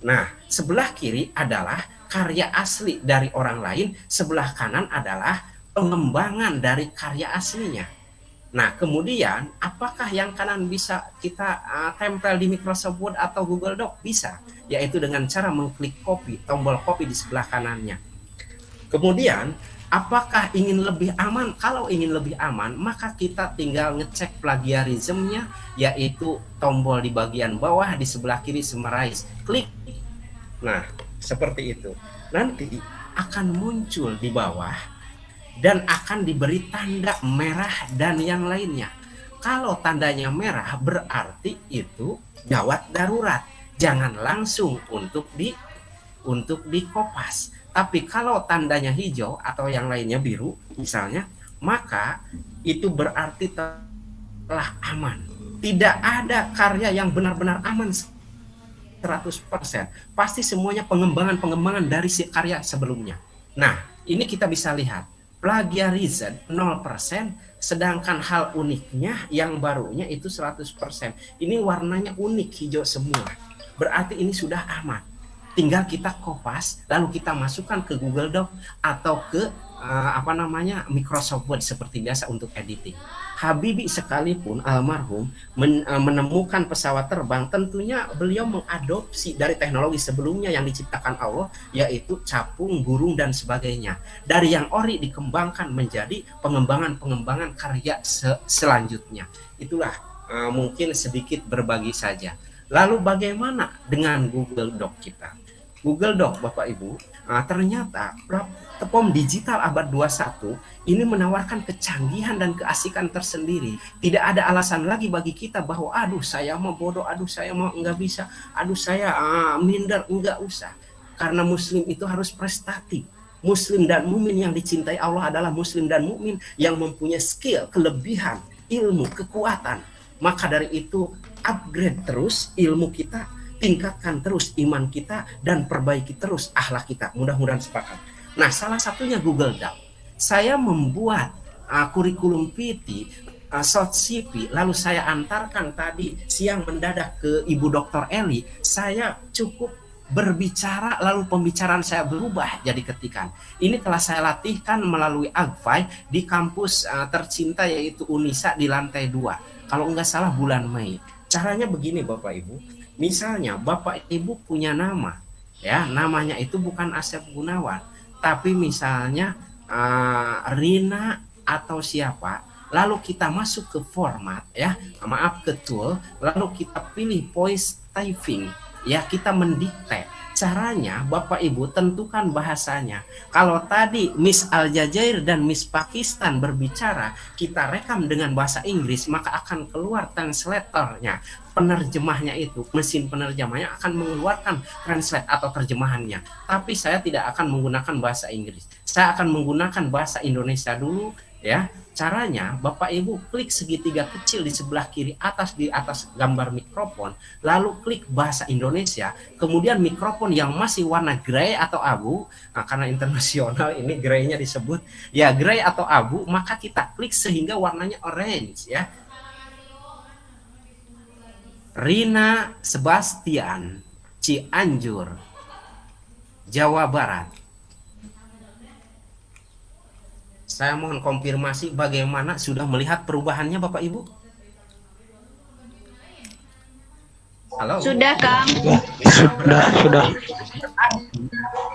Nah, sebelah kiri adalah karya asli dari orang lain, sebelah kanan adalah pengembangan dari karya aslinya. Nah, kemudian apakah yang kanan bisa kita tempel di Microsoft Word atau Google Doc? Bisa, yaitu dengan cara mengklik copy, tombol copy di sebelah kanannya. Kemudian apakah ingin lebih aman? Kalau ingin lebih aman, maka kita tinggal ngecek plagiarismenya, yaitu tombol di bagian bawah di sebelah kiri summarize, klik. Nah, seperti itu. Nanti akan muncul di bawah dan akan diberi tanda merah dan yang lainnya. Kalau tandanya merah berarti itu gawat darurat. Jangan langsung untuk dikopas. Tapi kalau tandanya hijau atau yang lainnya biru misalnya, maka itu berarti telah aman. Tidak ada karya yang benar-benar aman 100%. Pasti semuanya pengembangan dari si karya sebelumnya. Nah, ini kita bisa lihat. Plagiarism 0%, sedangkan hal uniknya yang barunya itu 100%. Ini warnanya unik, hijau semua. Berarti ini sudah aman. Tinggal kita kopas, lalu kita masukkan ke Google Doc atau ke Microsoft Word seperti biasa untuk editing. Habibie sekalipun almarhum menemukan pesawat terbang, tentunya beliau mengadopsi dari teknologi sebelumnya yang diciptakan Allah, yaitu capung, burung dan sebagainya. Dari yang ori dikembangkan menjadi pengembangan karya selanjutnya. Itulah mungkin sedikit berbagi saja. Lalu bagaimana dengan Google Doc kita? Google Doc, Bapak Ibu, ternyata platform digital abad 21 ini menawarkan kecanggihan dan keasikan tersendiri. Tidak ada alasan lagi bagi kita bahwa aduh saya mau bodoh, aduh saya mau enggak bisa, aduh saya minder, enggak usah. Karena muslim itu harus prestatif. Muslim dan mukmin yang dicintai Allah adalah muslim dan mukmin yang mempunyai skill, kelebihan, ilmu, kekuatan. Maka dari itu upgrade terus ilmu kita, tingkatkan terus iman kita, dan perbaiki terus akhlak kita. Mudah-mudahan sepakat. Nah, salah satunya Google Doc. Saya membuat kurikulum PT, short CV, lalu saya antarkan tadi siang mendadak ke Ibu Dr. Eli. Saya cukup berbicara, lalu pembicaraan saya berubah jadi ketikan. Ini telah saya latihkan melalui AGPAII di kampus tercinta yaitu Unisa di lantai 2. Kalau enggak salah bulan Mei. Caranya begini Bapak Ibu. Misalnya Bapak Ibu punya nama, ya namanya itu bukan Asep Gunawan, tapi misalnya Rina atau siapa, lalu kita masuk ke format, ya ke tool, lalu kita pilih voice typing, ya kita mendikte. Caranya Bapak Ibu tentukan bahasanya. Kalau tadi Miss Aljazair dan Miss Pakistan berbicara, kita rekam dengan bahasa Inggris, maka akan keluar translatornya. Penerjemahnya itu, mesin penerjemahnya akan mengeluarkan translate atau terjemahannya. Tapi saya tidak akan menggunakan bahasa Inggris. Saya akan menggunakan bahasa Indonesia dulu, ya. Caranya Bapak Ibu klik segitiga kecil di sebelah kiri atas, di atas gambar mikrofon, lalu klik bahasa Indonesia, kemudian mikrofon yang masih warna grey atau abu, karena internasional ini grey-nya disebut ya grey atau abu, maka kita klik sehingga warnanya orange, ya. Rina Sebastian, Cianjur, Jawa Barat. Saya mohon konfirmasi bagaimana sudah melihat perubahannya Bapak Ibu? Halo? Sudah, Kang. Sudah.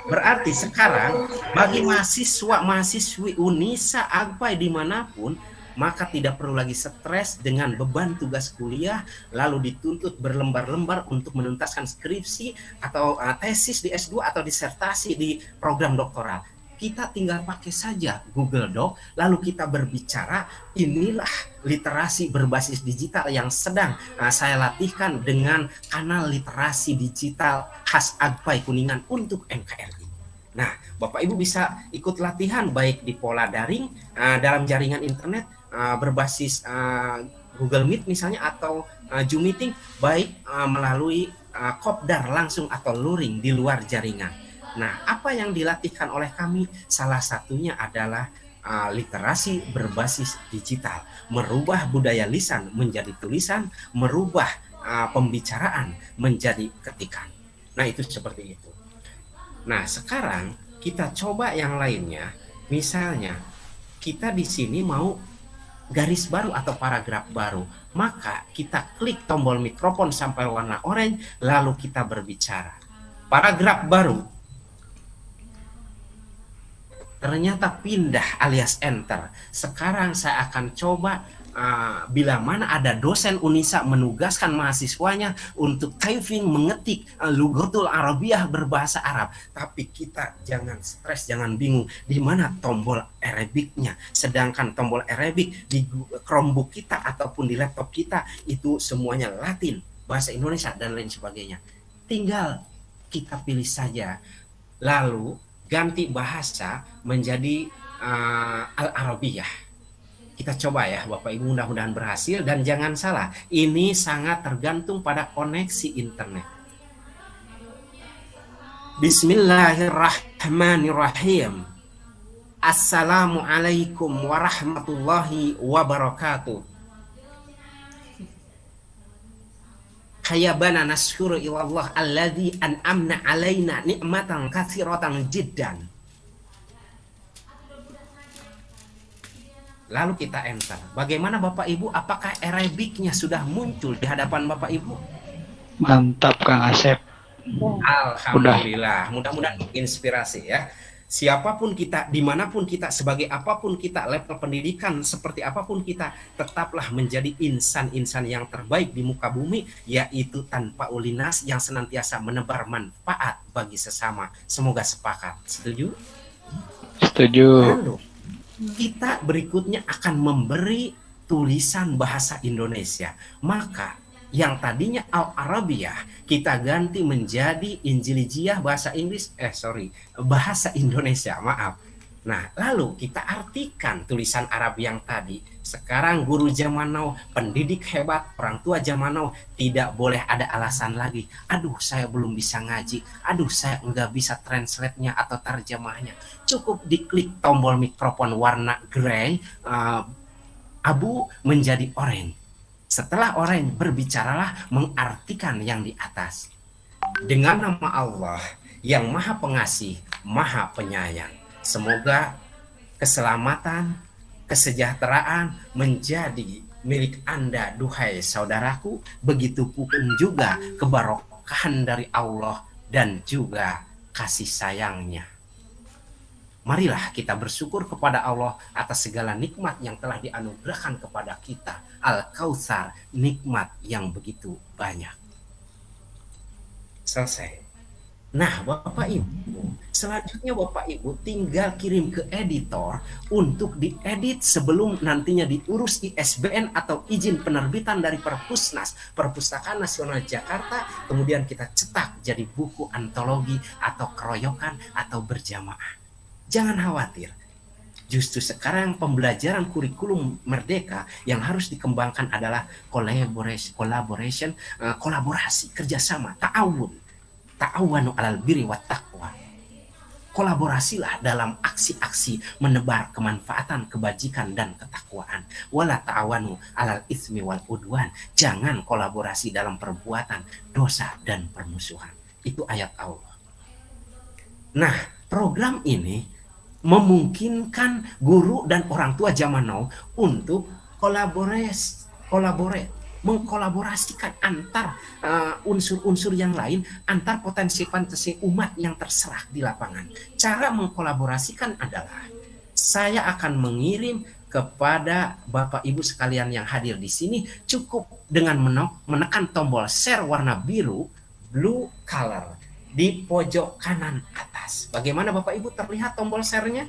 Berarti sekarang bagi mahasiswi Unisa AGPAII dimanapun, maka tidak perlu lagi stres dengan beban tugas kuliah, lalu dituntut berlembar-lembar untuk menuntaskan skripsi atau tesis di S2 atau disertasi di program doktoral. Kita tinggal pakai saja Google Doc, lalu kita berbicara. Inilah literasi berbasis digital yang sedang saya latihkan dengan kanal literasi digital khas AGPAII Kuningan untuk NKRI. Nah, Bapak Ibu bisa ikut latihan baik di pola daring, dalam jaringan internet, berbasis Google Meet misalnya, atau Zoom Meeting, baik melalui kopdar langsung atau luring di luar jaringan. Nah, apa yang dilatihkan oleh kami? Salah satunya adalah literasi berbasis digital, merubah budaya lisan menjadi tulisan, merubah pembicaraan menjadi ketikan. Nah, itu seperti itu. Nah, sekarang kita coba yang lainnya. Misalnya, kita di sini mau garis baru atau paragraf baru, maka kita klik tombol mikrofon sampai warna oranye, lalu kita berbicara. Paragraf baru. Ternyata pindah alias enter. Sekarang saya akan coba bila mana ada dosen Unisa menugaskan mahasiswanya untuk typing, mengetik Lughatul Arabiyah berbahasa Arab. Tapi kita jangan stres, jangan bingung di mana tombol Arabiknya. Sedangkan tombol Arabik di Chromebook kita ataupun di laptop kita itu semuanya Latin, bahasa Indonesia dan lain sebagainya. Tinggal kita pilih saja. Lalu ganti bahasa menjadi Al-Arabiyah. Kita coba ya Bapak Ibu, mudah-mudahan berhasil. Dan jangan salah, ini sangat tergantung pada koneksi internet. Bismillahirrahmanirrahim. Assalamualaikum warahmatullahi wabarakatuh. Hayabana nasyuru ilallah alladzi an'amna alaina ni'matan katsiratan jiddan. Lalu kita enter. Bagaimana Bapak Ibu? Apakah Arabiknya sudah muncul di hadapan Bapak Ibu? Mantap Kang Asep. Alhamdulillah. Mudah-mudahan inspirasi ya. Siapapun kita, dimanapun kita, sebagai apapun kita, level pendidikan seperti apapun kita, tetaplah menjadi insan-insan yang terbaik di muka bumi, yaitu tanpa ulinas, yang senantiasa menebar manfaat bagi sesama. Semoga sepakat. Setuju? Setuju. Lalu kita berikutnya akan memberi tulisan bahasa Indonesia. Maka yang tadinya Al-Arabiyah kita ganti menjadi Injilijiyah bahasa Inggris, bahasa Indonesia, maaf. Nah, lalu kita artikan tulisan Arab yang tadi. Sekarang guru zaman now, pendidik hebat, orang tua zaman now, tidak boleh ada alasan lagi. Aduh, saya belum bisa ngaji. Aduh, saya nggak bisa translate-nya atau terjemahnya. Cukup diklik tombol mikrofon warna grey, abu menjadi orange. Setelah orang berbicaralah mengartikan yang di atas. Dengan nama Allah yang Maha Pengasih, Maha Penyayang. Semoga keselamatan, kesejahteraan menjadi milik Anda, duhai saudaraku. Begitupun juga kebarokahan dari Allah dan juga kasih sayangnya. Marilah kita bersyukur kepada Allah atas segala nikmat yang telah dianugerahkan kepada kita. Al-Kausar, nikmat yang begitu banyak. Selesai. Nah, Bapak Ibu, selanjutnya Bapak Ibu tinggal kirim ke editor untuk diedit sebelum nantinya diurus ISBN atau izin penerbitan dari Perpusnas, Perpustakaan Nasional Jakarta, kemudian kita cetak jadi buku antologi atau keroyokan atau berjamaah. Jangan khawatir. Justru sekarang pembelajaran kurikulum merdeka yang harus dikembangkan adalah kolaborasi, kerjasama, ta'awunu alal birri wat taqwa. Kolaborasilah dalam aksi-aksi menebar kemanfaatan, kebajikan dan ketakwaan. Wala ta'awanu alal itsmi wal udwan. Jangan kolaborasi dalam perbuatan dosa dan permusuhan. Itu ayat Allah. Nah, program ini memungkinkan guru dan orang tua zaman now untuk mengkolaborasikan antar unsur-unsur yang lain, antar potensi-potensi umat yang terserah di lapangan. Cara mengkolaborasikan adalah saya akan mengirim kepada Bapak Ibu sekalian yang hadir di sini, cukup dengan menekan tombol share warna biru, blue color, di pojok kanan atas. Bagaimana Bapak Ibu terlihat tombol share-nya?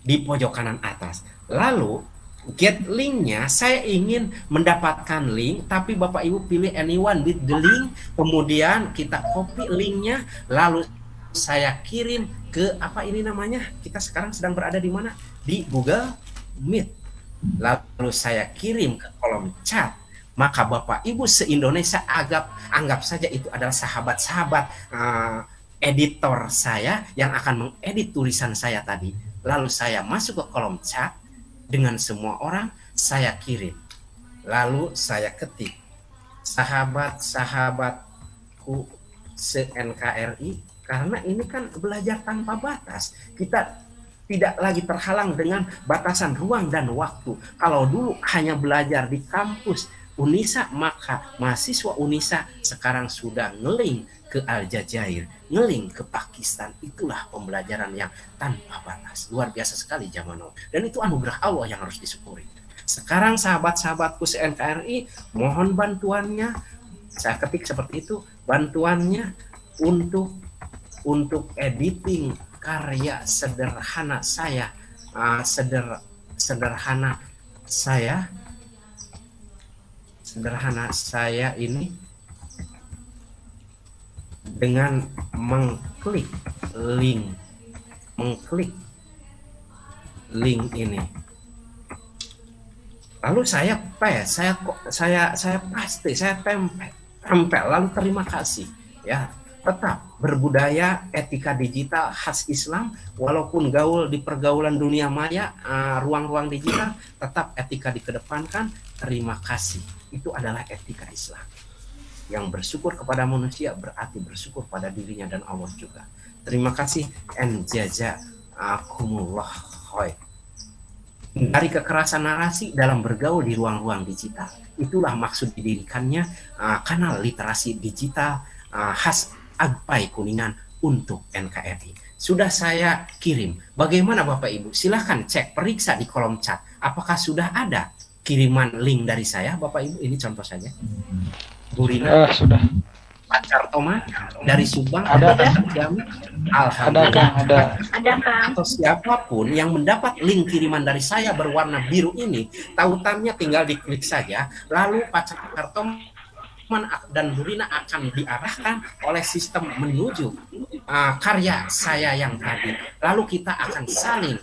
Di pojok kanan atas. Lalu get link-nya, saya ingin mendapatkan link, tapi Bapak Ibu pilih anyone with the link, kemudian kita copy link-nya, lalu saya kirim ke apa ini namanya? Kita sekarang sedang berada di mana? Di Google Meet. Lalu saya kirim ke kolom chat. Maka Bapak Ibu se-Indonesia anggap saja itu adalah sahabat-sahabat editor saya yang akan mengedit tulisan saya tadi. Lalu saya masuk ke kolom chat dengan semua orang, saya kirim. Lalu saya ketik, sahabat-sahabatku se-NKRI. Karena ini kan belajar tanpa batas. Kita tidak lagi terhalang dengan batasan ruang dan waktu. Kalau dulu hanya belajar di kampus Unisa, maka mahasiswa Unisa sekarang sudah ngeling ke Aljazair, ngeling ke Pakistan. Itulah pembelajaran yang tanpa batas. Luar biasa sekali zaman now. Dan itu anugerah Allah yang harus disyukuri. Sekarang sahabat-sahabatku se-NKRI, mohon bantuannya. Saya ketik seperti itu, bantuannya untuk editing karya sederhana saya, sederhana saya ini dengan mengklik link ini. Lalu saya tempel, lalu terima kasih ya. Tetap berbudaya, etika digital khas Islam, walaupun gaul di pergaulan dunia maya, ruang-ruang digital, tetap etika dikedepankan. Terima kasih, itu adalah etika Islam. Yang bersyukur kepada manusia berarti bersyukur pada dirinya dan Allah juga. Terima kasih, and jazakumullah khair. Dari kekerasan narasi dalam bergaul di ruang-ruang digital, itulah maksud didirikannya kanal literasi digital khas AGPAII Kuningan untuk NKRI. Sudah saya kirim. Bagaimana Bapak Ibu? Silahkan cek, periksa di kolom chat. Apakah sudah ada kiriman link dari saya, Bapak Ibu? Ini contoh saja. Burina. Sudah. Pacar Toma dari Subang. Ada. Alhamdulillah. Ada. Atau siapapun yang mendapat link kiriman dari saya berwarna biru ini, tautannya tinggal diklik saja. Lalu Pacar Toma dan Burina akan diarahkan oleh sistem menuju karya saya yang tadi. Lalu kita akan saling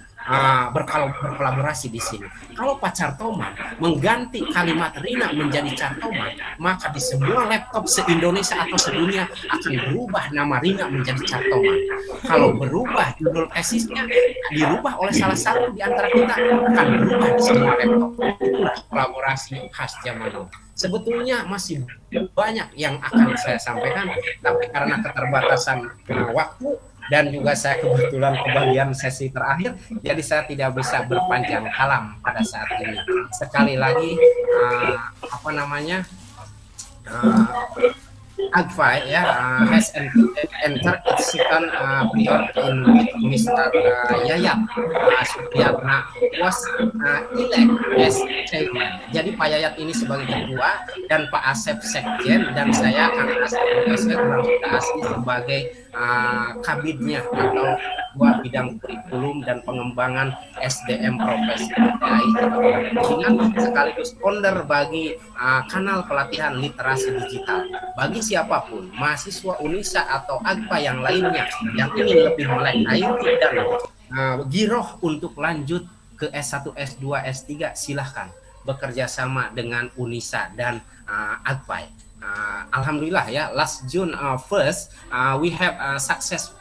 berkolaborasi di sini. Kalau Pacar Toman mengganti kalimat Rina menjadi Cartoman, maka di semua laptop se-Indonesia atau sedunia akan berubah nama Rina menjadi Cartoman. Kalau berubah judul tesisnya dirubah oleh salah satu di antara kita, akan berubah di semua laptop. Itulah kolaborasi khas zaman now. Sebetulnya masih banyak yang akan saya sampaikan, tapi karena keterbatasan waktu dan juga saya kebetulan kebagian sesi terakhir, jadi saya tidak bisa berpanjang kalam pada saat ini. Sekali lagi, AGPAII has entered its second period in Mr. Yayat Supriyatna was elect as chairman. Jadi Pak Yayat ini sebagai ketua dan Pak Asep sekjen dan saya Kang Asep sebagai kabidnya atau buat bidang kurikulum dan pengembangan SDM profesi dengan sekaligus founder bagi kanal pelatihan literasi digital bagi siapapun mahasiswa Unisa atau AGPAII yang lainnya yang ingin lebih melek IT dan giroh untuk lanjut ke S1, S2, S3 silahkan bekerja sama dengan Unisa dan AGPAII. Alhamdulillah ya, last June 1st we have success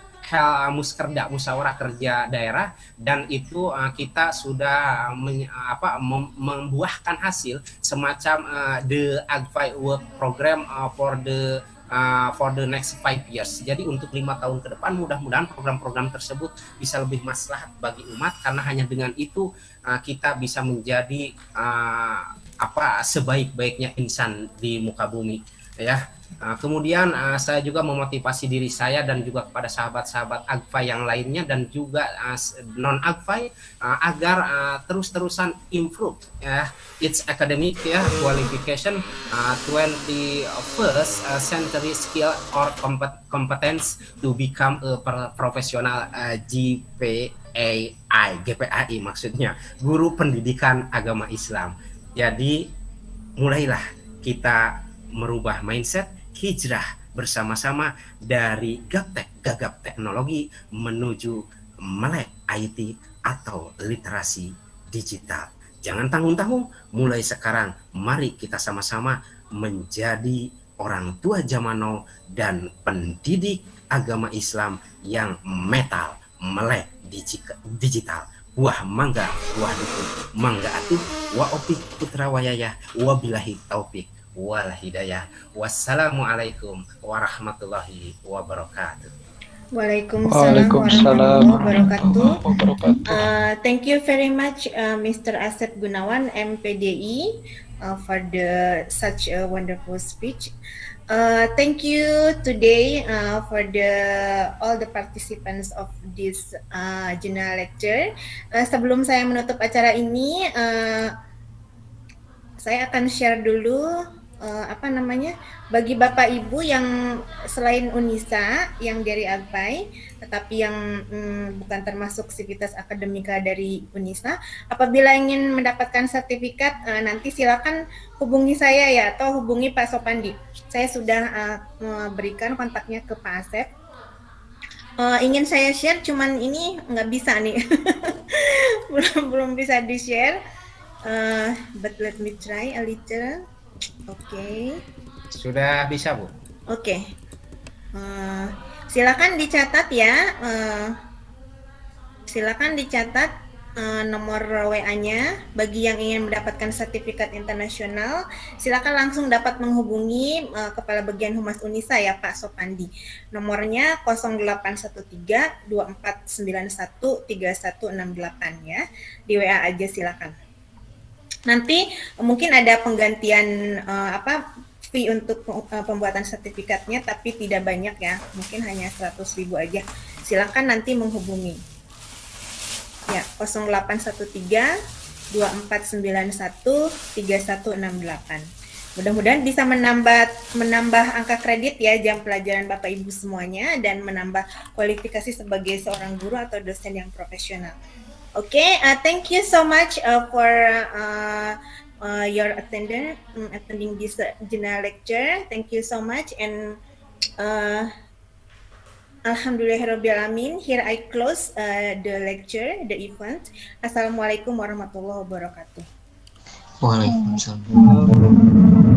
muskerda musyawarah kerja daerah dan itu kita sudah membuahkan hasil semacam the AGPAII work program for the for the next 5 years. Jadi untuk 5 tahun ke depan mudah-mudahan program-program tersebut bisa lebih maslahat bagi umat, karena hanya dengan itu kita bisa menjadi sebaik-baiknya insan di muka bumi ya. Kemudian saya juga memotivasi diri saya dan juga kepada sahabat-sahabat AGPAII yang lainnya dan juga non AGPAII agar terus-terusan improve ya its academic ya qualification 21st century skill or competence to become a professional GPAI maksudnya guru pendidikan agama Islam. Jadi mulailah kita merubah mindset, hijrah bersama-sama dari gagap teknologi menuju melek IT atau literasi digital. Jangan tanggung-tanggung, mulai sekarang mari kita sama-sama menjadi orang tua zaman now dan pendidik agama Islam yang metal, melek digital. Buah mangga, buah dukun, mangga atuh, wa opik putra wayaya, wa bilahi taufik wal hidayah. Wassalamualaikum warahmatullahi wabarakatuh. Waalaikumsalam warahmatullahi wabarakatuh. Thank you very much, Mr. Asep Gunawan, MPDI, for such a wonderful speech. Thank you today for all the participants of this general lecture. Sebelum saya menutup acara ini, saya akan share dulu bagi Bapak Ibu yang selain Unisa yang dari AGPAII tetapi yang bukan termasuk sivitas akademika dari Unisa, apabila ingin mendapatkan sertifikat nanti silakan hubungi saya ya, atau hubungi Pak Sopandi. Saya sudah memberikan kontaknya ke Pak Asep. Ingin saya share, cuman ini nggak bisa nih, belum bisa di share. But let me try a little. Oke. Sudah bisa, Bu? Oke. Silakan dicatat ya. Silakan dicatat nomor WA-nya bagi yang ingin mendapatkan sertifikat internasional. Silakan langsung dapat menghubungi Kepala Bagian Humas Unisa ya, Pak Sopandi. Nomornya 0813 2491 3168 ya. Di WA aja silakan. Nanti mungkin ada penggantian fee untuk pembuatan sertifikatnya, tapi tidak banyak ya, mungkin hanya 100.000 aja. Silakan nanti menghubungi ya 0813 2491 3168. Mudah-mudahan bisa menambah angka kredit ya jam pelajaran Bapak Ibu semuanya dan menambah kualifikasi sebagai seorang guru atau dosen yang profesional. Okay, thank you so much for your attending this general lecture. Thank you so much, and Alhamdulillahirrabbilalamin. Here I close the lecture, the event. Assalamualaikum warahmatullahi wabarakatuh. Waalaikumsalam.